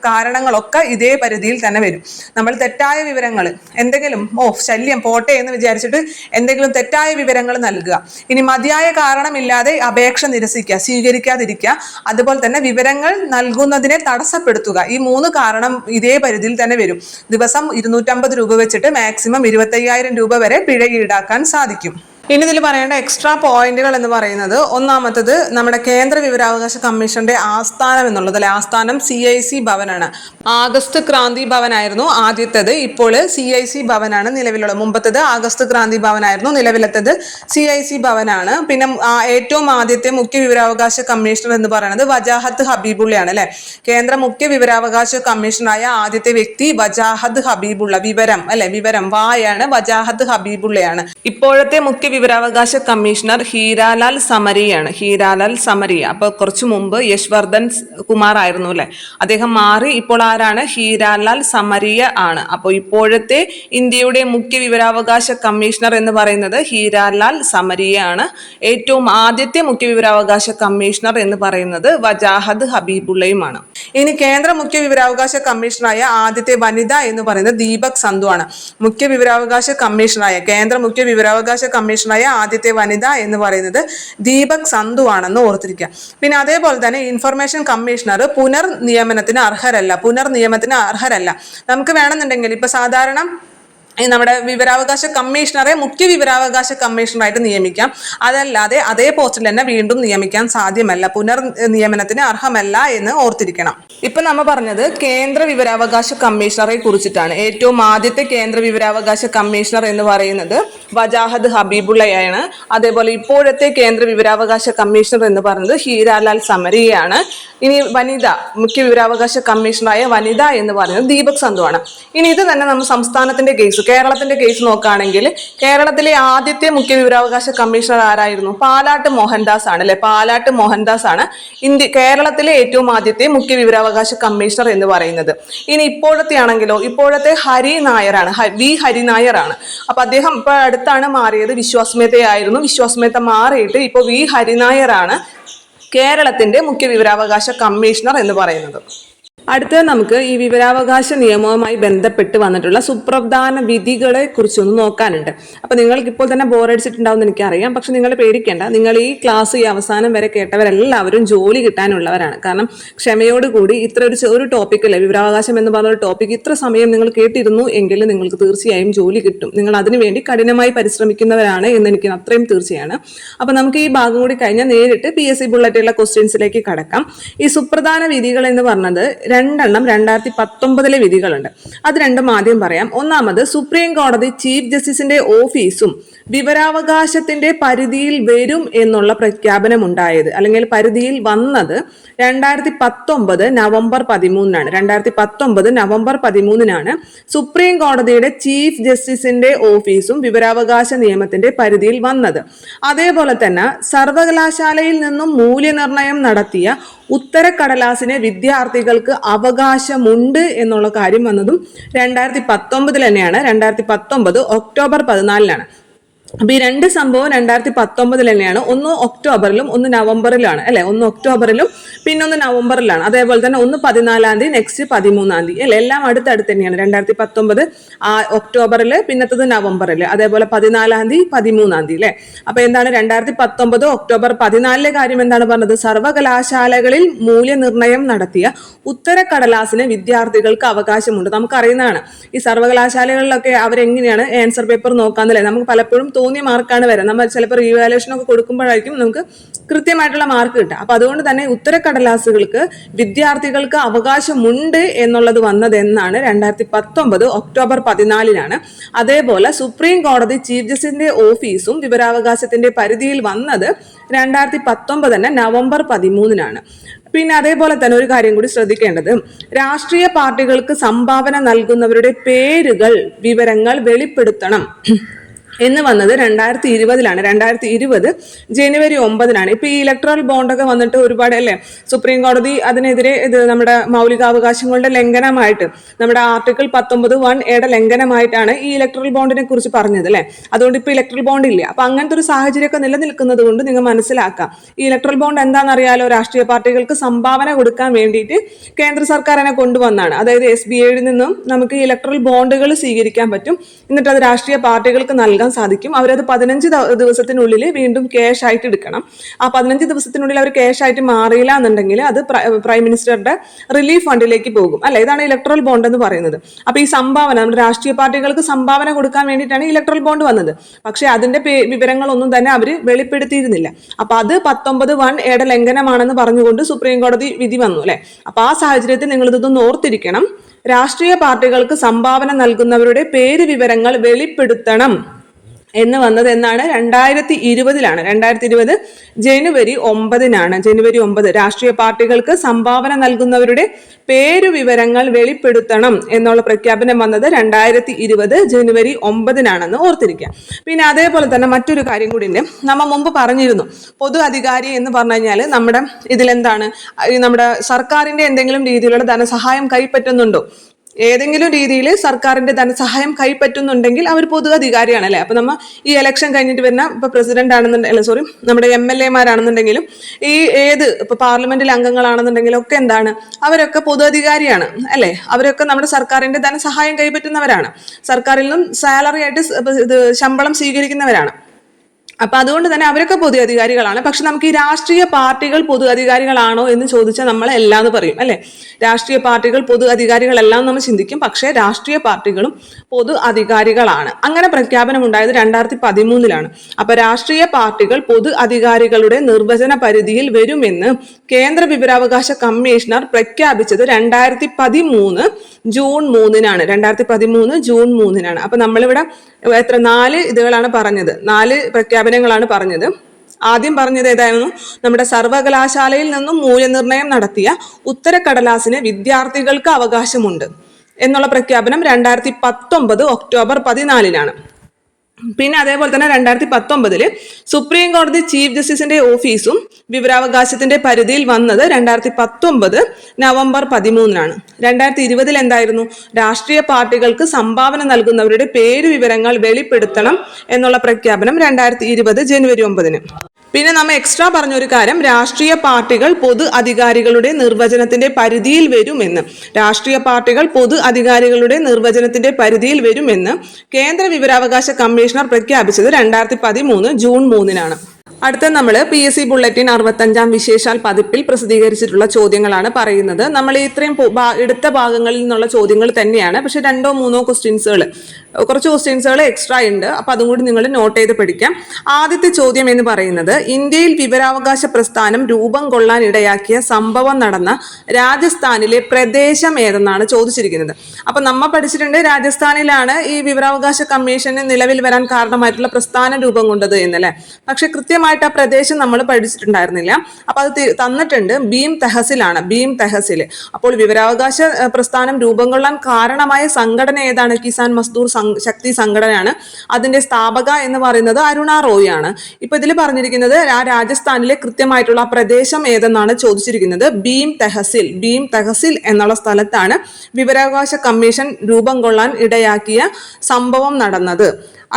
കാരണങ്ങളൊക്കെ ഇതേ പരിധിയിൽ തന്നെ വരും. നമ്മൾ തെറ്റായ വിവരങ്ങൾ എന്തെങ്കിലും ശല്യം പോട്ടെ എന്ന് വിചാരിച്ചിട്ട് എന്തെങ്കിലും തെറ്റായ വിവരങ്ങൾ നൽകുക, ഇനി മതിയായ കാരണമില്ലാതെ അപേക്ഷ നിരസിക്കുക, സ്വീകരിക്കാതിരിക്കുക, അതുപോലെ തന്നെ വിവരങ്ങൾ നൽകുന്നതിനെ തടസ്സപ്പെടുത്തുക, ഈ 3 കാരണം ഇതേ പരിധിയിൽ തന്നെ വരും. ദിവസം 250 രൂപ വെച്ചിട്ട് മാക്സിമം 25,000 രൂപ വരെ പിഴ ഈടാക്കാൻ സാധിക്കും. ഇനി ഇതിൽ പറയേണ്ട എക്സ്ട്രാ പോയിന്റുകൾ എന്ന് പറയുന്നത്, ഒന്നാമത്തത് നമ്മുടെ കേന്ദ്ര വിവരാവകാശ കമ്മീഷന്റെ ആസ്ഥാനം എന്നുള്ളത് അല്ലെ, ആസ്ഥാനം CIC ഭവനാണ്. ആഗസ്റ്റ് ക്രാന്തി ഭവനായിരുന്നു ആദ്യത്തേത്, ഇപ്പോൾ CIC ഭവനാണ് നിലവിലുള്ളത്. മുമ്പത്തേത് ആഗസ്റ്റ് ക്രാന്തി ഭവനായിരുന്നു, നിലവിലത്തത് CIC ഭവനാണ്. പിന്നെ ഏറ്റവും ആദ്യത്തെ മുഖ്യ വിവരാവകാശ കമ്മീഷണർ എന്ന് പറയുന്നത് വജാഹത്ത് ഹബീബുള്ളയാണ് അല്ലെ. കേന്ദ്ര മുഖ്യ വിവരാവകാശ കമ്മീഷണറായ ആദ്യത്തെ വ്യക്തി വജാഹത്ത് ഹബീബുള്ള, വിവരം വായാണ്, വജാഹത്ത് ഹബീബുള്ളയാണ്. ഇപ്പോഴത്തെ മുഖ്യ വിവരാവകാശ കമ്മീഷണർ ഹീരാലാൽ സമരിയാണ്. ഹീരാലാൽ സമരിയ. അപ്പോൾ കുറച്ചു മുമ്പ് യശ്വർദ്ധൻ കുമാർ ആയിരുന്നു അല്ലെ, അദ്ദേഹം മാറി ഇപ്പോൾ ആരാണ്? ഹീരാലാൽ സമരിയ ആണ്. അപ്പോൾ ഇപ്പോഴത്തെ ഇന്ത്യയുടെ മുഖ്യ വിവരാവകാശ കമ്മീഷണർ എന്ന് പറയുന്നത് ഹീരാലാൽ സമരിയ ആണ്. ഏറ്റവും ആദ്യത്തെ മുഖ്യ വിവരാവകാശ കമ്മീഷണർ എന്ന് പറയുന്നത് വജാഹത് ഹബീബുള്ളയുമാണ്. ഇനി കേന്ദ്ര മുഖ്യ വിവരാവകാശ കമ്മീഷണറായ ആദ്യത്തെ വനിത എന്ന് പറയുന്നത് ദീപക് സന്ധു ആണ്. മുഖ്യ വിവരാവകാശ കമ്മീഷണറായ കേന്ദ്ര മുഖ്യ വിവരാവകാശ കമ്മീഷണറായ ആദ്യത്തെ വനിത എന്ന് പറയുന്നത് ദീപക് സന്ധു ആണെന്ന് ഓർത്തിരിക്കുക. പിന്നെ അതേപോലെ തന്നെ ഇൻഫർമേഷൻ കമ്മീഷണർ പുനർനിയമനത്തിന് അർഹരല്ല. നമുക്ക് വേണമെന്നുണ്ടെങ്കിൽ ഇപ്പൊ സാധാരണ നമ്മുടെ വിവരാവകാശ കമ്മീഷണറെ മുഖ്യ വിവരാവകാശ കമ്മീഷണറായിട്ട് നിയമിക്കാം. അതല്ലാതെ അതേ പോസ്റ്റിൽ തന്നെ വീണ്ടും നിയമിക്കാൻ സാധ്യമല്ല, പുനർനിയമനത്തിന് അർഹമല്ല എന്ന് ഓർത്തിരിക്കണം. ഇപ്പൊ നമ്മൾ പറഞ്ഞത് കേന്ദ്ര വിവരാവകാശ കമ്മീഷണറെ കുറിച്ചിട്ടാണ്. ഏറ്റവും ആദ്യത്തെ കേന്ദ്ര വിവരാവകാശ കമ്മീഷണർ എന്ന് പറയുന്നത് വജാഹത് ഹബീബുള്ളയാണ്. അതേപോലെ ഇപ്പോഴത്തെ കേന്ദ്ര വിവരാവകാശ കമ്മീഷണർ എന്ന് പറയുന്നത് ഹീരാലാൽ സമരിയയാണ്. ഇനി വനിത മുഖ്യ വിവരാവകാശ കമ്മീഷണറായ വനിത എന്ന് പറയുന്നത് ദീപക് സന്ധു ആണ്. ഇനി ഇത് തന്നെ നമ്മൾ സംസ്ഥാനത്തിന്റെ കേരളത്തിന്റെ കേസ് നോക്കുകയാണെങ്കിൽ കേരളത്തിലെ ആദ്യത്തെ മുഖ്യ വിവരാവകാശ കമ്മീഷണർ ആരായിരുന്നു? പാലാട്ട് മോഹൻദാസ് ആണ് അല്ലെ. പാലാട്ട് മോഹൻദാസ് ആണ് കേരളത്തിലെ ഏറ്റവും ആദ്യത്തെ മുഖ്യ വിവരാവകാശ കമ്മീഷണർ എന്ന് പറയുന്നത്. ഇനി ഇപ്പോഴത്തെ ആണെങ്കിലോ, ഇപ്പോഴത്തെ ഹരി നായർ ആണ്. അപ്പൊ അദ്ദേഹം ഇപ്പൊ അടുത്താണ് മാറിയത്, വിശ്വാസ് മേത്തയായിരുന്നു. വിശ്വാസ് മേത്ത മാറിയിട്ട് ഇപ്പോൾ വി ഹരിനായർ ആണ് കേരളത്തിന്റെ മുഖ്യ വിവരാവകാശ കമ്മീഷണർ എന്ന് പറയുന്നത്. അടുത്തത് നമുക്ക് ഈ വിവരാവകാശ നിയമവുമായി ബന്ധപ്പെട്ട് വന്നിട്ടുള്ള സുപ്രധാന വിധികളെ കുറിച്ചൊന്ന് നോക്കാനുണ്ട്. അപ്പൊ നിങ്ങൾക്ക് ഇപ്പോൾ തന്നെ ബോറടിച്ചിട്ടുണ്ടാവും എനിക്കറിയാം. പക്ഷെ നിങ്ങൾ പേടിക്കേണ്ട, നിങ്ങൾ ഈ ക്ലാസ് ഈ അവസാനം വരെ കേട്ടവരെല്ലാവരും ജോലി കിട്ടാനുള്ളവരാണ്. കാരണം ക്ഷമയോടുകൂടി ഇത്ര ഒരു ടോപ്പിക്കല്ലേ, വിവരാവകാശം എന്ന് പറഞ്ഞ ഒരു ടോപ്പിക് ഇത്ര സമയം നിങ്ങൾ കേട്ടിരുന്നു എങ്കിൽ നിങ്ങൾക്ക് തീർച്ചയായും ജോലി കിട്ടും. നിങ്ങൾ അതിനുവേണ്ടി കഠിനമായി പരിശ്രമിക്കുന്നവരാണ് എന്ന് എനിക്ക് അത്രയും തീർച്ചയാണ്. അപ്പൊ നമുക്ക് ഈ ഭാഗം കൂടി കഴിഞ്ഞാൽ നേരിട്ട് PSC ബുള്ളറ്റിലുള്ള ക്വസ്റ്റ്യൻസിലേക്ക് കടക്കാം. ഈ സുപ്രധാന വിധികൾ എന്ന് പറഞ്ഞത് 2 2019 വിധികളുണ്ട്. അത് രണ്ടും ആദ്യം പറയാം. ഒന്നാമത് സുപ്രീം കോടതി ചീഫ് ജസ്റ്റിസിന്റെ ഓഫീസും വിവരാവകാശത്തിന്റെ പരിധിയിൽ വരും എന്നുള്ള പ്രഖ്യാപനം ഉണ്ടായത് അല്ലെങ്കിൽ പരിധിയിൽ വന്നത് 2019 നവംബർ 13-നാണ്. 2019 നവംബർ 13-നാണ് സുപ്രീം കോടതിയുടെ ചീഫ് ജസ്റ്റിസിന്റെ ഓഫീസും വിവരാവകാശ നിയമത്തിന്റെ പരിധിയിൽ വന്നത്. അതേപോലെ തന്നെ സർവകലാശാലയിൽ നിന്നും മൂല്യനിർണയം നടത്തിയ ഉത്തരക്കടലാസിന് വിദ്യാർത്ഥികൾക്ക് അവകാശമുണ്ട് എന്നുള്ള കാര്യം വന്നതും 2019 തന്നെയാണ്. 2019 ഒക്ടോബർ 14-നാണ്. അപ്പൊ ഈ രണ്ട് സംഭവം 2019 തന്നെയാണ്. ഒന്ന് ഒക്ടോബറിലും ഒന്ന് നവംബറിലാണ് അല്ലെ. ഒന്ന് ഒക്ടോബറിലും പിന്നെ ഒന്ന് നവംബറിലാണ്. അതേപോലെ തന്നെ ഒന്ന് 14-ാം തീയതി, നെക്സ്റ്റ് 13-ാം തീയതി അല്ലെ. എല്ലാം അടുത്തടുത്ത് തന്നെയാണ്. 2019 ഒക്ടോബറിൽ, പിന്നത്തത് നവംബറിൽ, അതേപോലെ 14-ാം തീയതി 13-ാം തീയതി അല്ലെ. അപ്പൊ എന്താണ് 2019 ഒക്ടോബർ 14-ലെ കാര്യം എന്താണ് പറഞ്ഞത്? സർവകലാശാലകളിൽ മൂല്യനിർണയം നടത്തിയ ഉത്തരക്കടലാസിന് വിദ്യാർത്ഥികൾക്ക് അവകാശമുണ്ട്. നമുക്കറിയുന്നതാണ് ഈ സർവകലാശാലകളിലൊക്കെ അവരെങ്ങനെയാണ് ആൻസർ പേപ്പർ നോക്കാന്നല്ലേ. നമുക്ക് പലപ്പോഴും തോന്നിയ മാർക്കാണ് വരാം. നമ്മൾ ചിലപ്പോൾ റീവാലുവേഷൻ ഒക്കെ കൊടുക്കുമ്പോഴായിരിക്കും നമുക്ക് കൃത്യമായിട്ടുള്ള മാർക്ക് കിട്ടുക. അപ്പൊ അതുകൊണ്ട് തന്നെ ഉത്തരക്കടലാസുകൾക്ക് വിദ്യാർത്ഥികൾക്ക് അവകാശമുണ്ട് എന്നുള്ളത് വന്നത് എന്നാണ് 2019 ഒക്ടോബർ 14-നാണ്. അതേപോലെ സുപ്രീം കോടതി ചീഫ് ജസ്റ്റിസിന്റെ ഓഫീസും വിവരാവകാശത്തിന്റെ പരിധിയിൽ വന്നത് 2019 തന്നെ നവംബർ 13-നാണ്. പിന്നെ അതേപോലെ തന്നെ ഒരു കാര്യം കൂടി ശ്രദ്ധിക്കേണ്ടത്, രാഷ്ട്രീയ പാർട്ടികൾക്ക് സംഭാവന നൽകുന്നവരുടെ പേരുകൾ, വിവരങ്ങൾ വെളിപ്പെടുത്തണം എന്ന് വന്നത് 2020-ലാണ്. 2020 ജനുവരി 9-നാണ്. ഇപ്പൊ ഈ ഇലക്ട്രൽ ബോണ്ടൊക്കെ വന്നിട്ട് ഒരുപാട് അല്ലേ, സുപ്രീം കോടതി അതിനെതിരെ ഇത് നമ്മുടെ മൗലികാവകാശങ്ങളുടെ ലംഘനമായിട്ട്, നമ്മുടെ ആർട്ടിക്കിൾ 19(1)യുടെ ലംഘനമായിട്ടാണ് ഈ ഇലക്ട്രൽ ബോണ്ടിനെ കുറിച്ച് പറഞ്ഞത് അല്ലെ. അതുകൊണ്ട് ഇപ്പൊ ഇലക്ട്രൽ ബോണ്ട് ഇല്ല. അപ്പൊ അങ്ങനത്തെ ഒരു സാഹചര്യമൊക്കെ നിലനിൽക്കുന്നത് കൊണ്ട് നിങ്ങൾ മനസ്സിലാക്കാം, ഈ ഇലക്ട്രൽ ബോണ്ട് എന്താണെന്നറിയാലോ, രാഷ്ട്രീയ പാർട്ടികൾക്ക് സംഭാവന കൊടുക്കാൻ വേണ്ടിയിട്ട് കേന്ദ്ര സർക്കാർ അതിനെ കൊണ്ടുവന്നാണ്. അതായത് SBIയിൽ നിന്നും നമുക്ക് ഇലക്ട്രൽ ബോണ്ടുകൾ സ്വീകരിക്കാൻ പറ്റും. എന്നിട്ട് അത് രാഷ്ട്രീയ പാർട്ടികൾക്ക് നൽകാൻ സാധിക്കും. അവരത് 15 ദിവസത്തിനുള്ളിൽ വീണ്ടും ക്യാഷ് ആയിട്ട് എടുക്കണം. ആ 15 ദിവസത്തിനുള്ളിൽ അവർ ക്യാഷ് ആയിട്ട് മാറിയില്ല എന്നുണ്ടെങ്കിൽ അത് പ്രൈം മിനിസ്റ്ററുടെ റിലീഫ് ഫണ്ടിലേക്ക് പോകും അല്ലെ. ഇതാണ് ഇലക്ട്രൽ ബോണ്ട് എന്ന് പറയുന്നത്. അപ്പൊ ഈ സംഭാവന, നമ്മുടെ രാഷ്ട്രീയ പാർട്ടികൾക്ക് സംഭാവന കൊടുക്കാൻ വേണ്ടിയിട്ടാണ് ഇലക്ട്രൽ ബോണ്ട് വന്നത്. പക്ഷെ അതിന്റെ വിവരങ്ങളൊന്നും തന്നെ അവർ വെളിപ്പെടുത്തിയിരുന്നില്ല. അപ്പൊ അത് 19(1)യുടെ ലംഘനമാണെന്ന് പറഞ്ഞുകൊണ്ട് സുപ്രീം കോടതി വിധി വന്നു അല്ലെ. അപ്പൊ ആ സാഹചര്യത്തിൽ നിങ്ങൾ ഇതൊന്ന് ഓർത്തിരിക്കണം. രാഷ്ട്രീയ പാർട്ടികൾക്ക് സംഭാവന നൽകുന്നവരുടെ പേര് വിവരങ്ങൾ വെളിപ്പെടുത്തണം എന്ന് വന്നത് എന്നാണ് 2020 2020 ജനുവരി 9 ജനുവരി 9 രാഷ്ട്രീയ പാർട്ടികൾക്ക് സംഭാവന നൽകുന്നവരുടെ പേരുവിവരങ്ങൾ വെളിപ്പെടുത്തണം എന്നുള്ള പ്രഖ്യാപനം വന്നത് 2020 ജനുവരി 9 ഓർത്തിരിക്കുക. പിന്നെ അതേപോലെ തന്നെ മറ്റൊരു കാര്യം കൂടി ഉണ്ട്. നമ്മൾ മുമ്പ് പറഞ്ഞിരുന്നു, പൊതു അധികാരി എന്ന് പറഞ്ഞു കഴിഞ്ഞാൽ നമ്മുടെ ഇതിലെന്താണ്, നമ്മുടെ സർക്കാരിന്റെ എന്തെങ്കിലും രീതിയിലുള്ള ധനസഹായം കൈപ്പറ്റുന്നുണ്ടോ, ഏതെങ്കിലും രീതിയിൽ സർക്കാരിന്റെ ധനസഹായം കൈപ്പറ്റുന്നുണ്ടെങ്കിൽ അവർ പൊതു അധികാരിയാണ് അല്ലെ. അപ്പൊ നമ്മൾ ഈ ഇലക്ഷൻ കഴിഞ്ഞിട്ട് വരുന്ന ഇപ്പൊ പ്രസിഡന്റ് ആണെന്നുണ്ടെങ്കിൽ നമ്മുടെ MLA മാരാണെന്നുണ്ടെങ്കിലും ഈ ഇപ്പൊ പാർലമെന്റിലെ അംഗങ്ങളാണെന്നുണ്ടെങ്കിലും ഒക്കെ എന്താണ്, അവരൊക്കെ പൊതു അധികാരിയാണ് അല്ലെ. അവരൊക്കെ നമ്മുടെ സർക്കാരിന്റെ ധനസഹായം കൈപ്പറ്റുന്നവരാണ്, സർക്കാരിൽ നിന്നും സാലറി ആയിട്ട് ശമ്പളം സ്വീകരിക്കുന്നവരാണ്. അപ്പൊ അതുകൊണ്ട് തന്നെ അവരൊക്കെ പൊതു അധികാരികളാണ്. പക്ഷെ നമുക്ക് ഈ രാഷ്ട്രീയ പാർട്ടികൾ പൊതു അധികാരികളാണോ എന്ന് ചോദിച്ചാൽ നമ്മൾ എല്ലാന്ന് പറയും അല്ലെ. രാഷ്ട്രീയ പാർട്ടികൾ പൊതു അധികാരികളെല്ലാം നമ്മൾ ചിന്തിക്കും, പക്ഷെ രാഷ്ട്രീയ പാർട്ടികളും പൊതു അധികാരികളാണ്. അങ്ങനെ പ്രഖ്യാപനം ഉണ്ടായത് 2013 അപ്പൊ രാഷ്ട്രീയ പാർട്ടികൾ പൊതു അധികാരികളുടെ നിർവചന പരിധിയിൽ വരുമെന്ന് കേന്ദ്ര വിവരാവകാശ കമ്മീഷണർ പ്രഖ്യാപിച്ചത് 2013 ജൂൺ 3 2013 ജൂൺ 3 അപ്പൊ നമ്മളിവിടെ 4 ഇതുകളാണ് പറഞ്ഞത്, 4 പ്രഖ്യാപനങ്ങളാണ് പറഞ്ഞത്. ആദ്യം പറഞ്ഞത് ഏതായിരുന്നു, നമ്മുടെ സർവകലാശാലയിൽ നിന്നും മൂല്യനിർണ്ണയം നടത്തിയ ഉത്തരക്കടലാസിന് വിദ്യാർത്ഥികൾക്ക് അവകാശമുണ്ട് എന്നുള്ള പ്രഖ്യാപനം 2019 ഒക്ടോബർ 14 പിന്നെ അതേപോലെ തന്നെ 2019 സുപ്രീം കോടതി ചീഫ് ജസ്റ്റിസിന്റെ ഓഫീസും വിവരാവകാശത്തിന്റെ പരിധിയിൽ വന്നത് 2019 നവംബർ 13 2020 എന്തായിരുന്നു, രാഷ്ട്രീയ പാർട്ടികൾക്ക് സംഭാവന നൽകുന്നവരുടെ പേരുവിവരങ്ങൾ വെളിപ്പെടുത്തണം എന്നുള്ള പ്രഖ്യാപനം 2020 ജനുവരി 9 പിന്നെ നമ്മൾ എക്സ്ട്രാ പറഞ്ഞൊരു കാര്യം, രാഷ്ട്രീയ പാർട്ടികൾ പൊതു അധികാരികളുടെ നിർവചനത്തിന്റെ പരിധിയിൽ വരുമെന്ന്, രാഷ്ട്രീയ പാർട്ടികൾ പൊതു അധികാരികളുടെ നിർവചനത്തിന്റെ പരിധിയിൽ വരുമെന്ന് കേന്ദ്ര വിവരാവകാശ കമ്മീഷണർ പ്രഖ്യാപിച്ചത് 2013 ജൂൺ 3 അടുത്ത നമ്മൾ PSC ബുള്ളറ്റിൻ 65 വിശേഷാൽ പതിപ്പിൽ പ്രസിദ്ധീകരിച്ചിട്ടുള്ള ചോദ്യങ്ങളാണ് പറയുന്നത്. നമ്മൾ ഇത്രയും എടുത്ത ഭാഗങ്ങളിൽ നിന്നുള്ള ചോദ്യങ്ങൾ തന്നെയാണ്, പക്ഷെ 2-3 ക്വസ്റ്റ്യൻസുകൾ, കുറച്ച് ക്വസ്റ്റ്യൻസുകൾ എക്സ്ട്രാ ഉണ്ട്. അപ്പൊ അതും കൂടി നിങ്ങൾ നോട്ട് ചെയ്ത് പഠിക്കാം. ആദ്യത്തെ ചോദ്യം എന്ന് പറയുന്നത്, ഇന്ത്യയിൽ വിവരാവകാശ പ്രസ്ഥാനം രൂപം കൊള്ളാൻ ഇടയാക്കിയ സംഭവം നടന്ന രാജസ്ഥാനിലെ പ്രദേശം ഏതെന്നാണ് ചോദിച്ചിരിക്കുന്നത്. അപ്പൊ നമ്മൾ പഠിച്ചിട്ടുണ്ട് രാജസ്ഥാനിലാണ് ഈ വിവരാവകാശ കമ്മീഷന് നിലവിൽ വരാൻ കാരണമായിട്ടുള്ള പ്രസ്ഥാനം രൂപം കൊണ്ടത് എന്നല്ലേ. പക്ഷെ കൃത്യമായിട്ട് ആ പ്രദേശം നമ്മൾ പഠിച്ചിട്ടുണ്ടായിരുന്നില്ല. അപ്പൊ അത് തന്നിട്ടുണ്ട്, ഭീം തെഹസിലാണ്, ഭീം തെഹസിൽ. അപ്പോൾ വിവരാവകാശ പ്രസ്ഥാനം രൂപം കൊള്ളാൻ കാരണമായ സംഘടന ഏതാണ്, കിസാൻ മസ്ദൂർ ശക്തി സംഘടനയാണ്. അതിന്റെ സ്ഥാപക എന്ന് പറയുന്നത് അരുണ റോയ് ആണ്. ഇപ്പൊ ഇതിൽ പറഞ്ഞിരിക്കുന്നത് ആ രാജസ്ഥാനിലെ കൃത്യമായിട്ടുള്ള പ്രദേശം ഏതെന്നാണ് ചോദിച്ചിരിക്കുന്നത്, ഭീം തെഹസിൽ. ഭീം തെഹസിൽ എന്നുള്ള സ്ഥലത്താണ് വിവരാവകാശ കമ്മീഷൻ രൂപം കൊള്ളാൻ ഇടയാക്കിയ സംഭവം നടന്നത്.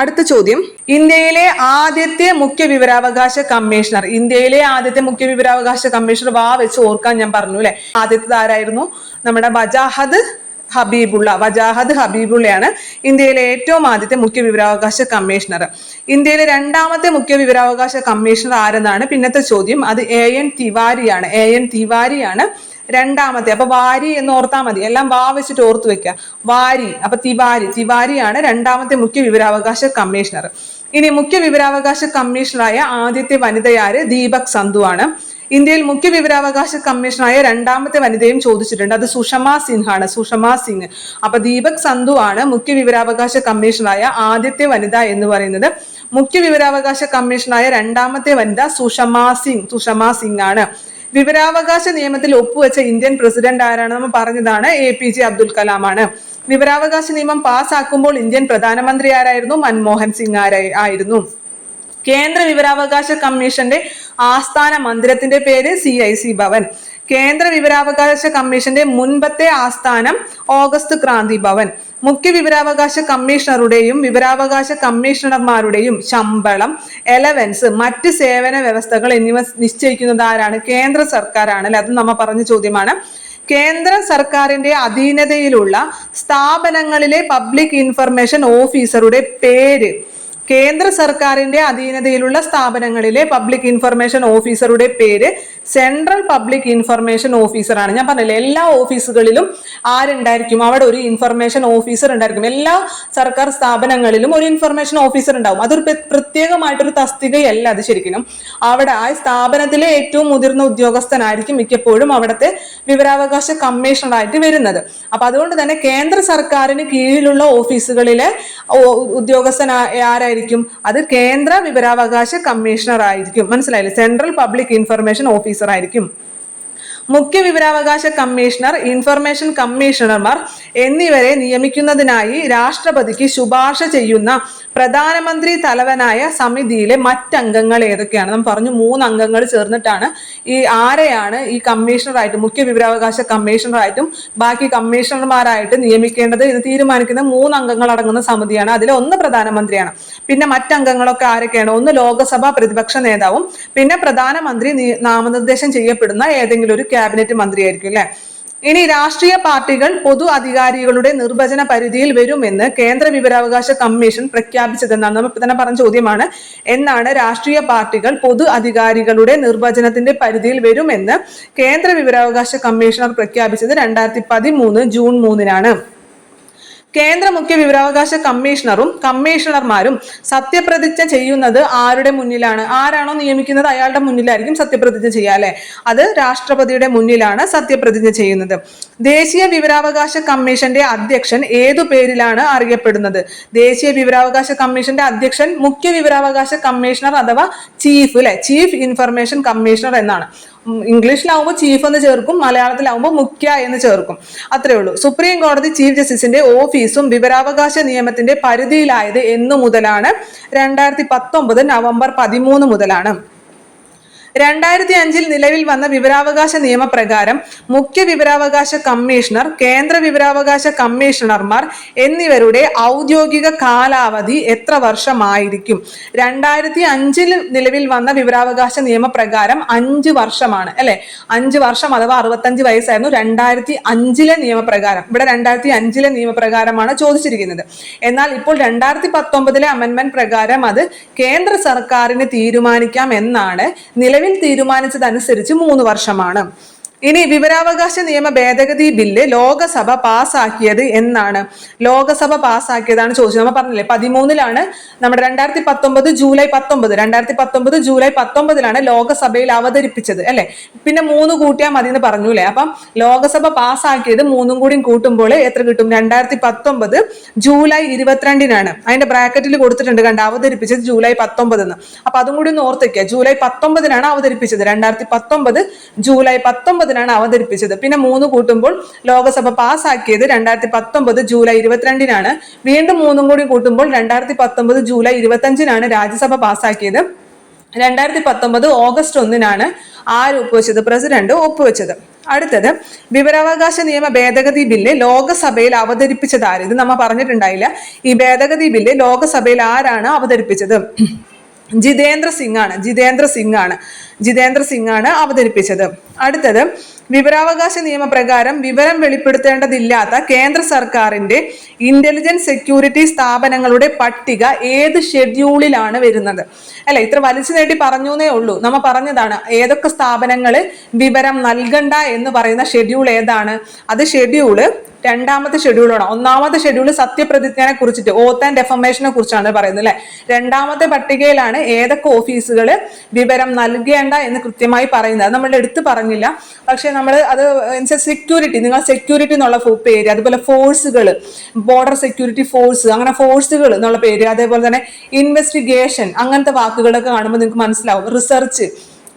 അടുത്ത ചോദ്യം, ഇന്ത്യയിലെ ആദ്യത്തെ മുഖ്യ വിവരാവകാശ കമ്മീഷണർ, ഇന്ത്യയിലെ ആദ്യത്തെ മുഖ്യ വിവരാവകാശ കമ്മീഷണർ വെച്ച് ഓർക്കാൻ ഞാൻ പറഞ്ഞു അല്ലെ. ആദ്യത്തെ ആരായിരുന്നു, നമ്മുടെ വജാഹത് ഹബീബുള്ളയാണ് ഇന്ത്യയിലെ ഏറ്റവും ആദ്യത്തെ മുഖ്യ വിവരാവകാശ കമ്മീഷണർ. ഇന്ത്യയിലെ രണ്ടാമത്തെ മുഖ്യ വിവരാവകാശ കമ്മീഷണർ ആരെന്നാണ് പിന്നത്തെ ചോദ്യം. അത് AN തിവാരിയാണ് രണ്ടാമത്തെ. അപ്പൊ വാരി എന്ന് ഓർത്താൽ മതി, എല്ലാം വെച്ചിട്ട് ഓർത്തു വെക്കുക, വാരി. അപ്പൊ തിവാരിയാണ് രണ്ടാമത്തെ മുഖ്യ വിവരാവകാശ കമ്മീഷണർ. ഇനി മുഖ്യ വിവരാവകാശ കമ്മീഷണറായ ആദ്യത്തെ വനിതയാര്, ദീപക് സന്ധു ആണ്. ഇന്ത്യയിൽ മുഖ്യ വിവരാവകാശ കമ്മീഷണറായ രണ്ടാമത്തെ വനിതയും ചോദിച്ചിട്ടുണ്ട്, അത് സുഷമ സിംഗ്. അപ്പൊ ദീപക് സന്ധു ആണ് മുഖ്യ വിവരാവകാശ കമ്മീഷണറായ ആദ്യത്തെ വനിത എന്ന് പറയുന്നത്. മുഖ്യ വിവരാവകാശ കമ്മീഷണറായ രണ്ടാമത്തെ വനിത സുഷമ സിംഗ് ആണ്. വിവരാവകാശ നിയമത്തിൽ ഒപ്പുവെച്ച ഇന്ത്യൻ പ്രസിഡന്റ് ആരാണ്, നമ്മൾ പറഞ്ഞതാണ്, APJ അബ്ദുൽ കലാം ആണ്. വിവരാവകാശ നിയമം പാസ്സാക്കുമ്പോൾ ഇന്ത്യൻ പ്രധാനമന്ത്രി ആരായിരുന്നു, മൻമോഹൻ സിംഗ് ആയിരുന്നു. കേന്ദ്ര വിവരാവകാശ കമ്മീഷന്റെ ആസ്ഥാന മന്ദിരത്തിന്റെ പേര് CIC ഭവൻ. കേന്ദ്ര വിവരാവകാശ കമ്മീഷന്റെ മുൻപത്തെ ആസ്ഥാനം ഓഗസ്റ്റ് ക്രാന്തി ഭവൻ. മുഖ്യ വിവരാവകാശ കമ്മീഷണറുടെയും വിവരാവകാശ കമ്മീഷണർമാരുടെയും ശമ്പളം, എലവൻസ്, മറ്റ് സേവന വ്യവസ്ഥകൾ എന്നിവ നിശ്ചയിക്കുന്നത് ആരാണ്, കേന്ദ്ര സർക്കാരാണ് അല്ലെ. അത് നമ്മൾ പറഞ്ഞ ചോദ്യമാണ്. കേന്ദ്ര സർക്കാരിന്റെ അധീനതയിലുള്ള സ്ഥാപനങ്ങളിലെ പബ്ലിക് ഇൻഫർമേഷൻ ഓഫീസറുടെ പേര്, കേന്ദ്ര സർക്കാരിന്റെ അധീനതയിലുള്ള സ്ഥാപനങ്ങളിലെ പബ്ലിക് ഇൻഫർമേഷൻ ഓഫീസറുടെ പേര് സെൻട്രൽ പബ്ലിക് ഇൻഫർമേഷൻ ഓഫീസർ ആണ്. ഞാൻ പറഞ്ഞില്ലേ, എല്ലാ ഓഫീസുകളിലും ആരുണ്ടായിരിക്കും, അവിടെ ഒരു ഇൻഫർമേഷൻ ഓഫീസർ ഉണ്ടായിരിക്കും. എല്ലാ സർക്കാർ സ്ഥാപനങ്ങളിലും ഒരു ഇൻഫർമേഷൻ ഓഫീസർ ഉണ്ടാവും. അതൊരു പ്രത്യേകമായിട്ടൊരു തസ്തികയല്ല അത്. ശരിക്കും അവിടെ ആ സ്ഥാപനത്തിലെ ഏറ്റവും മുതിർന്ന ഉദ്യോഗസ്ഥനായിരിക്കും മിക്കപ്പോഴും അവിടുത്തെ വിവരാവകാശ കമ്മീഷണറായിട്ട് വരുന്നത്. അപ്പൊ അതുകൊണ്ട് തന്നെ കേന്ദ്ര സർക്കാരിന് കീഴിലുള്ള ഓഫീസുകളിലെ ഉദ്യോഗസ്ഥൻ ആരായിരിക്കും, ആരായിരിക്കും? അത് കേന്ദ്ര വിവരാവകാശ കമ്മീഷണർ ആയിരിക്കും. മനസ്സിലായില്ലേ? സെൻട്രൽ പബ്ലിക് ഇൻഫർമേഷൻ ഓഫീസർ ആയിരിക്കും. മുഖ്യ വിവരാവകാശ കമ്മീഷണർ, ഇൻഫർമേഷൻ കമ്മീഷണർമാർ എന്നിവരെ നിയമിക്കുന്നതിനായി രാഷ്ട്രപതിക്ക് ശുപാർശ ചെയ്യുന്ന പ്രധാനമന്ത്രി തലവനായ സമിതിയിലെ മറ്റംഗങ്ങൾ ഏതൊക്കെയാണ്? നമ്മൾ പറഞ്ഞു 3 അംഗങ്ങൾ ചേർന്നിട്ടാണ് ആരെയാണ് ഈ കമ്മീഷണറായിട്ട്, മുഖ്യ വിവരാവകാശ കമ്മീഷണറായിട്ടും ബാക്കി കമ്മീഷണർമാരായിട്ട് നിയമിക്കേണ്ടത് എന്ന് തീരുമാനിക്കുന്ന 3 അംഗങ്ങൾ അടങ്ങുന്ന സമിതിയാണ്. അതിൽ ഒന്ന് പ്രധാനമന്ത്രിയാണ്. പിന്നെ മറ്റംഗങ്ങളൊക്കെ ആരൊക്കെയാണ്? ഒന്ന് ലോകസഭ പ്രതിപക്ഷ നേതാവും പിന്നെ പ്രധാനമന്ത്രി നാമനിർദ്ദേശം ചെയ്യപ്പെടുന്ന ഏതെങ്കിലും ഒരു ക്യാബിനറ്റ് മന്ത്രിയായിരിക്കും അല്ലെ. ഇനി രാഷ്ട്രീയ പാർട്ടികൾ പൊതു അധികാരികളുടെ നിർവചന പരിധിയിൽ വരുമെന്ന് കേന്ദ്ര വിവരാവകാശ കമ്മീഷൻ പ്രഖ്യാപിച്ചതെന്നാണ്. നമ്മൾ തന്നെ പറഞ്ഞ ചോദ്യമാണ്. എന്നാണ് രാഷ്ട്രീയ പാർട്ടികൾ പൊതു അധികാരികളുടെ നിർവചനത്തിന്റെ പരിധിയിൽ വരുമെന്ന് കേന്ദ്ര വിവരാവകാശ കമ്മീഷണർ പ്രഖ്യാപിച്ചത് 2013 ജൂൺ 3-നാണ്. കേന്ദ്ര മുഖ്യ വിവരാവകാശ കമ്മീഷണറും കമ്മീഷണർമാരും സത്യപ്രതിജ്ഞ ചെയ്യുന്നത് ആരുടെ മുന്നിലാണ്? ആരാണോ നിയമിക്കുന്നത് അയാളുടെ മുന്നിലായിരിക്കും സത്യപ്രതിജ്ഞ ചെയ്യുക അല്ലെ. അത് രാഷ്ട്രപതിയുടെ മുന്നിലാണ് സത്യപ്രതിജ്ഞ ചെയ്യുന്നത്. ദേശീയ വിവരാവകാശ കമ്മീഷന്റെ അധ്യക്ഷൻ ഏതു പേരിലാണ് അറിയപ്പെടുന്നത്? ദേശീയ വിവരാവകാശ കമ്മീഷന്റെ അധ്യക്ഷൻ മുഖ്യ വിവരാവകാശ കമ്മീഷണർ അഥവാ ചീഫ് അല്ലെ, ചീഫ് ഇൻഫർമേഷൻ കമ്മീഷണർ എന്നാണ്. ഇംഗ്ലീഷിലാവുമ്പോൾ ചീഫ് എന്ന് ചേർക്കും, മലയാളത്തിലാവുമ്പോൾ മുഖ്യ എന്ന് ചേർക്കും. അത്രേ ഉള്ളൂ. സുപ്രീം കോടതി ചീഫ് ജസ്റ്റിസിന്റെ ഓഫീസും വിവരാവകാശ നിയമത്തിന്റെ പരിധിയിലായത് എന്നു മുതലാണ്? 2019 നവംബർ 13 മുതലാണ്. 2005 നിലവിൽ വന്ന വിവരാവകാശ നിയമപ്രകാരം മുഖ്യ വിവരാവകാശ കമ്മീഷണർ, കേന്ദ്ര വിവരാവകാശ കമ്മീഷണർമാർ എന്നിവരുടെ ഔദ്യോഗിക കാലാവധി എത്ര വർഷമായിരിക്കും? 2005 നിലവിൽ വന്ന വിവരാവകാശ നിയമപ്രകാരം 5 വർഷമാണ് അല്ലെ. 5 വർഷം അഥവാ 65 വയസ്സായിരുന്നു 2005 നിയമപ്രകാരം. ഇവിടെ 2005 നിയമപ്രകാരമാണ് ചോദിച്ചിരിക്കുന്നത്. എന്നാൽ ഇപ്പോൾ 2019 അമെന്റ്മെന്റ് പ്രകാരം അത് കേന്ദ്ര സർക്കാരിന് തീരുമാനിക്കാം എന്നാണ്. നിലവിൽ തീരുമാനിച്ചതനുസരിച്ച് 3 വർഷമാണ്. ഇനി വിവരാവകാശ നിയമ ഭേദഗതി ബില്ല് ലോകസഭ പാസ്സാക്കിയത് എന്നാണ്? ലോകസഭ പാസ്സാക്കിയതാണ് ചോദിച്ചത്. നമ്മൾ പറഞ്ഞില്ലേ 13-ലാണ് നമ്മുടെ 2019 ജൂലൈ 19 ലോകസഭയിൽ അവതരിപ്പിച്ചത് അല്ലെ. പിന്നെ 3 കൂട്ടിയാൽ മതി എന്ന് പറഞ്ഞു അല്ലെ. അപ്പം ലോകസഭ പാസ്സാക്കിയത് 3 കൂടി കൂട്ടുമ്പോൾ എത്ര കിട്ടും? 2019 ജൂലൈ 22-നാണ്. അതിന്റെ ബ്രാക്കറ്റിൽ കൊടുത്തിട്ടുണ്ട് കണ്ട, അവതരിപ്പിച്ചത് ജൂലൈ 19. അപ്പൊ അതും കൂടി ഒന്ന് ഓർത്തേക്കുക. ജൂലൈ 19-നാണ് അവതരിപ്പിച്ചത്. 2019 ജൂലൈ 19 അവതരിപ്പിച്ചത്. പിന്നെ 3 കൂട്ടുമ്പോൾ ലോകസഭ പാസ്സാക്കിയത് 2019 ജൂലൈ 22-നാണ്. വീണ്ടും 3 കൂടി കൂട്ടുമ്പോൾ 2019 ജൂലൈ 25-നാണ് രാജ്യസഭ പാസ്സാക്കിയത്. 2019 ഓഗസ്റ്റ് 1-നാണ് ആര് ഒപ്പുവെച്ചത്? പ്രസിഡന്റ് ഒപ്പുവെച്ചത്. അടുത്തത് വിവരാവകാശ നിയമ ഭേദഗതി ബില്ല് ലോകസഭയിൽ അവതരിപ്പിച്ചത് ആര്? ഇത് നമ്മൾ പറഞ്ഞിട്ടുണ്ടായില്ല. ഈ ഭേദഗതി ബില്ല് ലോകസഭയിൽ ആരാണ് അവതരിപ്പിച്ചത്? ജിതേന്ദ്ര സിംഗ് ആണ് അവതരിപ്പിച്ചത്. അടുത്തത് വിവരാവകാശ നിയമപ്രകാരം വിവരം വെളിപ്പെടുത്തേണ്ടതില്ലാത്ത കേന്ദ്ര സർക്കാരിന്റെ ഇന്റലിജൻസ് സെക്യൂരിറ്റി സ്ഥാപനങ്ങളുടെ പട്ടിക ഏത് ഷെഡ്യൂളിലാണ് വരുന്നത്? അല്ലെ, ഇത്ര വലിച്ചു നീട്ടി പറഞ്ഞേ ഉള്ളൂ. നമ്മ പറഞ്ഞതാണ് ഏതൊക്കെ സ്ഥാപനങ്ങൾ വിവരം നൽകണ്ട എന്ന് പറയുന്ന ഷെഡ്യൂൾ ഏതാണ്? അത് ഷെഡ്യൂള് 2ാമത്തെ ഷെഡ്യൂളാണ്. 1ാമത്തെ ഷെഡ്യൂൾ സത്യപ്രതിജ്ഞയെ കുറിച്ചിട്ട്, ഓത്ത് ആൻഡ് ഡെഫമേഷനെ കുറിച്ചാണ് പറയുന്നത് അല്ലെ. 2ാമത്തെ പട്ടികയിലാണ് ഏതൊക്കെ ഓഫീസുകൾ വിവരം നൽകേണ്ട എന്ന് കൃത്യമായി പറയുന്നത്. അത് നമ്മൾ എടുത്തു പറഞ്ഞില്ല. പക്ഷെ നമ്മൾ അത് സെക്യൂരിറ്റി, നിങ്ങൾ സെക്യൂരിറ്റി എന്നുള്ള പേര്, അതുപോലെ ഫോഴ്സുകൾ, ബോർഡർ സെക്യൂരിറ്റി ഫോഴ്സ്, അങ്ങനെ ഫോഴ്സുകൾ എന്നുള്ള പേര്, അതേപോലെ തന്നെ ഇൻവെസ്റ്റിഗേഷൻ, അങ്ങനത്തെ വാക്കുകളൊക്കെ കാണുമ്പോൾ നിങ്ങൾക്ക് മനസ്സിലാവും. റിസർച്ച്,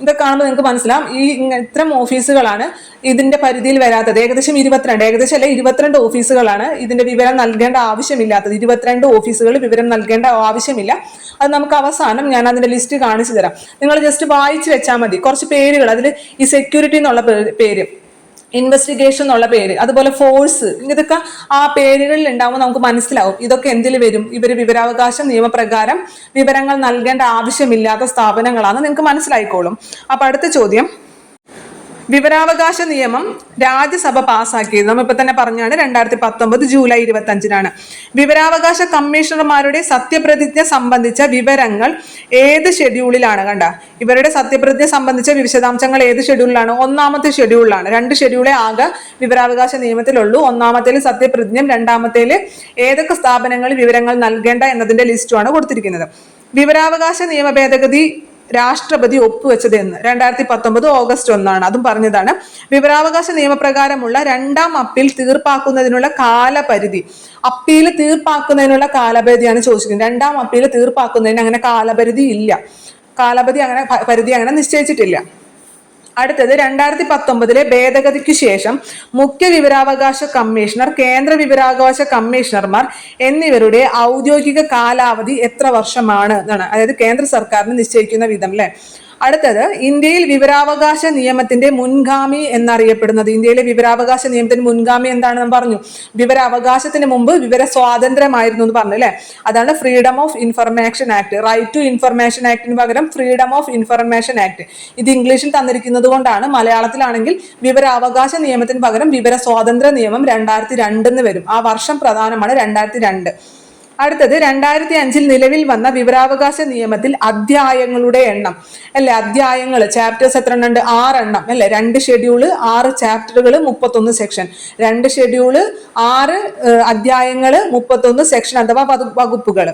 ഇതൊക്കെ കാണുമ്പോൾ നിങ്ങൾക്ക് മനസ്സിലാവും ഈ ഇത്തരം ഓഫീസുകളാണ് ഇതിന്റെ പരിധിയിൽ വരാത്തത്. ഏകദേശം 22 ഓഫീസുകളാണ് ഇതിന്റെ വിവരം നൽകേണ്ട ആവശ്യമില്ലാത്തത്. 22 ഓഫീസുകൾ വിവരം നൽകേണ്ട ആവശ്യമില്ല. അത് നമുക്ക് അവസാനം ഞാൻ അതിന്റെ ലിസ്റ്റ് കാണിച്ചു തരാം. നിങ്ങൾ ജസ്റ്റ് വായിച്ചു വെച്ചാൽ മതി. കുറച്ച് പേരുകൾ, അതിൽ ഈ സെക്യൂരിറ്റി എന്നുള്ള പേര്, ഇൻവെസ്റ്റിഗേഷൻ എന്നുള്ള പേര്, അതുപോലെ ഫോഴ്സ്, ഇതൊക്കെ ആ പേരുകളിൽ ഉണ്ടാവുമ്പോൾ നമുക്ക് മനസ്സിലാവും ഇതൊക്കെ എന്തിൽ വരും. ഇവർ വിവരാവകാശ നിയമപ്രകാരം വിവരങ്ങൾ നൽകേണ്ട ആവശ്യമില്ലാത്ത സ്ഥാപനങ്ങളാണ്. നിങ്ങൾക്ക് മനസ്സിലായിക്കോളും. അപ്പൊ അടുത്ത ചോദ്യം, വിവരാവകാശ നിയമം രാജ്യസഭ പാസ്സാക്കിയത് നമ്മ ഇപ്പൊ തന്നെ പറഞ്ഞാണ് 2019 ജൂലൈ 25-നാണ്. വിവരാവകാശ കമ്മീഷണർമാരുടെ സത്യപ്രതിജ്ഞ സംബന്ധിച്ച വിവരങ്ങൾ ഏത് ഷെഡ്യൂളിലാണ്? കണ്ട, ഇവരുടെ സത്യപ്രതിജ്ഞ സംബന്ധിച്ച വിശദാംശങ്ങൾ ഏത് ഷെഡ്യൂളിലാണ്? 1ാമത്തെ ഷെഡ്യൂളിലാണ്. 2 ഷെഡ്യൂളെ ആകെ വിവരാവകാശ നിയമത്തിലുള്ളൂ. 1ാമത്തേൽ സത്യപ്രതിജ്ഞയും 2ാമത്തേൽ ഏതൊക്കെ സ്ഥാപനങ്ങൾ വിവരങ്ങൾ നൽകേണ്ട എന്നതിന്റെ ലിസ്റ്റുമാണ് കൊടുത്തിരിക്കുന്നത്. വിവരാവകാശ നിയമ ഭേദഗതി രാഷ്ട്രപതി ഒപ്പുവെച്ചത് എന്ന്? 2019 ഓഗസ്റ്റ് 1 അതും പറഞ്ഞതാണ്. വിവരാവകാശ നിയമപ്രകാരമുള്ള രണ്ടാം അപ്പീൽ തീർപ്പാക്കുന്നതിനുള്ള കാലപരിധി, അപ്പീൽ തീർപ്പാക്കുന്നതിനുള്ള കാലപരിധിയാണ് ചോദിച്ചിരിക്കുന്നത്. രണ്ടാം അപ്പീൽ തീർപ്പാക്കുന്നതിന് അങ്ങനെ കാലപരിധി ഇല്ല, പരിധി അങ്ങനെ നിശ്ചയിച്ചിട്ടില്ല. അടുത്തത് 2019 ഭേദഗതിക്ക് ശേഷം മുഖ്യ വിവരാവകാശ കമ്മീഷണർ, കേന്ദ്ര വിവരാവകാശ കമ്മീഷണർമാർ എന്നിവരുടെ ഔദ്യോഗിക കാലാവധി എത്ര വർഷമാണ് എന്നാണ്. അതായത് കേന്ദ്ര സർക്കാരിന് നിശ്ചയിക്കുന്ന വിധം അല്ലെ. അടുത്തത് ഇന്ത്യയിൽ വിവരാവകാശ നിയമത്തിന്റെ മുൻഗാമി എന്നറിയപ്പെടുന്നത്. ഇന്ത്യയിലെ വിവരാവകാശ നിയമത്തിന്റെ മുൻഗാമി എന്താണ് നാം പറഞ്ഞു? വിവരാവകാശത്തിന് മുമ്പ് വിവര സ്വാതന്ത്ര്യമായിരുന്നു എന്ന് പറഞ്ഞു അല്ലെ. അതാണ് freedom of information act. Right to information ആക്ടിന് പകരം ഫ്രീഡം ഓഫ് ഇൻഫർമേഷൻ ആക്ട്. ഇത് ഇംഗ്ലീഷിൽ തന്നിരിക്കുന്നത് കൊണ്ടാണ് മലയാളത്തിലാണെങ്കിൽ വിവരാവകാശ നിയമത്തിന് പകരം വിവര സ്വാതന്ത്ര്യ നിയമം 2002 വരും. ആ വർഷം പ്രധാനമാണ് 2002. അടുത്തത് 2005 നിലവിൽ വന്ന വിവരാവകാശ നിയമത്തിൽ അധ്യായങ്ങളുടെ എണ്ണം അല്ലെ. അധ്യായങ്ങൾ, ചാപ്റ്റേഴ്സ് എത്ര എണ്ണം ഉണ്ട്? 6 എണ്ണം അല്ലെ. 2 ഷെഡ്യൂള്, 6 ചാപ്റ്ററുകൾ, 31 സെക്ഷൻ. 2 ഷെഡ്യൂള്, 6 അധ്യായങ്ങൾ, 31 സെക്ഷൻ അഥവാ വകുപ്പുകൾ.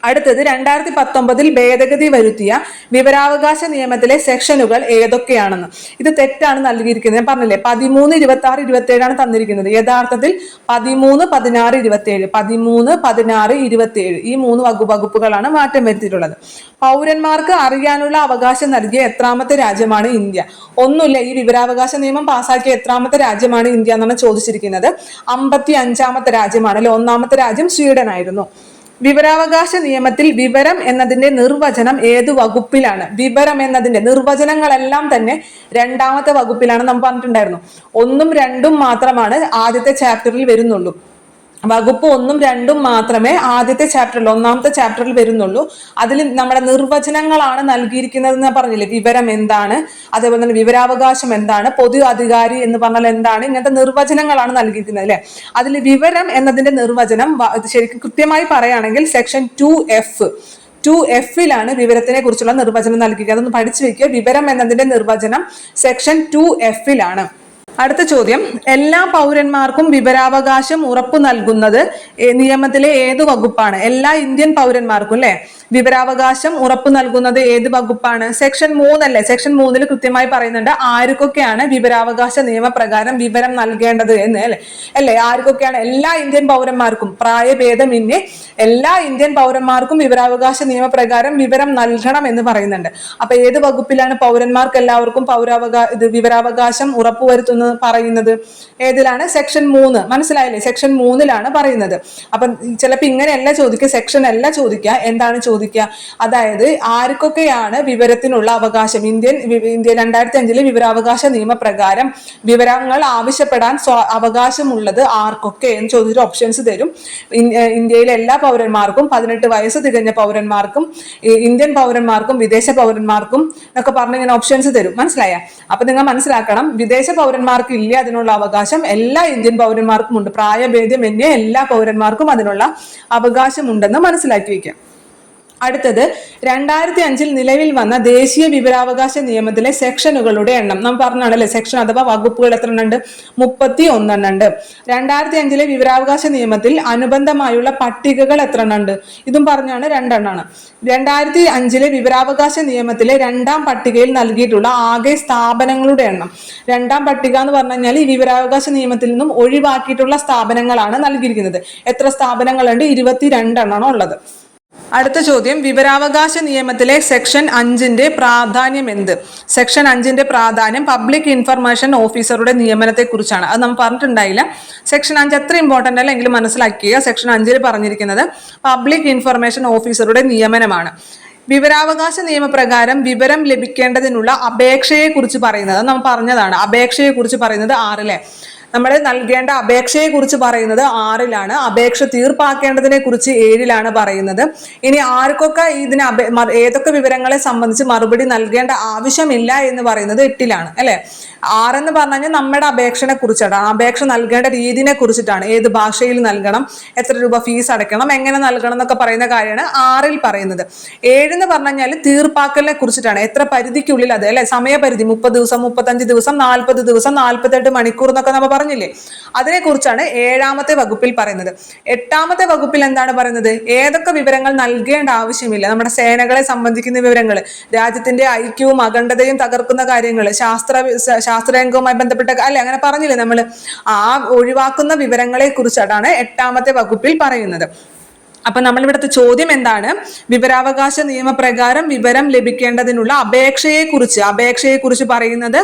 അടുത്തത് 2019 ഭേദഗതി വരുത്തിയ വിവരാവകാശ നിയമത്തിലെ സെക്ഷനുകൾ ഏതൊക്കെയാണെന്ന്. ഇത് തെറ്റാണ് നൽകിയിരിക്കുന്നത്. ഞാൻ പറഞ്ഞില്ലേ 13, 26, 27 തന്നിരിക്കുന്നത്. യഥാർത്ഥത്തിൽ 13, 16, 27, 13, 16, 27 ഈ 3 വകുപ്പുകളാണ് മാറ്റം വരുത്തിയിട്ടുള്ളത്. പൗരന്മാർക്ക് അറിയാനുള്ള അവകാശം നൽകിയ എത്രാമത്തെ രാജ്യമാണ് ഇന്ത്യ? ഒന്നുമില്ല, ഈ വിവരാവകാശ നിയമം പാസാക്കിയ എത്രാമത്തെ രാജ്യമാണ് ഇന്ത്യ എന്നാണ് ചോദിച്ചിരിക്കുന്നത്. 55ാമത്തെ രാജ്യമാണ് അല്ലെ. 1ാമത്തെ രാജ്യം സ്വീഡൻ ആയിരുന്നു. വിവരാവകാശ നിയമത്തിൽ വിവരം എന്നതിന്റെ നിർവചനം ഏത് വകുപ്പിലാണ്? വിവരം എന്നതിന്റെ നിർവചനങ്ങളെല്ലാം തന്നെ 2ാമത്തെ വകുപ്പിലാണ് നാം പറഞ്ഞിട്ടുണ്ടായിരുന്നു. 1ഉം 2ഉം മാത്രമാണ് ആദ്യത്തെ ചാപ്റ്ററിൽ വരുന്നുള്ളൂ. വകുപ്പ് 1ഉം 2ഉം മാത്രമേ ആദ്യത്തെ ചാപ്റ്ററിൽ, 1ാമത്തെ ചാപ്റ്ററിൽ വരുന്നുള്ളൂ. അതിൽ നമ്മുടെ നിർവചനങ്ങളാണ് നൽകിയിരിക്കുന്നത് എന്ന് പറഞ്ഞില്ലേ. വിവരം എന്താണ്, അതേപോലെ തന്നെ വിവരാവകാശം എന്താണ്, പൊതു അധികാരി എന്ന് പറഞ്ഞാൽ എന്താണ്, ഇങ്ങനത്തെ നിർവചനങ്ങളാണ് നൽകിയിരിക്കുന്നത് അല്ലെ. അതിൽ വിവരം എന്നതിന്റെ നിർവചനം ശരിക്കും കൃത്യമായി പറയുകയാണെങ്കിൽ സെക്ഷൻ 2F വിവരത്തിനെ കുറിച്ചുള്ള നിർവചനം നൽകിയിരിക്കുക. അതൊന്ന് പഠിച്ചു വെക്കുക. വിവരം എന്നതിന്റെ നിർവചനം സെക്ഷൻ 2F. അടുത്ത ചോദ്യം, എല്ലാ പൗരന്മാർക്കും വിവരാവകാശം ഉറപ്പു നൽകുന്നത് നിയമത്തിലെ ഏത് വകുപ്പാണ്? എല്ലാ ഇന്ത്യൻ പൗരന്മാർക്കും അല്ലെ വിവരാവകാശം ഉറപ്പു നൽകുന്നത് ഏത് വകുപ്പാണ്? സെക്ഷൻ 3 അല്ലേ. സെക്ഷൻ 3 കൃത്യമായി പറയുന്നുണ്ട് ആർക്കൊക്കെയാണ് വിവരാവകാശ നിയമപ്രകാരം വിവരം നൽകേണ്ടത് എന്ന് അല്ലെ. ആർക്കൊക്കെയാണ്? എല്ലാ ഇന്ത്യൻ പൗരന്മാർക്കും, പ്രായഭേദമന്യേ എല്ലാ ഇന്ത്യൻ പൗരന്മാർക്കും വിവരാവകാശ നിയമപ്രകാരം വിവരം നൽകണം എന്ന് പറയുന്നുണ്ട്. അപ്പൊ ഏത് വകുപ്പിലാണ് പൗരന്മാർക്ക് എല്ലാവർക്കും വിവരാവകാശം ഉറപ്പുവരുത്തുന്നത് പറയുന്നത്? ഏതിലാണ്? സെക്ഷൻ 3. മനസ്സിലായില്ലേ? സെക്ഷൻ 3 പറയുന്നത്. അപ്പൊ ചിലപ്പോ ഇങ്ങനെയല്ല ചോദിക്കുക, സെക്ഷൻ അല്ല ചോദിക്കുക, എന്താണ് ചോദിക്കുക? അതായത് ആർക്കൊക്കെയാണ് വിവരത്തിനുള്ള അവകാശം? ഇന്ത്യ 2005 വിവരാവകാശ നിയമപ്രകാരം വിവരങ്ങൾ ആവശ്യപ്പെടാൻ അവകാശമുള്ളത് ആർക്കൊക്കെ എന്ന് ചോദിച്ചിട്ട് ഓപ്ഷൻസ് തരും. ഇന്ത്യയിലെ എല്ലാ പൗരന്മാർക്കും, 18 വയസ്സ് തികഞ്ഞ പൗരന്മാർക്കും, ഇന്ത്യൻ പൗരന്മാർക്കും, വിദേശ പൗരന്മാർക്കും എന്നൊക്കെ പറഞ്ഞ് ഇങ്ങനെ ഓപ്ഷൻസ് തരും. മനസ്സിലായ? അപ്പൊ നിങ്ങൾ മനസ്സിലാക്കണം, വിദേശ പൗരന്മാർക്ക് ഇല്ല അതിനുള്ള അവകാശം, എല്ലാ ഇന്ത്യൻ പൗരന്മാർക്കും ഉണ്ട്. പ്രായഭേദമന്യേ എല്ലാ പൗരന്മാർക്കും അതിനുള്ള അവകാശമുണ്ടെന്ന് മനസ്സിലാക്കി വയ്ക്കാം. അടുത്തത് 2005 നിലവിൽ വന്ന ദേശീയ വിവരാവകാശ നിയമത്തിലെ സെക്ഷനുകളുടെ എണ്ണം. നാം പറഞ്ഞാണല്ലേ സെക്ഷൻ അഥവാ വകുപ്പുകൾ എത്ര ഉണ്ട്? 31 ഉണ്ട്. 2005 വിവരാവകാശ നിയമത്തിൽ അനുബന്ധമായുള്ള പട്ടികകൾ എത്ര ഉണ്ട്? ഇതും പറഞ്ഞാണ് 2 എണ്ണമാണ്. 2005 വിവരാവകാശ നിയമത്തിലെ 2ാം പട്ടികയിൽ നൽകിയിട്ടുള്ള ആകെ സ്ഥാപനങ്ങളുടെ എണ്ണം. 2ാം പട്ടിക എന്ന് പറഞ്ഞു കഴിഞ്ഞാൽ ഈ വിവരാവകാശ നിയമത്തിൽ നിന്നും ഒഴിവാക്കിയിട്ടുള്ള സ്ഥാപനങ്ങളാണ് നൽകിയിരിക്കുന്നത്. എത്ര സ്ഥാപനങ്ങളുണ്ട്? 22 എണ്ണമാണ് ഉള്ളത്. അടുത്ത ചോദ്യം, വിവരാവകാശ നിയമത്തിലെ സെക്ഷൻ 5 പ്രാധാന്യം എന്ത്? സെക്ഷൻ 5 പ്രാധാന്യം പബ്ലിക് ഇൻഫർമേഷൻ ഓഫീസറുടെ നിയമനത്തെ കുറിച്ചാണ്. അത് നമ്മൾ പറഞ്ഞിട്ടുണ്ടായില്ല. സെക്ഷൻ 5 അത്ര ഇമ്പോർട്ടൻ്റ് അല്ല, എങ്കിലും മനസ്സിലാക്കുക. സെക്ഷൻ 5 പറഞ്ഞിരിക്കുന്നത് പബ്ലിക് ഇൻഫർമേഷൻ ഓഫീസറുടെ നിയമനമാണ്. വിവരാവകാശ നിയമപ്രകാരം വിവരം ലഭിക്കേണ്ടതിനുള്ള അപേക്ഷയെ കുറിച്ച് പറയുന്നത് നമ്മൾ പറഞ്ഞതാണ്. അപേക്ഷയെ കുറിച്ച് പറയുന്നത് 6 നമ്മൾ നൽകേണ്ട അപേക്ഷയെ കുറിച്ച് പറയുന്നത് 6 അപേക്ഷ തീർപ്പാക്കേണ്ടതിനെ കുറിച്ച് 7 പറയുന്നത്. ഇനി ആർക്കൊക്കെ ഇതിന് ഏതൊക്കെ വിവരങ്ങളെ സംബന്ധിച്ച് മറുപടി നൽകേണ്ട ആവശ്യമില്ല എന്ന് പറയുന്നത് 8 അല്ലെ. 6 എന്ന് പറഞ്ഞു കഴിഞ്ഞാൽ നമ്മുടെ അപേക്ഷനെ കുറിച്ചിട്ടാണ്, അപേക്ഷ നൽകേണ്ട രീതിനെ കുറിച്ചിട്ടാണ്. ഏത് ഭാഷയിൽ നൽകണം, എത്ര രൂപ ഫീസ് അടയ്ക്കണം, എങ്ങനെ നൽകണം എന്നൊക്കെ പറയുന്ന കാര്യമാണ് 6 പറയുന്നത്. 7 എന്ന് പറഞ്ഞു കഴിഞ്ഞാൽ തീർപ്പാക്കലിനെ കുറിച്ചിട്ടാണ്. എത്ര പരിധിക്കുള്ളിൽ അത് അല്ലെ, സമയപരിധി 30 ദിവസം, 35 ദിവസം, 40 ദിവസം, 48 മണിക്കൂർ എന്നൊക്കെ നമ്മൾ പറഞ്ഞില്ലേ, അതിനെക്കുറിച്ചാണ് 7ാമത്തെ വകുപ്പിൽ പറയുന്നത്. 8ാമത്തെ വകുപ്പിൽ എന്താണ് പറയുന്നത്? ഏതൊക്കെ വിവരങ്ങൾ നൽകേണ്ട ആവശ്യമില്ല, നമ്മുടെ സേനകളെ സംബന്ധിക്കുന്ന വിവരങ്ങൾ, രാജ്യത്തിന്റെ ഐക്യവും അഖണ്ഡതയും തകർക്കുന്ന കാര്യങ്ങൾ, ശാസ്ത്രരംഗവുമായി ബന്ധപ്പെട്ട അല്ലെ, അങ്ങനെ പറഞ്ഞില്ലേ നമ്മൾ, ആ ഒഴിവാക്കുന്ന വിവരങ്ങളെ കുറിച്ചാണ് 8ാമത്തെ വകുപ്പിൽ പറയുന്നത്. അപ്പൊ നമ്മൾ ഇവിടുത്തെ ചോദ്യം എന്താണ്? വിവരാവകാശ നിയമപ്രകാരം വിവരം ലഭിക്കേണ്ടതിനുള്ള അപേക്ഷയെ കുറിച്ച് പറയുന്നത്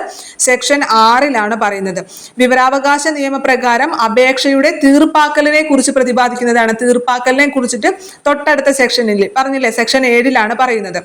സെക്ഷൻ 6ലാണ് പറയുന്നത്. വിവരാവകാശ നിയമപ്രകാരം അപേക്ഷയുടെ തീർപ്പാക്കലിനെ കുറിച്ച് പ്രതിപാദിക്കുന്നതാണ്. തീർപ്പാക്കലിനെ കുറിച്ചിട്ട് തൊട്ടടുത്ത സെക്ഷനിൽ പറഞ്ഞില്ലേ, സെക്ഷൻ 7ലാണ് പറയുന്നത്.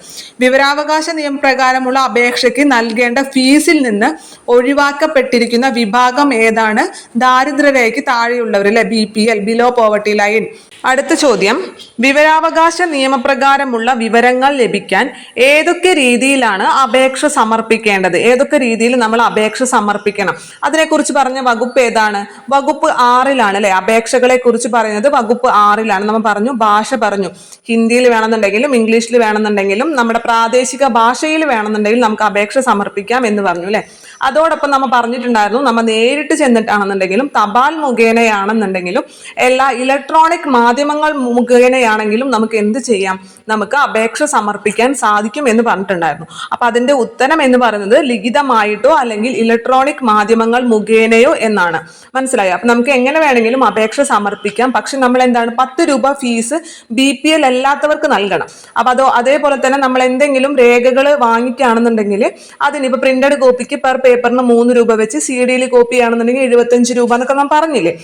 വിവരാവകാശ നിയമപ്രകാരമുള്ള അപേക്ഷയ്ക്ക് നൽകേണ്ട ഫീസിൽ നിന്ന് ഒഴിവാക്കപ്പെട്ടിരിക്കുന്ന വിഭാഗം ഏതാണ്? ദാരിദ്ര്യരേഖയ്ക്ക് താഴെയുള്ളവർ, അല്ലെ, BPL, ബിലോ പോവർട്ടി ലൈൻ. അടുത്ത ചോദ്യം, വിവരാവകാശ നിയമപ്രകാരമുള്ള വിവരങ്ങൾ ലഭിക്കാൻ ഏതൊക്കെ രീതിയിലാണ് അപേക്ഷ സമർപ്പിക്കേണ്ടത്? ഏതൊക്കെ രീതിയിൽ നമ്മൾ അപേക്ഷ സമർപ്പിക്കണം? അതിനെക്കുറിച്ച് പറഞ്ഞ വകുപ്പ് ഏതാണ്? വകുപ്പ് 6ലാണ്, അല്ലെ. അപേക്ഷകളെ കുറിച്ച് പറയുന്നത് വകുപ്പ് 6ലാണ്. നമ്മൾ പറഞ്ഞു, ഭാഷ പറഞ്ഞു, ഹിന്ദിയിൽ വേണമെന്നുണ്ടെങ്കിലും ഇംഗ്ലീഷിൽ വേണമെന്നുണ്ടെങ്കിലും നമ്മുടെ പ്രാദേശിക ഭാഷയിൽ വേണമെന്നുണ്ടെങ്കിലും നമുക്ക് അപേക്ഷ സമർപ്പിക്കാം എന്ന് പറഞ്ഞു, അല്ലെ. അതോടൊപ്പം നമ്മൾ പറഞ്ഞിട്ടുണ്ടായിരുന്നു, നമ്മൾ നേരിട്ട് ചെന്നിട്ടാണെന്നുണ്ടെങ്കിലും തപാൽ മുഖേനയാണെന്നുണ്ടെങ്കിലും എല്ലാ ഇലക്ട്രോണിക് മാധ്യമങ്ങൾ മുഖേനയാണെങ്കിലും നമുക്ക് എന്ത് ചെയ്യാം? നമുക്ക് അപേക്ഷ സമർപ്പിക്കാൻ സാധിക്കും എന്ന് പറഞ്ഞിട്ടുണ്ടായിരുന്നു. അപ്പൊ അതിന്റെ ഉത്തരം എന്ന് പറയുന്നത് ലിഖിതമായിട്ടോ അല്ലെങ്കിൽ ഇലക്ട്രോണിക് മാധ്യമങ്ങൾ മുഖേനയോ എന്നാണ്. മനസ്സിലായോ? അപ്പൊ നമുക്ക് എങ്ങനെ വേണമെങ്കിലും അപേക്ഷ സമർപ്പിക്കാം. പക്ഷെ നമ്മൾ എന്താണ്, 10 രൂപ ഫീസ് BPL അല്ലാത്തവർക്ക് നൽകണം. അപ്പൊ അതേപോലെ തന്നെ നമ്മൾ എന്തെങ്കിലും രേഖകൾ വാങ്ങിക്കുകയാണെന്നുണ്ടെങ്കിൽ അതിനിപ്പോ പ്രിന്റഡ് കോപ്പിക്ക് പെർ പേപ്പറിന് 3 രൂപ വെച്ച്, CD കോപ്പി ആണെന്നുണ്ടെങ്കിൽ 75 രൂപ എന്നൊക്കെ നാം പറഞ്ഞില്ലേ.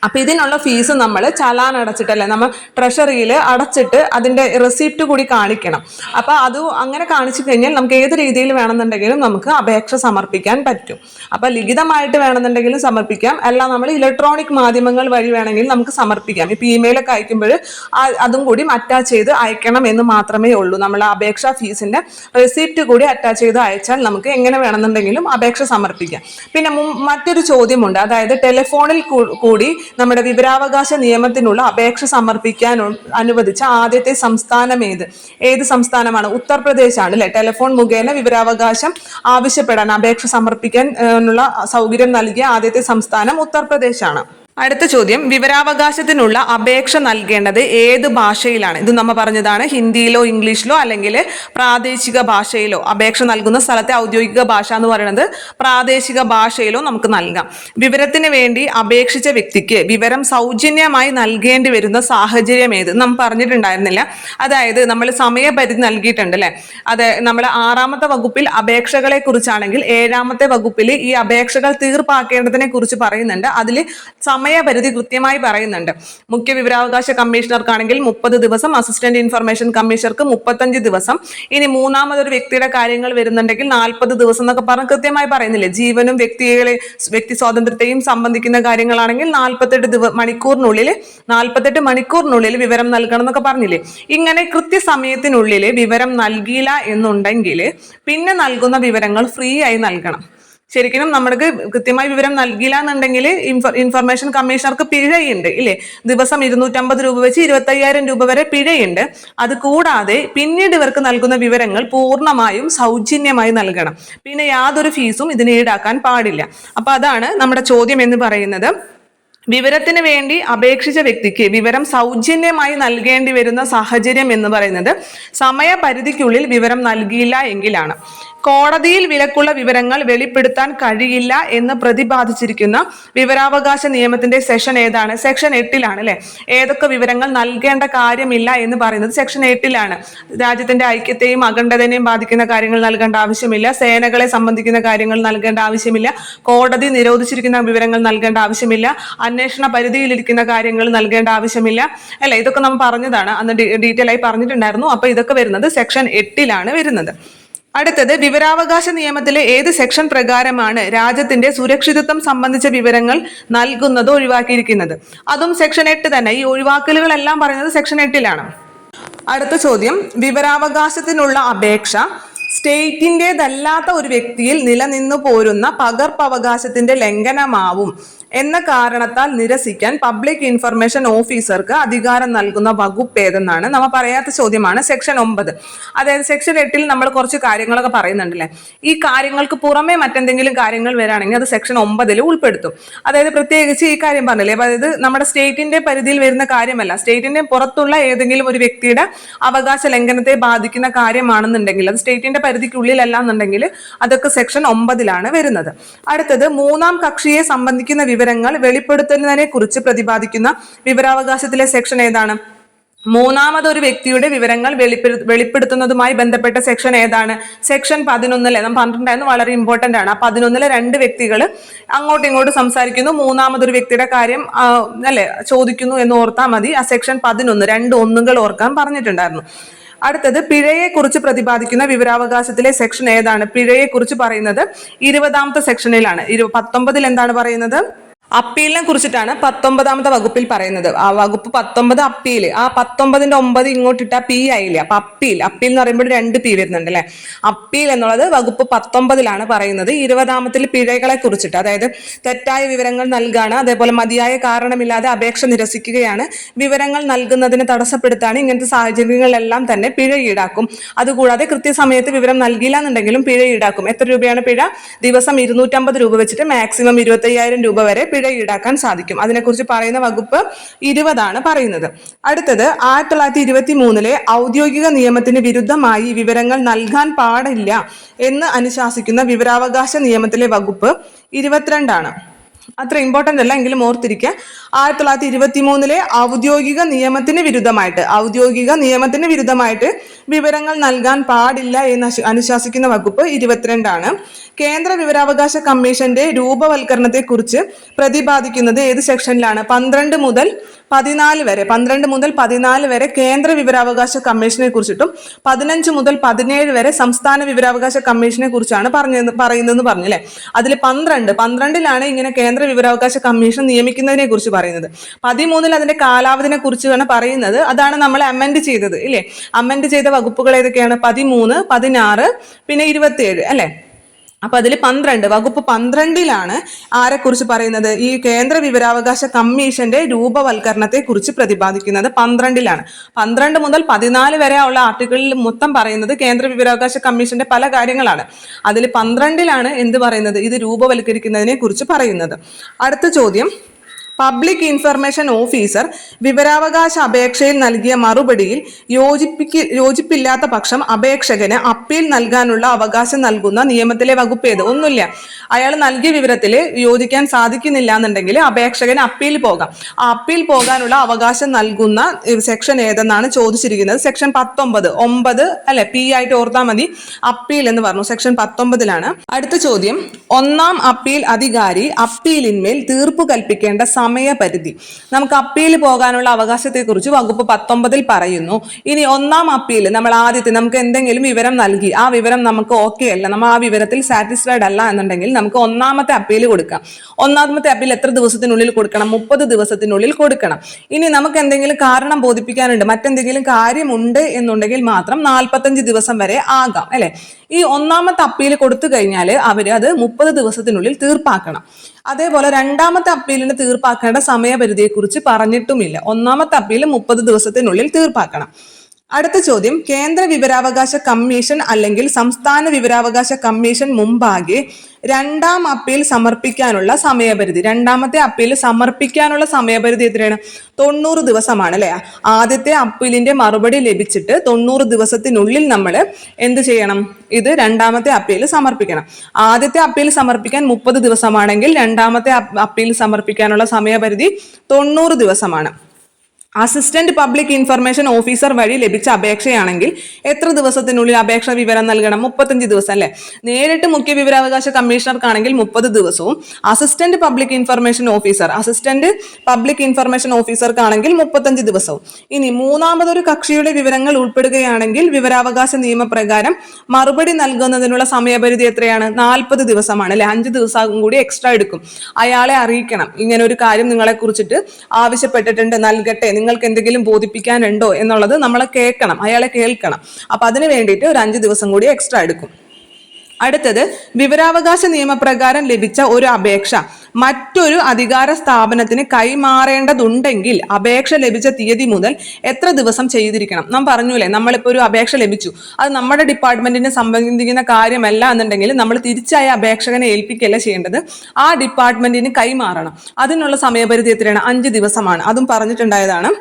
അപ്പൊ ഇതിനുള്ള ഫീസ് നമ്മൾ ചലാൻ അടച്ചിട്ടല്ലേ, നമ്മൾ ട്രഷറിയിൽ അടച്ചിട്ട് അതിന്റെ റെസിപ്റ്റ് കൂടി കാണിക്കണം. അപ്പൊ അത് അങ്ങനെ കാണിച്ചു കഴിഞ്ഞാൽ നമുക്ക് ഏത് രീതിയിൽ വേണമെന്നുണ്ടെങ്കിലും നമുക്ക് അപേക്ഷ സമർപ്പിക്കാൻ പറ്റും. അപ്പൊ ലിഖിതമായിട്ട് വേണമെന്നുണ്ടെങ്കിലും സമർപ്പിക്കാം, അല്ല നമ്മൾ ഇലക്ട്രോണിക് മാധ്യമങ്ങൾ വഴി വേണമെങ്കിൽ നമുക്ക് സമർപ്പിക്കാം. ഇപ്പൊ ഇമെയിലൊക്കെ അയക്കുമ്പോൾ അതും കൂടി അറ്റാച്ച് ചെയ്ത് അയക്കണം എന്ന് മാത്രമേ ഉള്ളൂ. നമ്മൾ അപേക്ഷാ ഫീസിന്റെ റെസിപ്റ്റ് കൂടി അറ്റാച്ച് ചെയ്ത് അയച്ചാൽ നമുക്ക് എങ്ങനെ വേണമെന്നുണ്ടെങ്കിലും അപേക്ഷ സമർപ്പിക്കാം. പിന്നെ മറ്റൊരു ചോദ്യമുണ്ട്, അതായത് ടെലിഫോണിൽ കൂടി നമ്മുടെ വിവരാവകാശ നിയമത്തിനുള്ള അപേക്ഷ സമർപ്പിക്കാൻ അനുവദിച്ച ആദ്യത്തെ സംസ്ഥാനം ഏത് സംസ്ഥാനമാണ്? ഉത്തർപ്രദേശാണ്, അല്ലെ. ടെലിഫോൺ മുഖേന വിവരാവകാശം ആവശ്യപ്പെടാൻ, അപേക്ഷ സമർപ്പിക്കാൻ ഉള്ള സൗകര്യം നൽകിയ ആദ്യത്തെ സംസ്ഥാനം ഉത്തർപ്രദേശാണ്. അടുത്ത ചോദ്യം, വിവരാവകാശത്തിനുള്ള അപേക്ഷ നൽകേണ്ടത് ഏത് ഭാഷയിലാണ്? ഇത് നമ്മൾ പറഞ്ഞതാണ്, ഹിന്ദിയിലോ ഇംഗ്ലീഷിലോ അല്ലെങ്കിൽ പ്രാദേശിക ഭാഷയിലോ. അപേക്ഷ നൽകുന്ന സ്ഥലത്തെ ഔദ്യോഗിക ഭാഷ എന്ന് പറയുന്നത് പ്രാദേശിക ഭാഷയിലോ നമുക്ക് നൽകാം. വിവരത്തിന് വേണ്ടി അപേക്ഷിച്ച വ്യക്തിക്ക് വിവരം സൗജന്യമായി നൽകേണ്ടി വരുന്ന സാഹചര്യം ഏത്? നാം പറഞ്ഞിട്ടുണ്ടായിരുന്നില്ല. അതായത് നമ്മൾ സമയപരിധി നൽകിയിട്ടുണ്ട്, അല്ലെ. അത് നമ്മൾ 6ാമത്തെ വകുപ്പിൽ അപേക്ഷകളെ കുറിച്ചാണെങ്കിൽ 7ാമത്തെ വകുപ്പിൽ ഈ അപേക്ഷകൾ തീർപ്പാക്കേണ്ടതിനെ കുറിച്ച് പറയുന്നുണ്ട്. അതിൽ സമയപരിധി കൃത്യമായി പറയുന്നുണ്ട്. മുഖ്യ വിവരാവകാശ കമ്മീഷണർക്കാണെങ്കിൽ 30 ദിവസം, അസിസ്റ്റന്റ് ഇൻഫർമേഷൻ കമ്മീഷണർക്ക് 35 ദിവസം. ഇനി മൂന്നാമതൊരു വ്യക്തിയുടെ കാര്യങ്ങൾ വരുന്നുണ്ടെങ്കിൽ 40 ദിവസം എന്നൊക്കെ പറഞ്ഞ് കൃത്യമായി പറയുന്നില്ലേ. ജീവനും വ്യക്തി സ്വാതന്ത്ര്യത്തെയും സംബന്ധിക്കുന്ന കാര്യങ്ങളാണെങ്കിൽ 48 മണിക്കൂറിനുള്ളിൽ വിവരം നൽകണം എന്നൊക്കെ പറഞ്ഞില്ലേ. ഇങ്ങനെ കൃത്യസമയത്തിനുള്ളിൽ വിവരം നൽകിയില്ല എന്നുണ്ടെങ്കിൽ പിന്നെ നൽകുന്ന വിവരങ്ങൾ ഫ്രീ ആയി നൽകണം. ശരിക്കും നമ്മൾക്ക് കൃത്യമായി വിവരം നൽകിയില്ല എന്നുണ്ടെങ്കിൽ ഇൻഫർമേഷൻ കമ്മീഷണർക്ക് പിഴയുണ്ട്, ഇല്ലേ. ദിവസം 250 രൂപ വെച്ച് 25,000 രൂപ വരെ പിഴയുണ്ട്. അത് കൂടാതെ പിന്നീട് ഇവർക്ക് നൽകുന്ന വിവരങ്ങൾ പൂർണ്ണമായും സൗജന്യമായി നൽകണം. പിന്നെ യാതൊരു ഫീസും ഇതിന് ഈടാക്കാൻ പാടില്ല. അപ്പൊ അതാണ് നമ്മുടെ ചോദ്യം എന്ന് പറയുന്നത്. വിവരത്തിന് വേണ്ടി അപേക്ഷിച്ച വ്യക്തിക്ക് വിവരം സൗജന്യമായി നൽകേണ്ടി വരുന്ന സാഹചര്യം എന്ന് പറയുന്നത് സമയപരിധിക്കുള്ളിൽ വിവരം നൽകിയില്ല എങ്കിലാണ്. കോടതിയിൽ വിലക്കുള്ള വിവരങ്ങൾ വെളിപ്പെടുത്താൻ കഴിയില്ല എന്ന് പ്രതിപാദിച്ചിരിക്കുന്ന വിവരാവകാശ നിയമത്തിന്റെ സെക്ഷൻ ഏതാണ്? സെക്ഷൻ 8ലാണ്, അല്ലെ. ഏതൊക്കെ വിവരങ്ങൾ നൽകേണ്ട കാര്യമില്ല എന്ന് പറയുന്നത് സെക്ഷൻ 8ലാണ്. രാജ്യത്തിന്റെ ഐക്യത്തെയും അഖണ്ഡതയെയും ബാധിക്കുന്ന കാര്യങ്ങൾ നൽകേണ്ട ആവശ്യമില്ല, സേനകളെ സംബന്ധിക്കുന്ന കാര്യങ്ങൾ നൽകേണ്ട ആവശ്യമില്ല, കോടതി നിരോധിച്ചിരിക്കുന്ന വിവരങ്ങൾ നൽകേണ്ട ആവശ്യമില്ല, അന്വേഷണ പരിധിയിലിരിക്കുന്ന കാര്യങ്ങൾ നൽകേണ്ട ആവശ്യമില്ല, അല്ലെ. ഇതൊക്കെ നമ്മൾ പറഞ്ഞതാണ്, അന്ന് ഡീറ്റെയിൽ ആയി പറഞ്ഞിട്ടുണ്ടായിരുന്നു. അപ്പൊ ഇതൊക്കെ വരുന്നത് സെക്ഷൻ 8ലാണ് വരുന്നത്. അടുത്തത്, വിവരാവകാശ നിയമത്തിലെ ഏത് സെക്ഷൻ പ്രകാരമാണ് രാജ്യത്തിന്റെ സുരക്ഷിതത്വം സംബന്ധിച്ച വിവരങ്ങൾ നൽകുന്നത് ഒഴിവാക്കിയിരിക്കുന്നത്? അതും സെക്ഷൻ 8 തന്നെ. ഈ ഒഴിവാക്കലുകളെല്ലാം പറയുന്നത് സെക്ഷൻ 8ലാണ്. അടുത്ത ചോദ്യം, വിവരാവകാശത്തിനുള്ള അപേക്ഷ സ്റ്റേറ്റിൻ്റെതല്ലാത്ത ഒരു വ്യക്തിയിൽ നിലനിന്നു പോരുന്ന പകർപ്പവകാശത്തിന്റെ ലംഘനമാവും എന്ന കാരണത്താൽ നിരസിക്കാൻ പബ്ലിക് ഇൻഫർമേഷൻ ഓഫീസർക്ക് അധികാരം നൽകുന്ന വകുപ്പ് ഏതെന്നാണ് നമ്മൾ പറയാത്ത ചോദ്യമാണ് സെക്ഷൻ 9. അതായത് സെക്ഷൻ 8 നമ്മൾ കുറച്ച് കാര്യങ്ങളൊക്കെ പറയുന്നുണ്ടല്ലേ. ഈ കാര്യങ്ങൾക്ക് പുറമെ മറ്റെന്തെങ്കിലും കാര്യങ്ങൾ വരാണെങ്കിൽ അത് സെക്ഷൻ 9 ഉൾപ്പെടുത്തും. അതായത് പ്രത്യേകിച്ച് ഈ കാര്യം പറഞ്ഞില്ലേ, അതായത് നമ്മുടെ സ്റ്റേറ്റിന്റെ പരിധിയിൽ വരുന്ന കാര്യമല്ല, സ്റ്റേറ്റിന്റെ പുറത്തുള്ള ഏതെങ്കിലും ഒരു വ്യക്തിയുടെ അവകാശ ലംഘനത്തെ ബാധിക്കുന്ന കാര്യമാണെന്നുണ്ടെങ്കിൽ, അത് സ്റ്റേറ്റിന്റെ പരിധിക്കുള്ളിലല്ല എന്നുണ്ടെങ്കിൽ അതൊക്കെ സെക്ഷൻ 9 വരുന്നത്. അടുത്തത് മൂന്നാം കക്ഷിയെ സംബന്ധിക്കുന്ന വിവരങ്ങൾ വെളിപ്പെടുത്തുന്നതിനെ കുറിച്ച് പ്രതിപാദിക്കുന്ന വിവരാവകാശത്തിലെ സെക്ഷൻ ഏതാണ്? മൂന്നാമതൊരു വ്യക്തിയുടെ വിവരങ്ങൾ വെളിപ്പെടുത്തുന്നതുമായി ബന്ധപ്പെട്ട സെക്ഷൻ ഏതാണ്? സെക്ഷൻ 11. നാം പറഞ്ഞിട്ടുണ്ടായിരുന്നു, വളരെ ഇമ്പോർട്ടന്റ് ആണ്. 11 രണ്ട് വ്യക്തികൾ അങ്ങോട്ടും ഇങ്ങോട്ടും സംസാരിക്കുന്നു, മൂന്നാമതൊരു വ്യക്തിയുടെ കാര്യം ചോദിക്കുന്നു എന്ന് ഓർത്താൽ മതി. ആ സെക്ഷൻ 11 രണ്ട് ഒന്നുകൾ ഓർക്കാൻ പറഞ്ഞിട്ടുണ്ടായിരുന്നു. അടുത്തത് പിഴയെ കുറിച്ച് പ്രതിപാദിക്കുന്ന വിവരാവകാശത്തിലെ സെക്ഷൻ ഏതാണ്? പിഴയെ കുറിച്ച് പറയുന്നത് 20ാമത്തെ സെക്ഷനിലാണ്. 19 എന്താണ് പറയുന്നത്? അപ്പീലിനെ കുറിച്ചിട്ടാണ് 19ാമത്തെ വകുപ്പിൽ പറയുന്നത്. ആ വകുപ്പ് 19 അപ്പീല്. ആ 19ന്റെ 9 ഇങ്ങോട്ടിട്ടാ പി ആയില്ലേ, അപ്പൊ അപ്പീൽ എന്ന് പറയുമ്പോൾ 2 പി വരുന്നുണ്ട് അല്ലെ. അപ്പീൽ എന്നുള്ളത് വകുപ്പ് 19 പറയുന്നത്. 20ാമത്തിൽ പിഴകളെ കുറിച്ചിട്ട്, അതായത് തെറ്റായ വിവരങ്ങൾ നൽകാണ്, അതേപോലെ മതിയായ കാരണമില്ലാതെ അപേക്ഷ നിരസിക്കുകയാണ്, വിവരങ്ങൾ നൽകുന്നതിന് തടസ്സപ്പെടുത്താണ്, ഇങ്ങനത്തെ സാഹചര്യങ്ങളിലെല്ലാം തന്നെ പിഴ ഈടാക്കും. അതുകൂടാതെ കൃത്യസമയത്ത് വിവരം നൽകിയില്ല എന്നുണ്ടെങ്കിലും പിഴ ഈടാക്കും. എത്ര രൂപയാണ് പിഴ? ദിവസം 250 രൂപ വെച്ചിട്ട് മാക്സിമം 25,000 രൂപ വരെ പിഴ ഈടാക്കാൻ സാധിക്കും. അതിനെക്കുറിച്ച് പറയുന്ന വകുപ്പ് 20 പറയുന്നത്. അടുത്തത് 1923 ഔദ്യോഗിക നിയമത്തിന് വിരുദ്ധമായി വിവരങ്ങൾ നൽകാൻ പാടില്ല എന്ന് അനുശാസിക്കുന്ന വിവരാവകാശ നിയമത്തിലെ വകുപ്പ് 22. അത്ര ഇമ്പോർട്ടൻ്റ് അല്ല, എങ്കിലും ഓർത്തിരിക്കുക. 1923 ഔദ്യോഗിക നിയമത്തിന് വിരുദ്ധമായിട്ട് വിവരങ്ങൾ നൽകാൻ പാടില്ല എന്ന് അനുശാസിക്കുന്ന വകുപ്പ് 22. കേന്ദ്ര വിവരാവകാശ കമ്മീഷന്റെ രൂപവൽക്കരണത്തെ കുറിച്ച് പ്രതിപാദിക്കുന്നത് ഏത് സെക്ഷനിലാണ്? 12 മുതൽ 14 വരെ കേന്ദ്ര വിവരാവകാശ കമ്മീഷനെ കുറിച്ചിട്ടും 15 മുതൽ 17 വരെ സംസ്ഥാന വിവരാവകാശ കമ്മീഷനെ കുറിച്ചാണ് പറയുന്നതെന്ന് പറഞ്ഞല്ലേ. അതിൽ 12 ഇങ്ങനെ കേന്ദ്ര വിവരാവകാശ കമ്മീഷൻ നിയമിക്കുന്നതിനെ കുറിച്ച് പറയുന്നത്. 13 അതിന്റെ കാലാവധിനെ കുറിച്ചാണ് പറയുന്നത്. അതാണ് നമ്മൾ അമെൻഡ് ചെയ്തത് ഇല്ലേ. അമെൻഡ് ചെയ്ത വകുപ്പുകൾ ഏതൊക്കെയാണ്? 13, 16, പിന്നെ 27 അല്ലെ. അപ്പൊ അതിൽ 12 വകുപ്പ് 12 ആരെക്കുറിച്ച് പറയുന്നത്? ഈ കേന്ദ്ര വിവരാവകാശ കമ്മീഷന്റെ രൂപവൽക്കരണത്തെ കുറിച്ച് പ്രതിപാദിക്കുന്നത് 12 12 മുതൽ 14 വരെ ഉള്ള ആർട്ടിക്കിളിൽ മൊത്തം പറയുന്നത് കേന്ദ്ര വിവരാവകാശ കമ്മീഷന്റെ പല കാര്യങ്ങളാണ്. അതിൽ 12 എന്ത് പറയുന്നത്? ഇത് രൂപവൽക്കരിക്കുന്നതിനെ കുറിച്ച് പറയുന്നത്. അടുത്ത ചോദ്യം, പബ്ലിക് ഇൻഫർമേഷൻ ഓഫീസർ വിവരാവകാശ അപേക്ഷയിൽ നൽകിയ മറുപടിയിൽ യോജിപ്പില്ലാത്ത പക്ഷം അപേക്ഷകന് അപ്പീൽ നൽകാനുള്ള അവകാശം നൽകുന്ന നിയമത്തിലെ വകുപ്പ് ഏത്? ഒന്നുമില്ല. അയാൾ നൽകിയ വിവരത്തിൽ യോജിക്കാൻ സാധിക്കുന്നില്ല എന്നുണ്ടെങ്കിൽ അപേക്ഷകന് അപ്പീൽ പോകാം. ആ അപ്പീൽ പോകാനുള്ള അവകാശം നൽകുന്ന സെക്ഷൻ ഏതെന്നാണ് ചോദിച്ചിരിക്കുന്നത്. സെക്ഷൻ 19 അല്ലെ, പി ആയിട്ട് ഓർത്താൽ മതി. അപ്പീൽ എന്ന് പറഞ്ഞു, സെക്ഷൻ 19. അടുത്ത ചോദ്യം, ഒന്നാം അപ്പീൽ അധികാരി അപ്പീലിന്മേൽ തീർപ്പ് കൽപ്പിക്കേണ്ട സമയപരിധി. നമുക്ക് അപ്പീൽ പോകാനുള്ള അവകാശത്തെ കുറിച്ച് വകുപ്പ് 19 പറയുന്നു. ഇനി ഒന്നാം അപ്പീൽ നമ്മൾ ആദ്യത്തെ നമുക്ക് എന്തെങ്കിലും വിവരം നൽകി, ആ വിവരം നമുക്ക് ഓക്കെ അല്ല, നമ്മൾ ആ വിവരത്തിൽ സാറ്റിസ്ഫൈഡ് അല്ല എന്നുണ്ടെങ്കിൽ നമുക്ക് ഒന്നാമത്തെ അപ്പീൽ കൊടുക്കാം. ഒന്നാമത്തെ അപ്പീൽ എത്ര ദിവസത്തിനുള്ളിൽ കൊടുക്കണം? 30 ദിവസത്തിനുള്ളിൽ കൊടുക്കണം. ഇനി നമുക്ക് എന്തെങ്കിലും കാരണം ബോധിപ്പിക്കാനുണ്ട്, മറ്റെന്തെങ്കിലും കാര്യമുണ്ട് എന്നുണ്ടെങ്കിൽ മാത്രം 45 ദിവസം വരെ ആകാം അല്ലെ. ഈ ഒന്നാമത്തെ അപ്പീൽ കൊടുത്തു കഴിഞ്ഞാൽ അവര് അത് 30 ദിവസത്തിനുള്ളിൽ തീർപ്പാക്കണം. അതേപോലെ രണ്ടാമത്തെ അപ്പീലിന് തീർപ്പാക്കേണ്ട സമയപരിധിയെ കുറിച്ച് പറഞ്ഞിട്ടുമില്ല. ഒന്നാമത്തെ അപ്പീൽ 30 ദിവസത്തിനുള്ളിൽ തീർപ്പാക്കണം. അടുത്ത ചോദ്യം, കേന്ദ്ര വിവരാവകാശ കമ്മീഷൻ അല്ലെങ്കിൽ സംസ്ഥാന വിവരാവകാശ കമ്മീഷൻ മുമ്പാകെ രണ്ടാം അപ്പീൽ സമർപ്പിക്കാനുള്ള സമയപരിധി. രണ്ടാമത്തെ അപ്പീൽ സമർപ്പിക്കാനുള്ള സമയപരിധി എത്രയാണ്? 90 ദിവസമാണ് അല്ലെ. ആദ്യത്തെ അപ്പീലിന്റെ മറുപടി ലഭിച്ചിട്ട് 90 ദിവസത്തിനുള്ളിൽ നമ്മൾ എന്ത് ചെയ്യണം? ഇത് രണ്ടാമത്തെ അപ്പീൽ സമർപ്പിക്കണം. ആദ്യത്തെ അപ്പീൽ സമർപ്പിക്കാൻ 30 ദിവസമാണെങ്കിൽ രണ്ടാമത്തെ അപ്പീൽ സമർപ്പിക്കാനുള്ള സമയപരിധി 90 ദിവസമാണ്. അസിസ്റ്റന്റ് പബ്ലിക് ഇൻഫർമേഷൻ ഓഫീസർ വഴി ലഭിച്ച അപേക്ഷയാണെങ്കിൽ എത്ര ദിവസത്തിനുള്ളിൽ അപേക്ഷ വിവരം നൽകണം? 35 ദിവസം അല്ലെ. നേരിട്ട് മുഖ്യ വിവരാവകാശ കമ്മീഷണർക്കാണെങ്കിൽ 30 ദിവസവും അസിസ്റ്റന്റ് പബ്ലിക് ഇൻഫർമേഷൻ ഓഫീസർക്കാണെങ്കിൽ 35 ദിവസവും. ഇനി മൂന്നാമതൊരു കക്ഷിയുടെ വിവരങ്ങൾ ഉൾപ്പെടുകയാണെങ്കിൽ വിവരാവകാശ നിയമപ്രകാരം മറുപടി നൽകുന്നതിനുള്ള സമയപരിധി എത്രയാണ്? 40 ദിവസമാണ് അല്ലെ. 5 ദിവസം കൂടി എക്സ്ട്രാ എടുക്കും. അയാളെ അറിയിക്കണം, ഇങ്ങനെ ഒരു കാര്യം നിങ്ങളെ കുറിച്ചിട്ട് ആവശ്യപ്പെട്ടിട്ടുണ്ട്, നൽകട്ടെ, നിങ്ങൾക്ക് എന്തെങ്കിലും ബോധിപ്പിക്കാനുണ്ടോ എന്നുള്ളത് നമ്മളെ കേൾക്കണം, അയാളെ കേൾക്കണം. അപ്പൊ അതിന് വേണ്ടിയിട്ട് ഒരു 5 ദിവസം കൂടി എക്സ്ട്രാ എടുക്കും. അടുത്തത്, വിവരാവകാശ നിയമപ്രകാരം ലഭിച്ച ഒരു അപേക്ഷ മറ്റൊരു അധികാര സ്ഥാപനത്തിന് കൈമാറേണ്ടതുണ്ടെങ്കിൽ അപേക്ഷ ലഭിച്ച തീയതി മുതൽ എത്ര ദിവസം ചെയ്തിരിക്കണം? നാം പറഞ്ഞൂലേ, നമ്മളിപ്പോൾ ഒരു അപേക്ഷ ലഭിച്ചു, അത് നമ്മുടെ ഡിപ്പാർട്ട്മെന്റിനെ സംബന്ധിക്കുന്ന കാര്യമല്ല എന്നുണ്ടെങ്കിൽ നമ്മൾ തിരിച്ചായ അപേക്ഷകനെ ഏൽപ്പിക്കുകയല്ല ചെയ്യേണ്ടത്, ആ ഡിപ്പാർട്ട്മെന്റിന് കൈമാറണം. അതിനുള്ള സമയപരിധി എത്രയാണ്? 5 ദിവസമാണ്. അതും പറഞ്ഞിട്ടുണ്ടായതാണ്.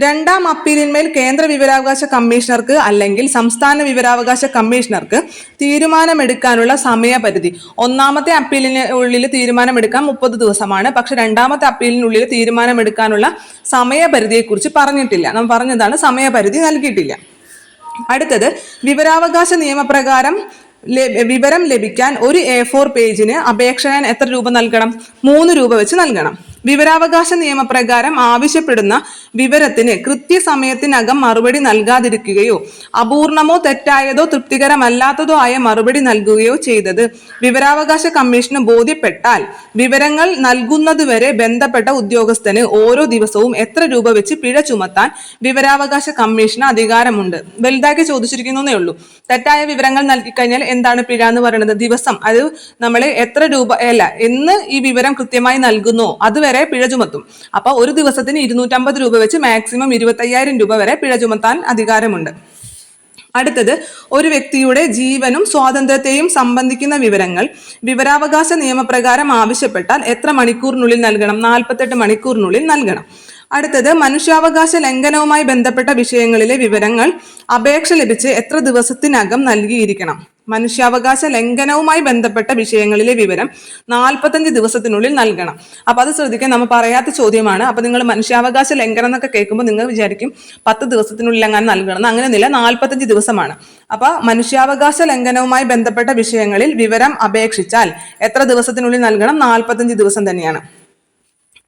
രണ്ടാം അപ്പീലിന്മേൽ കേന്ദ്ര വിവരാവകാശ കമ്മീഷണർക്ക് അല്ലെങ്കിൽ സംസ്ഥാന വിവരാവകാശ കമ്മീഷണർക്ക് തീരുമാനമെടുക്കാനുള്ള സമയപരിധി. ഒന്നാമത്തെ അപ്പീലിനുള്ളിൽ തീരുമാനമെടുക്കാൻ 30 ദിവസമാണ്. പക്ഷെ രണ്ടാമത്തെ അപ്പീലിനുള്ളിൽ തീരുമാനമെടുക്കാനുള്ള സമയപരിധിയെക്കുറിച്ച് പറഞ്ഞിട്ടില്ല. നാം പറഞ്ഞതാണ്, സമയപരിധി നൽകിയിട്ടില്ല. അടുത്തത്, വിവരാവകാശ നിയമപ്രകാരം വിവരം ലഭിക്കാൻ ഒരു A4 പേജിന് അപേക്ഷകൻ എത്ര രൂപ നൽകണം? 3 രൂപ വെച്ച് നൽകണം. വിവരാവകാശ നിയമപ്രകാരം ആവശ്യപ്പെടുന്ന വിവരത്തിന് കൃത്യസമയത്തിനകം മറുപടി നൽകാതിരിക്കുകയോ അപൂർണമോ തെറ്റായതോ തൃപ്തികരമല്ലാത്തതോ ആയ മറുപടി നൽകുകയോ ചെയ്തത് വിവരാവകാശ കമ്മീഷന് ബോധ്യപ്പെട്ടാൽ വിവരങ്ങൾ നൽകുന്നതുവരെ ബന്ധപ്പെട്ട ഉദ്യോഗസ്ഥന് ഓരോ ദിവസവും എത്ര രൂപ വെച്ച് പിഴ ചുമത്താൻ വിവരാവകാശ കമ്മീഷന് അധികാരമുണ്ട്. വലുതാക്കി ചോദിച്ചിരിക്കുന്നേ ഉള്ളൂ. തെറ്റായ വിവരങ്ങൾ നൽകിക്കഴിഞ്ഞാൽ എന്താണ് പിഴ എന്ന് പറയുന്നത്? ദിവസം, അത് നമ്മൾ എത്ര രൂപ എന്ന് ഈ വിവരം കൃത്യമായി നൽകുന്നോ അതുവരെ പിഴ ചുമത്തും. അപ്പൊ ഒരു ദിവസത്തിന് 250 രൂപ വെച്ച് മാക്സിമം 25,000 രൂപ വരെ പിഴ ചുമത്താൻ അധികാരമുണ്ട്. അടുത്തത്, ഒരു വ്യക്തിയുടെ ജീവനും സ്വാതന്ത്ര്യത്തെയും സംബന്ധിക്കുന്ന വിവരങ്ങൾ വിവരാവകാശ നിയമപ്രകാരം ആവശ്യപ്പെട്ടാൽ എത്ര മണിക്കൂറിനുള്ളിൽ നൽകണം? 48 മണിക്കൂറിനുള്ളിൽ നൽകണം. അടുത്തത്, മനുഷ്യാവകാശ ലംഘനവുമായി ബന്ധപ്പെട്ട വിഷയങ്ങളിലെ വിവരങ്ങൾ അപേക്ഷ ലഭിച്ച് എത്ര ദിവസത്തിനകം നൽകിയിരിക്കണം? മനുഷ്യാവകാശ ലംഘനവുമായി ബന്ധപ്പെട്ട വിഷയങ്ങളിലെ വിവരം 45 ദിവസത്തിനുള്ളിൽ നൽകണം. അപ്പൊ അത് ശ്രദ്ധിക്കാൻ, നമ്മൾ പറയാത്ത ചോദ്യമാണ്. അപ്പൊ നിങ്ങൾ മനുഷ്യാവകാശ ലംഘനം എന്നൊക്കെ കേൾക്കുമ്പോൾ നിങ്ങൾ വിചാരിക്കും 10 ദിവസത്തിനുള്ളിൽ അങ്ങനെ നൽകണം. അങ്ങനെയൊന്നുമില്ല, 45 ദിവസമാണ്. അപ്പൊ മനുഷ്യാവകാശ ലംഘനവുമായി ബന്ധപ്പെട്ട വിഷയങ്ങളിൽ വിവരം അപേക്ഷിച്ചാൽ എത്ര ദിവസത്തിനുള്ളിൽ നൽകണം? 45 ദിവസം തന്നെയാണ്.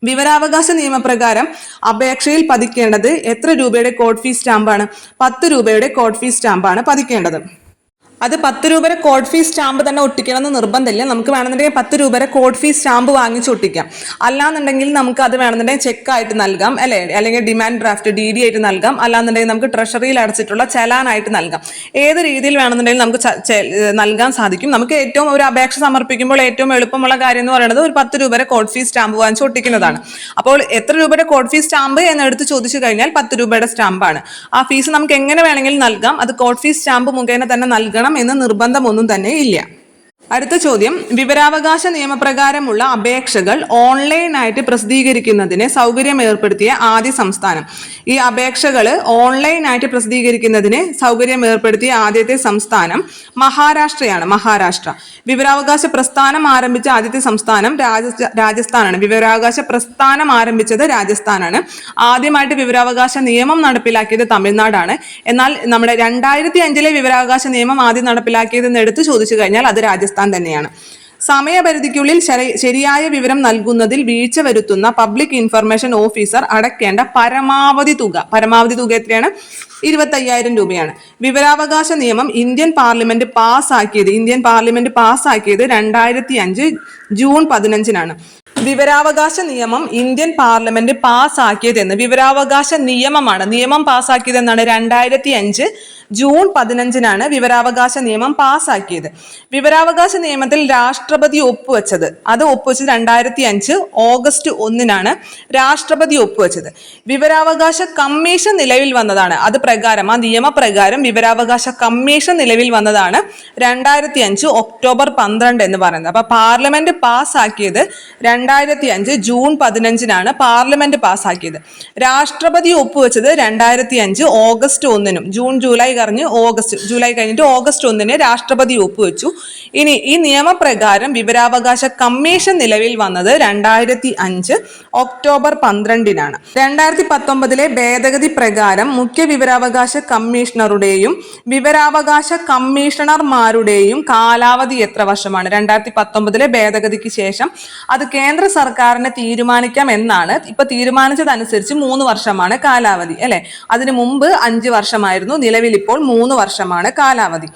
വിവരാവകാശ നിയമപ്രകാരം അപേക്ഷയിൽ പതിക്കേണ്ടത് എത്ര രൂപയുടെ കോഡ് ഫീസ് സ്റ്റാമ്പാണ്? 10 രൂപയുടെ കോഡ് ഫീസ് സ്റ്റാമ്പാണ് പതിക്കേണ്ടത്. അത് 10 രൂപയുടെ കോഡ് ഫീസ് സ്റ്റാമ്പ് തന്നെ ഒട്ടിക്കണം എന്ന് നിർബന്ധമില്ല. നമുക്ക് വേണമെന്നുണ്ടെങ്കിൽ 10 രൂപയുടെ കോഡ് ഫീസ് സ്റ്റാമ്പ് വാങ്ങിച്ച് ഒട്ടിക്കാം. അല്ലാന്നുണ്ടെങ്കിൽ നമുക്ക് അത് വേണമെന്നുണ്ടെങ്കിൽ ചെക്കായിട്ട് നൽകാം, അല്ലെ, അല്ലെങ്കിൽ ഡിമാൻഡ് ഡ്രാഫ്റ്റ് DD ആയിട്ട് നൽകാം. അല്ലാന്നുണ്ടെങ്കിൽ നമുക്ക് ട്രഷറിയിൽ അടച്ചിട്ടുള്ള ചലാനായിട്ട് നൽകാം. ഏത് രീതിയിൽ വേണമെന്നുണ്ടെങ്കിൽ നമുക്ക് നൽകാൻ സാധിക്കും. നമുക്ക് ഏറ്റവും ഒരു അപേക്ഷ സമർപ്പിക്കുമ്പോൾ ഏറ്റവും എളുപ്പമുള്ള കാര്യം എന്ന് പറയുന്നത് ഒരു 10 രൂപയുടെ കോഡ് ഫീസ് സ്റ്റാമ്പ് വാങ്ങിച്ച് ഒട്ടിക്കുന്നതാണ്. അപ്പോൾ എത്ര രൂപയുടെ കോഡ് ഫീസ് സ്റ്റാമ്പ് എന്നെടുത്ത് ചോദിച്ചു കഴിഞ്ഞാൽ 10 രൂപയുടെ സ്റ്റാമ്പാണ്. ആ ഫീസ് നമുക്ക് എങ്ങനെ വേണമെങ്കിലും നൽകാം. അത് കോഡ് ഫീസ് സ്റ്റാമ്പ് മുഖേന തന്നെ നൽകണം എന്ന് നിർബന്ധമൊന്നും തന്നെ ഇല്ല. അടുത്ത ചോദ്യം, വിവരാവകാശ നിയമപ്രകാരമുള്ള അപേക്ഷകൾ ഓൺലൈനായിട്ട് പ്രസിദ്ധീകരിക്കുന്നതിന് സൗകര്യം ഏർപ്പെടുത്തിയ ആദ്യ സംസ്ഥാനം. ഈ അപേക്ഷകൾ ഓൺലൈനായിട്ട് പ്രസിദ്ധീകരിക്കുന്നതിന് സൗകര്യം ഏർപ്പെടുത്തിയ ആദ്യത്തെ സംസ്ഥാനം മഹാരാഷ്ട്രയാണ്. മഹാരാഷ്ട്ര. വിവരാവകാശ പ്രസ്ഥാനം ആരംഭിച്ച ആദ്യത്തെ സംസ്ഥാനം രാജസ്ഥാനാണ്. വിവരാവകാശ പ്രസ്ഥാനം ആരംഭിച്ചത് രാജസ്ഥാനാണ്. ആദ്യമായിട്ട് വിവരാവകാശ നിയമം നടപ്പിലാക്കിയത് തമിഴ്നാടാണ്. എന്നാൽ നമ്മുടെ 2005 വിവരാവകാശ നിയമം ആദ്യം നടപ്പിലാക്കിയതെന്ന് എടുത്ത് ചോദിച്ചു കഴിഞ്ഞാൽ അത് രാജസ്ഥാൻ തന്നെയാണ്. സമയപരിധിക്കുള്ളിൽ ശരിയായ വിവരം നൽകുന്നതിൽ വീഴ്ച വരുത്തുന്ന പബ്ലിക് ഇൻഫർമേഷൻ ഓഫീസർ അടയ്ക്കേണ്ട പരമാവധി തുക എത്രയാണ്? 25,000 രൂപയാണ്. വിവരാവകാശ നിയമം ഇന്ത്യൻ പാർലമെന്റ് പാസ്സാക്കിയത് 2005 ജൂൺ 15-നാണ്. വിവരാവകാശ നിയമം ഇന്ത്യൻ പാർലമെന്റ് പാസ്സാക്കിയതെന്ന്, വിവരാവകാശ നിയമമാണ്, നിയമം പാസ്സാക്കിയതെന്നാണ് 2005 ജൂൺ 15-നാണ് വിവരാവകാശ നിയമം പാസ്സാക്കിയത്. വിവരാവകാശ നിയമത്തിൽ രാഷ്ട്രപതി ഒപ്പുവെച്ചത് 2005 ഓഗസ്റ്റ് 1-നാണ് രാഷ്ട്രപതി ഒപ്പുവെച്ചത്. വിവരാവകാശ കമ്മീഷൻ നിലവിൽ വന്നതാണ്. അത് പ്രകാരം, ആ നിയമപ്രകാരം വിവരാവകാശ കമ്മീഷൻ നിലവിൽ വന്നതാണ് 2005 ഒക്ടോബർ 12 എന്ന് പറയുന്നത്. അപ്പൊ പാർലമെന്റ് പാസ്സാക്കിയത് 2005 ജൂൺ 15-നാണ് പാർലമെന്റ് പാസ്സാക്കിയത്. രാഷ്ട്രപതി ഒപ്പുവെച്ചത് 2005 ഓഗസ്റ്റ് 1-നും. ജൂലൈ കഴിഞ്ഞിട്ട് ഓഗസ്റ്റ് 1-ന് രാഷ്ട്രപതി ഒപ്പുവെച്ചു. ഇനി ഈ നിയമപ്രകാരം വിവരാവകാശ കമ്മീഷൻ നിലവിൽ വന്നത് 2005 ഒക്ടോബർ 12-നാണ്. 2019 ഭേദഗതി പ്രകാരം മുഖ്യ വിവരാവകാശ കമ്മീഷണറുടെയും വിവരാവകാശ കമ്മീഷണർമാരുടെയും കാലാവധി എത്ര വർഷമാണ്? 2019 ഭേദഗതിക്ക് ശേഷം അത് കേന്ദ്ര സർക്കാരിനെ തീരുമാനിക്കാം എന്നാണ്. ഇപ്പൊ തീരുമാനിച്ചതനുസരിച്ച് 3 വർഷമാണ് കാലാവധി, അല്ലെ? അതിനു മുമ്പ് 5 വർഷമായിരുന്നു. നിലവിൽ ഇപ്പോൾ 3 വർഷമാണ് കാലാവധി.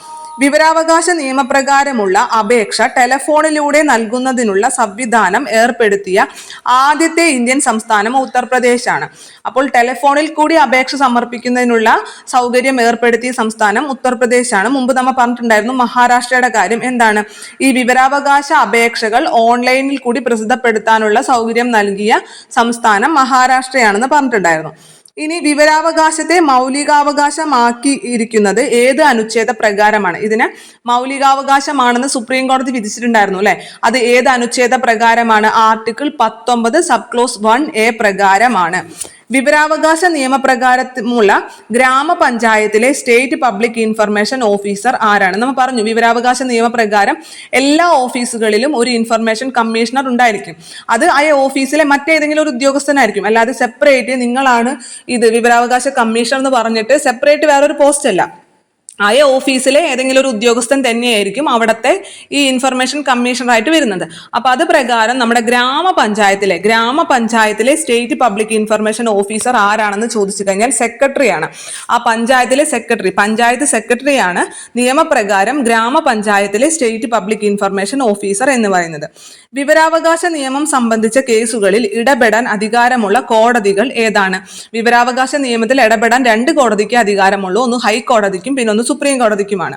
വിവരാവകാശ നിയമപ്രകാരമുള്ള അപേക്ഷ ടെലഫോണിലൂടെ നൽകുന്നതിനുള്ള സംവിധാനം ഏർപ്പെടുത്തിയ ആദ്യത്തെ ഇന്ത്യൻ സംസ്ഥാനം ഉത്തർപ്രദേശാണ്. അപ്പോൾ ടെലഫോണിൽ കൂടി അപേക്ഷ സമർപ്പിക്കുന്നതിനുള്ള സൗകര്യം ഏർപ്പെടുത്തിയ സംസ്ഥാനം ഉത്തർപ്രദേശാണ്. മുമ്പ് നമ്മൾ പറഞ്ഞിട്ടുണ്ടായിരുന്നു മഹാരാഷ്ട്രയുടെ കാര്യം. എന്താണ് ഈ വിവരാവകാശ അപേക്ഷകൾ ഓൺലൈനിൽ കൂടി പ്രസിദ്ധപ്പെടുത്താനുള്ള സൗകര്യം നൽകിയ സംസ്ഥാനം മഹാരാഷ്ട്രയാണെന്ന് പറഞ്ഞിട്ടുണ്ടായിരുന്നു. ഇനി വിവരാവകാശത്തെ മൗലികാവകാശമാക്കിയിരിക്കുന്നത് ഏത് അനുച്ഛേദ പ്രകാരമാണ്? ഇതിന് മൗലികാവകാശമാണെന്ന് സുപ്രീം കോടതി വിധിച്ചിട്ടുണ്ടായിരുന്നു അല്ലെ. അത് ഏത് അനുച്ഛേദ പ്രകാരമാണ്? ആർട്ടിക്കിൾ 19 സബ് ക്ലോസ് 1A പ്രകാരമാണ്. വിവരാവകാശ നിയമപ്രകാരമുള്ള ഗ്രാമപഞ്ചായത്തിലെ സ്റ്റേറ്റ് പബ്ലിക് ഇൻഫർമേഷൻ ഓഫീസർ ആരാണ്? നമ്മൾ പറഞ്ഞു വിവരാവകാശ നിയമപ്രകാരം എല്ലാ ഓഫീസുകളിലും ഒരു ഇൻഫർമേഷൻ കമ്മീഷണർ ഉണ്ടായിരിക്കും. അത് ആ ഓഫീസിലെ മറ്റേതെങ്കിലും ഒരു ഉദ്യോഗസ്ഥനായിരിക്കും. അല്ലാതെ സെപ്പറേറ്റ് നിങ്ങളാണ് ഇത് വിവരാവകാശ കമ്മീഷണർ എന്ന് പറഞ്ഞിട്ട് സെപ്പറേറ്റ് വേറൊരു പോസ്റ്റ് അല്ല. ആയ ഓഫീസിലെ ഏതെങ്കിലും ഒരു ഉദ്യോഗസ്ഥൻ തന്നെയായിരിക്കും അവിടുത്തെ ഈ ഇൻഫർമേഷൻ കമ്മീഷണറായിട്ട് വരുന്നത്. അപ്പൊ അത് പ്രകാരം നമ്മുടെ ഗ്രാമപഞ്ചായത്തിലെ സ്റ്റേറ്റ് പബ്ലിക് ഇൻഫർമേഷൻ ഓഫീസർ ആരാണെന്ന് ചോദിച്ചു കഴിഞ്ഞാൽ സെക്രട്ടറിയാണ്. ആ പഞ്ചായത്തിലെ പഞ്ചായത്ത് സെക്രട്ടറിയാണ് നിയമപ്രകാരം ഗ്രാമപഞ്ചായത്തിലെ സ്റ്റേറ്റ് പബ്ലിക് ഇൻഫർമേഷൻ ഓഫീസർ എന്ന് പറയുന്നത്. വിവരാവകാശ നിയമം സംബന്ധിച്ച കേസുകളിൽ ഇടപെടാൻ അധികാരമുള്ള കോടതികൾ ഏതാണ്? വിവരാവകാശ നിയമത്തിൽ ഇടപെടാൻ 2 കോടതിക്ക് അധികാരമുള്ളൂ. ഒന്ന് ഹൈക്കോടതിക്കും പിന്നെ ഒന്ന് സുപ്രീം കോടതിക്കുമാണ്.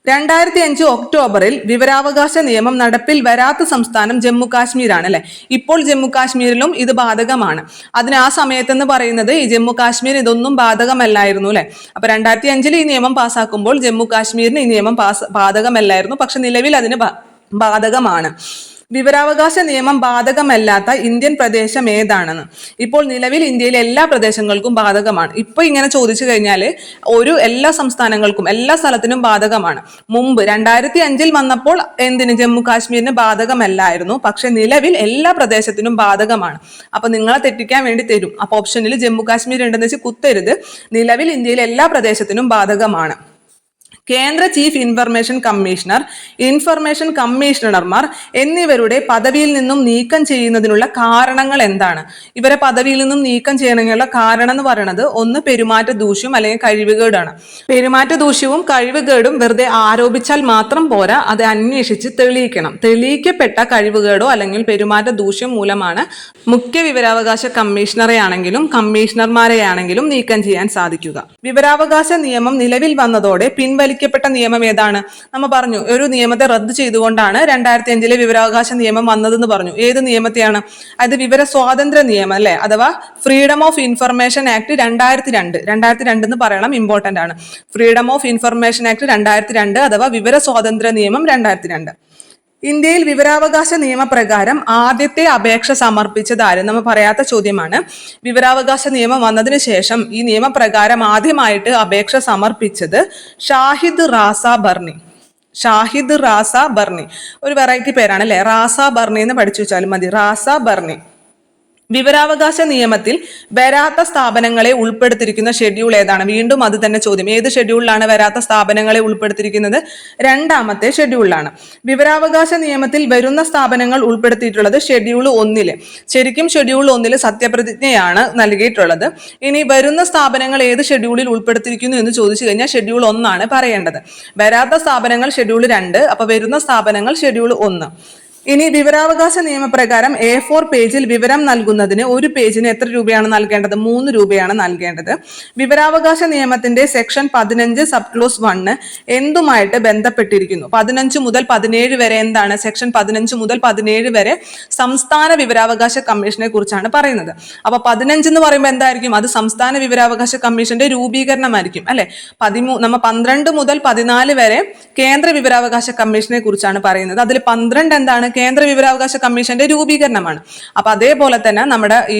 2005 ഒക്ടോബറിൽ വിവരാവകാശ നിയമം നടപ്പിൽ വരാത്ത സംസ്ഥാനം ജമ്മു കാശ്മീരാണ് അല്ലെ. ഇപ്പോൾ ജമ്മു കാശ്മീരിലും ഇത് ബാധകമാണ്. അതിന് ആ സമയത്തെന്ന് പറയുന്നത് ഈ ജമ്മു കാശ്മീർ ഇതൊന്നും ബാധകമല്ലായിരുന്നു അല്ലെ. അപ്പൊ 2005 ഈ നിയമം പാസ്സാക്കുമ്പോൾ ജമ്മു കാശ്മീരിന് ഈ നിയമം ബാധകമല്ലായിരുന്നു. പക്ഷെ നിലവിൽ അതിന് ബാധകമാണ്. വിവരാവകാശ നിയമം ബാധകമല്ലാത്ത ഇന്ത്യൻ പ്രദേശം ഏതാണെന്ന്? ഇപ്പോൾ നിലവിൽ ഇന്ത്യയിലെ എല്ലാ പ്രദേശങ്ങൾക്കും ബാധകമാണ്. ഇപ്പൊ ഇങ്ങനെ ചോദിച്ചു കഴിഞ്ഞാൽ എല്ലാ സംസ്ഥാനങ്ങൾക്കും എല്ലാ സ്ഥലത്തിനും ബാധകമാണ്. മുമ്പ് 2005 വന്നപ്പോൾ ജമ്മു കാശ്മീരിന് ബാധകമല്ലായിരുന്നു. പക്ഷെ നിലവിൽ എല്ലാ പ്രദേശത്തിനും ബാധകമാണ്. അപ്പൊ നിങ്ങളെ തെറ്റിക്കാൻ വേണ്ടി തരും. അപ്പൊ ഓപ്ഷനിൽ ജമ്മു കാശ്മീർ ഉണ്ടെന്ന് വെച്ച് കുത്തരുത്. നിലവിൽ ഇന്ത്യയിലെ എല്ലാ പ്രദേശത്തിനും ബാധകമാണ്. കേന്ദ്ര ചീഫ് ഇൻഫർമേഷൻ കമ്മീഷണർ, ഇൻഫർമേഷൻ കമ്മീഷണർമാർ എന്നിവരുടെ പദവിയിൽ നിന്നും നീക്കം ചെയ്യുന്നതിനുള്ള കാരണങ്ങൾ എന്താണ്? ഇവരെ പദവിയിൽ നിന്നും നീക്കം ചെയ്യണമെന്നുള്ള കാരണം എന്ന് പറയുന്നത് ഒന്ന് പെരുമാറ്റ ദൂഷ്യം അല്ലെങ്കിൽ കഴിവുകേടാണ്. പെരുമാറ്റ ദൂഷ്യവും കഴിവുകേടും വെറുതെ ആരോപിച്ചാൽ മാത്രം പോരാ, അത് അന്വേഷിച്ച് തെളിയിക്കണം. തെളിയിക്കപ്പെട്ട കഴിവുകേടോ അല്ലെങ്കിൽ പെരുമാറ്റ ദൂഷ്യം മൂലമാണ് മുഖ്യ വിവരാവകാശ കമ്മീഷണറെ ആണെങ്കിലും കമ്മീഷണർമാരെ ആണെങ്കിലും നീക്കം ചെയ്യാൻ സാധിക്കുക. വിവരാവകാശ നിയമം നിലവിൽ വന്നതോടെ പിൻവലിക്കപ്പെട്ട നിയമം ഏതാണ്? നമ്മൾ പറഞ്ഞു ഒരു നിയമത്തെ റദ്ദ് ചെയ്തുകൊണ്ടാണ് 2005 വിവരാവകാശ നിയമം വന്നതെന്ന് പറഞ്ഞു. ഏത് നിയമത്തെയാണ്? അത് വിവര സ്വാതന്ത്ര്യ നിയമം അല്ലെ, അഥവാ ഫ്രീഡം ഓഫ് ഇൻഫർമേഷൻ ആക്ട് 2002 എന്ന് പറയണം, ഇമ്പോർട്ടന്റ് ആണ്. ഫ്രീഡം ഓഫ് ഇൻഫർമേഷൻ ആക്ട് 2002 അഥവാ വിവര സ്വാതന്ത്ര്യ നിയമം 2002. ഇന്ത്യയിൽ വിവരാവകാശ നിയമപ്രകാരം ആദ്യത്തെ അപേക്ഷ സമർപ്പിച്ചത് ആര്? നമ്മൾ പറയാത്ത ചോദ്യമാണ്. വിവരാവകാശ നിയമം വന്നതിന് ശേഷം ഈ നിയമപ്രകാരം ആദ്യമായിട്ട് അപേക്ഷ സമർപ്പിച്ചത് ഷാഹിദ് റാസ ബർണി. ഒരു വെറൈറ്റി പേരാണ് അല്ലെ, റാസ ബർണി എന്ന് പഠിച്ചു വെച്ചാലും മതി. റാസ ബർണി. വിവരാവകാശ നിയമത്തിൽ വരാത്ത സ്ഥാപനങ്ങളെ ഉൾപ്പെടുത്തിയിരിക്കുന്ന ഷെഡ്യൂൾ ഏതാണ്? വീണ്ടും അത് തന്നെ ചോദ്യം. ഏത് ഷെഡ്യൂളിലാണ് വരാത്ത സ്ഥാപനങ്ങളെ ഉൾപ്പെടുത്തിയിരിക്കുന്നത്? 2ാമത്തെ ഷെഡ്യൂളിലാണ്. വിവരാവകാശ നിയമത്തിൽ വരുന്ന സ്ഥാപനങ്ങൾ ഉൾപ്പെടുത്തിയിട്ടുള്ളത് ഷെഡ്യൂൾ 1. ശരിക്കും ഷെഡ്യൂൾ 1 സത്യപ്രതിജ്ഞയാണ് നൽകിയിട്ടുള്ളത്. ഇനി വരുന്ന സ്ഥാപനങ്ങൾ ഏത് ഷെഡ്യൂളിൽ ഉൾപ്പെടുത്തിയിരിക്കുന്നു എന്ന് ചോദിച്ചു കഴിഞ്ഞാൽ ഷെഡ്യൂൾ 1 ആണ് പറയേണ്ടത്. വരാത്ത സ്ഥാപനങ്ങൾ ഷെഡ്യൂൾ 2, അപ്പൊ വരുന്ന സ്ഥാപനങ്ങൾ ഷെഡ്യൂൾ 1. ഇനി വിവരാവകാശ നിയമപ്രകാരം A4 പേജിൽ വിവരം നൽകുന്നതിന് ഒരു പേജിന് എത്ര രൂപയാണ് നൽകേണ്ടത്? 3 രൂപയാണ് നൽകേണ്ടത്. വിവരാവകാശ നിയമത്തിന്റെ സെക്ഷൻ 15 സബ് ക്ലോസ് 1 എന്തുമായിട്ട് ബന്ധപ്പെട്ടിരിക്കുന്നു? 15 മുതൽ 17 വരെ എന്താണ്? സെക്ഷൻ 15 മുതൽ 17 വരെ സംസ്ഥാന വിവരാവകാശ കമ്മീഷനെ കുറിച്ചാണ് പറയുന്നത്. അപ്പൊ 15 എന്ന് പറയുമ്പോൾ എന്തായിരിക്കും? അത് സംസ്ഥാന വിവരാവകാശ കമ്മീഷന്റെ രൂപീകരണമായിരിക്കും അല്ലെ. 12 മുതൽ 14 വരെ കേന്ദ്ര വിവരാവകാശ കമ്മീഷനെ കുറിച്ചാണ് പറയുന്നത്. അതിൽ 12 എന്താണ്? കേന്ദ്ര വിവരാവകാശ കമ്മീഷന്റെ രൂപീകരണമാണ്. അപ്പൊ അതേപോലെ തന്നെ നമ്മുടെ ഈ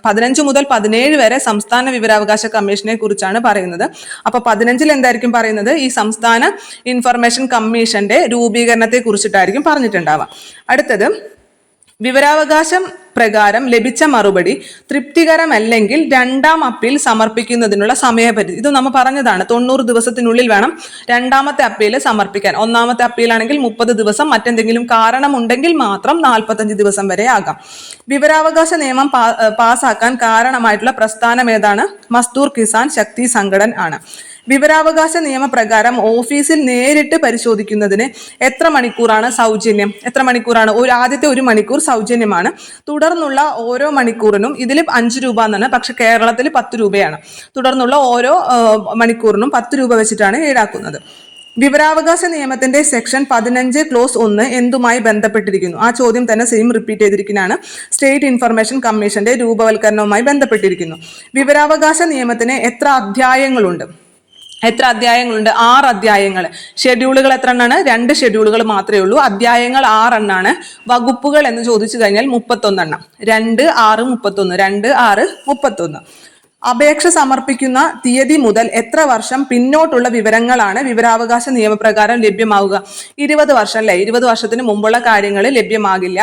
15 മുതൽ 17 വരെ സംസ്ഥാന വിവരാവകാശ കമ്മീഷനെ കുറിച്ചാണ് പറയുന്നത്. അപ്പൊ 15 എന്തായിരിക്കും പറയുന്നത്? ഈ സംസ്ഥാന ഇൻഫർമേഷൻ കമ്മീഷന്റെ രൂപീകരണത്തെ കുറിച്ചിട്ടായിരിക്കും പറഞ്ഞിട്ടുണ്ടാവുക. അടുത്തത്, വിവരാവകാശം പ്രകാരം ലഭിച്ച മറുപടി തൃപ്തികരമല്ലെങ്കിൽ 2ാം അപ്പീൽ സമർപ്പിക്കുന്നതിനുള്ള സമയപരിധി. ഇത് നമ്മൾ പറഞ്ഞതാണ്. 90 ദിവസത്തിനുള്ളിൽ വേണം 2ാമത്തെ അപ്പീൽ സമർപ്പിക്കാൻ. 1ാമത്തെ അപ്പീലാണെങ്കിൽ 30 ദിവസം, മറ്റെന്തെങ്കിലും കാരണമുണ്ടെങ്കിൽ മാത്രം 45 ദിവസം വരെ ആകാം. വിവരാവകാശ നിയമം പാസാക്കാൻ കാരണമായിട്ടുള്ള പ്രസ്ഥാനം ഏതാണ്? മസ്ദൂർ കിസാൻ ശക്തി സംഘടൻ ആണ്. വിവരാവകാശ നിയമപ്രകാരം ഓഫീസിൽ നേരിട്ട് പരിശോധിക്കുന്നതിന് എത്ര മണിക്കൂറാണ് സൗജന്യം? എത്ര മണിക്കൂറാണ്? ആദ്യത്തെ 1 മണിക്കൂർ സൗജന്യമാണ്. തുടർന്നുള്ള ഓരോ മണിക്കൂറിനും ഇതിൽ 5 രൂപ എന്നാണ്, പക്ഷെ കേരളത്തിൽ 10 രൂപയാണ്. തുടർന്നുള്ള ഓരോ മണിക്കൂറിനും 10 രൂപ വെച്ചിട്ടാണ് ഈടാക്കുന്നത്. വിവരാവകാശ നിയമത്തിന്റെ സെക്ഷൻ 15 ക്ലോസ് 1 എന്തുമായി ബന്ധപ്പെട്ടിരിക്കുന്നു? ആ ചോദ്യം തന്നെ സെയിം റിപ്പീറ്റ് ചെയ്തിരിക്കുന്നതാണ്. സ്റ്റേറ്റ് ഇൻഫർമേഷൻ കമ്മീഷന്റെ രൂപവൽക്കരണവുമായി ബന്ധപ്പെട്ടിരിക്കുന്നു. വിവരാവകാശ നിയമത്തിന് എത്ര അധ്യായങ്ങളുണ്ട്? 6 അധ്യായങ്ങൾ. ഷെഡ്യൂളുകൾ എത്ര എണ്ണാണ്? 2 ഷെഡ്യൂളുകൾ മാത്രമേ ഉള്ളൂ. അധ്യായങ്ങൾ 6 എണ്ണാണ്. വകുപ്പുകൾ എന്ന് ചോദിച്ചു കഴിഞ്ഞാൽ 31 എണ്ണം. 2, 6, 31. 2, 6, 31. അപേക്ഷ സമർപ്പിക്കുന്ന തീയതി മുതൽ എത്ര വർഷം പിന്നോട്ടുള്ള വിവരങ്ങളാണ് വിവരാവകാശ നിയമപ്രകാരം ലഭ്യമാവുക? 20 വർഷം അല്ലേ? 20 വർഷത്തിന് മുമ്പുള്ള കാര്യങ്ങൾ ലഭ്യമാകില്ല.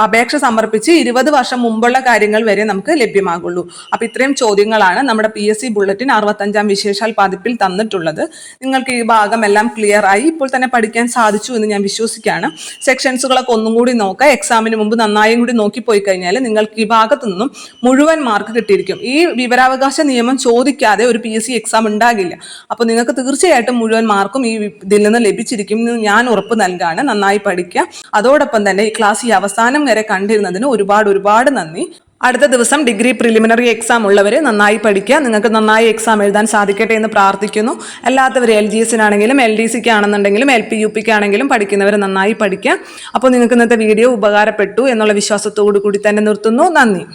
അപേക്ഷ സമർപ്പിച്ച് 20 വർഷം മുമ്പുള്ള കാര്യങ്ങൾ വരെ നമുക്ക് ലഭ്യമാകുള്ളൂ. അപ്പൊ ഇത്രയും ചോദ്യങ്ങളാണ് നമ്മുടെ PSC ബുള്ളറ്റിൻ 65-ാം വിശേഷാൽ പതിപ്പിൽ തന്നിട്ടുള്ളത്. നിങ്ങൾക്ക് ഈ ഭാഗം എല്ലാം ക്ലിയർ ആയി ഇപ്പോൾ തന്നെ പഠിക്കാൻ സാധിച്ചു എന്ന് ഞാൻ വിശ്വസിക്കുകയാണ്. സെക്ഷൻസുകളൊക്കെ ഒന്നും കൂടി നോക്കുക. എക്സാമിന് മുമ്പ് നന്നായും കൂടി നോക്കിപ്പോയി കഴിഞ്ഞാൽ നിങ്ങൾക്ക് ഈ ഭാഗത്തു നിന്നും മുഴുവൻ മാർക്ക് കിട്ടിയിരിക്കും. ഈ വിവരാവകാശ നിയമം ചോദിക്കാതെ ഒരു PSC എക്സാം ഉണ്ടാകില്ല. അപ്പോൾ നിങ്ങൾക്ക് തീർച്ചയായിട്ടും മുഴുവൻ മാർക്കും ഈ ഇതിൽ നിന്ന് ലഭിച്ചിരിക്കും എന്ന് ഞാൻ ഉറപ്പ് നൽകാണ്. നന്നായി പഠിക്കുക. അതോടൊപ്പം തന്നെ ഈ ക്ലാസ് ഈ അവസാനം വരെ കണ്ടിരുന്നതിന് ഒരുപാട് നന്ദി. അടുത്ത ദിവസം ഡിഗ്രി പ്രിലിമിനറി എക്സാം ഉള്ളവർ നന്നായി പഠിക്കുക. നിങ്ങൾക്ക് നന്നായി എക്സാം എഴുതാൻ സാധിക്കട്ടെ എന്ന് പ്രാർത്ഥിക്കുന്നു. അല്ലാത്തവർ LGSനാണെങ്കിലും LDCക്ക് ആണെന്നുണ്ടെങ്കിലും LP UPക്ക് ആണെങ്കിലും പഠിക്കുന്നവർ നന്നായി പഠിക്കുക. അപ്പോൾ നിങ്ങൾക്ക് ഇന്നത്തെ വീഡിയോ ഉപകാരപ്പെട്ടു എന്നുള്ള വിശ്വാസത്തോടു കൂടി തന്നെ നിർത്തുന്നു. നന്ദി.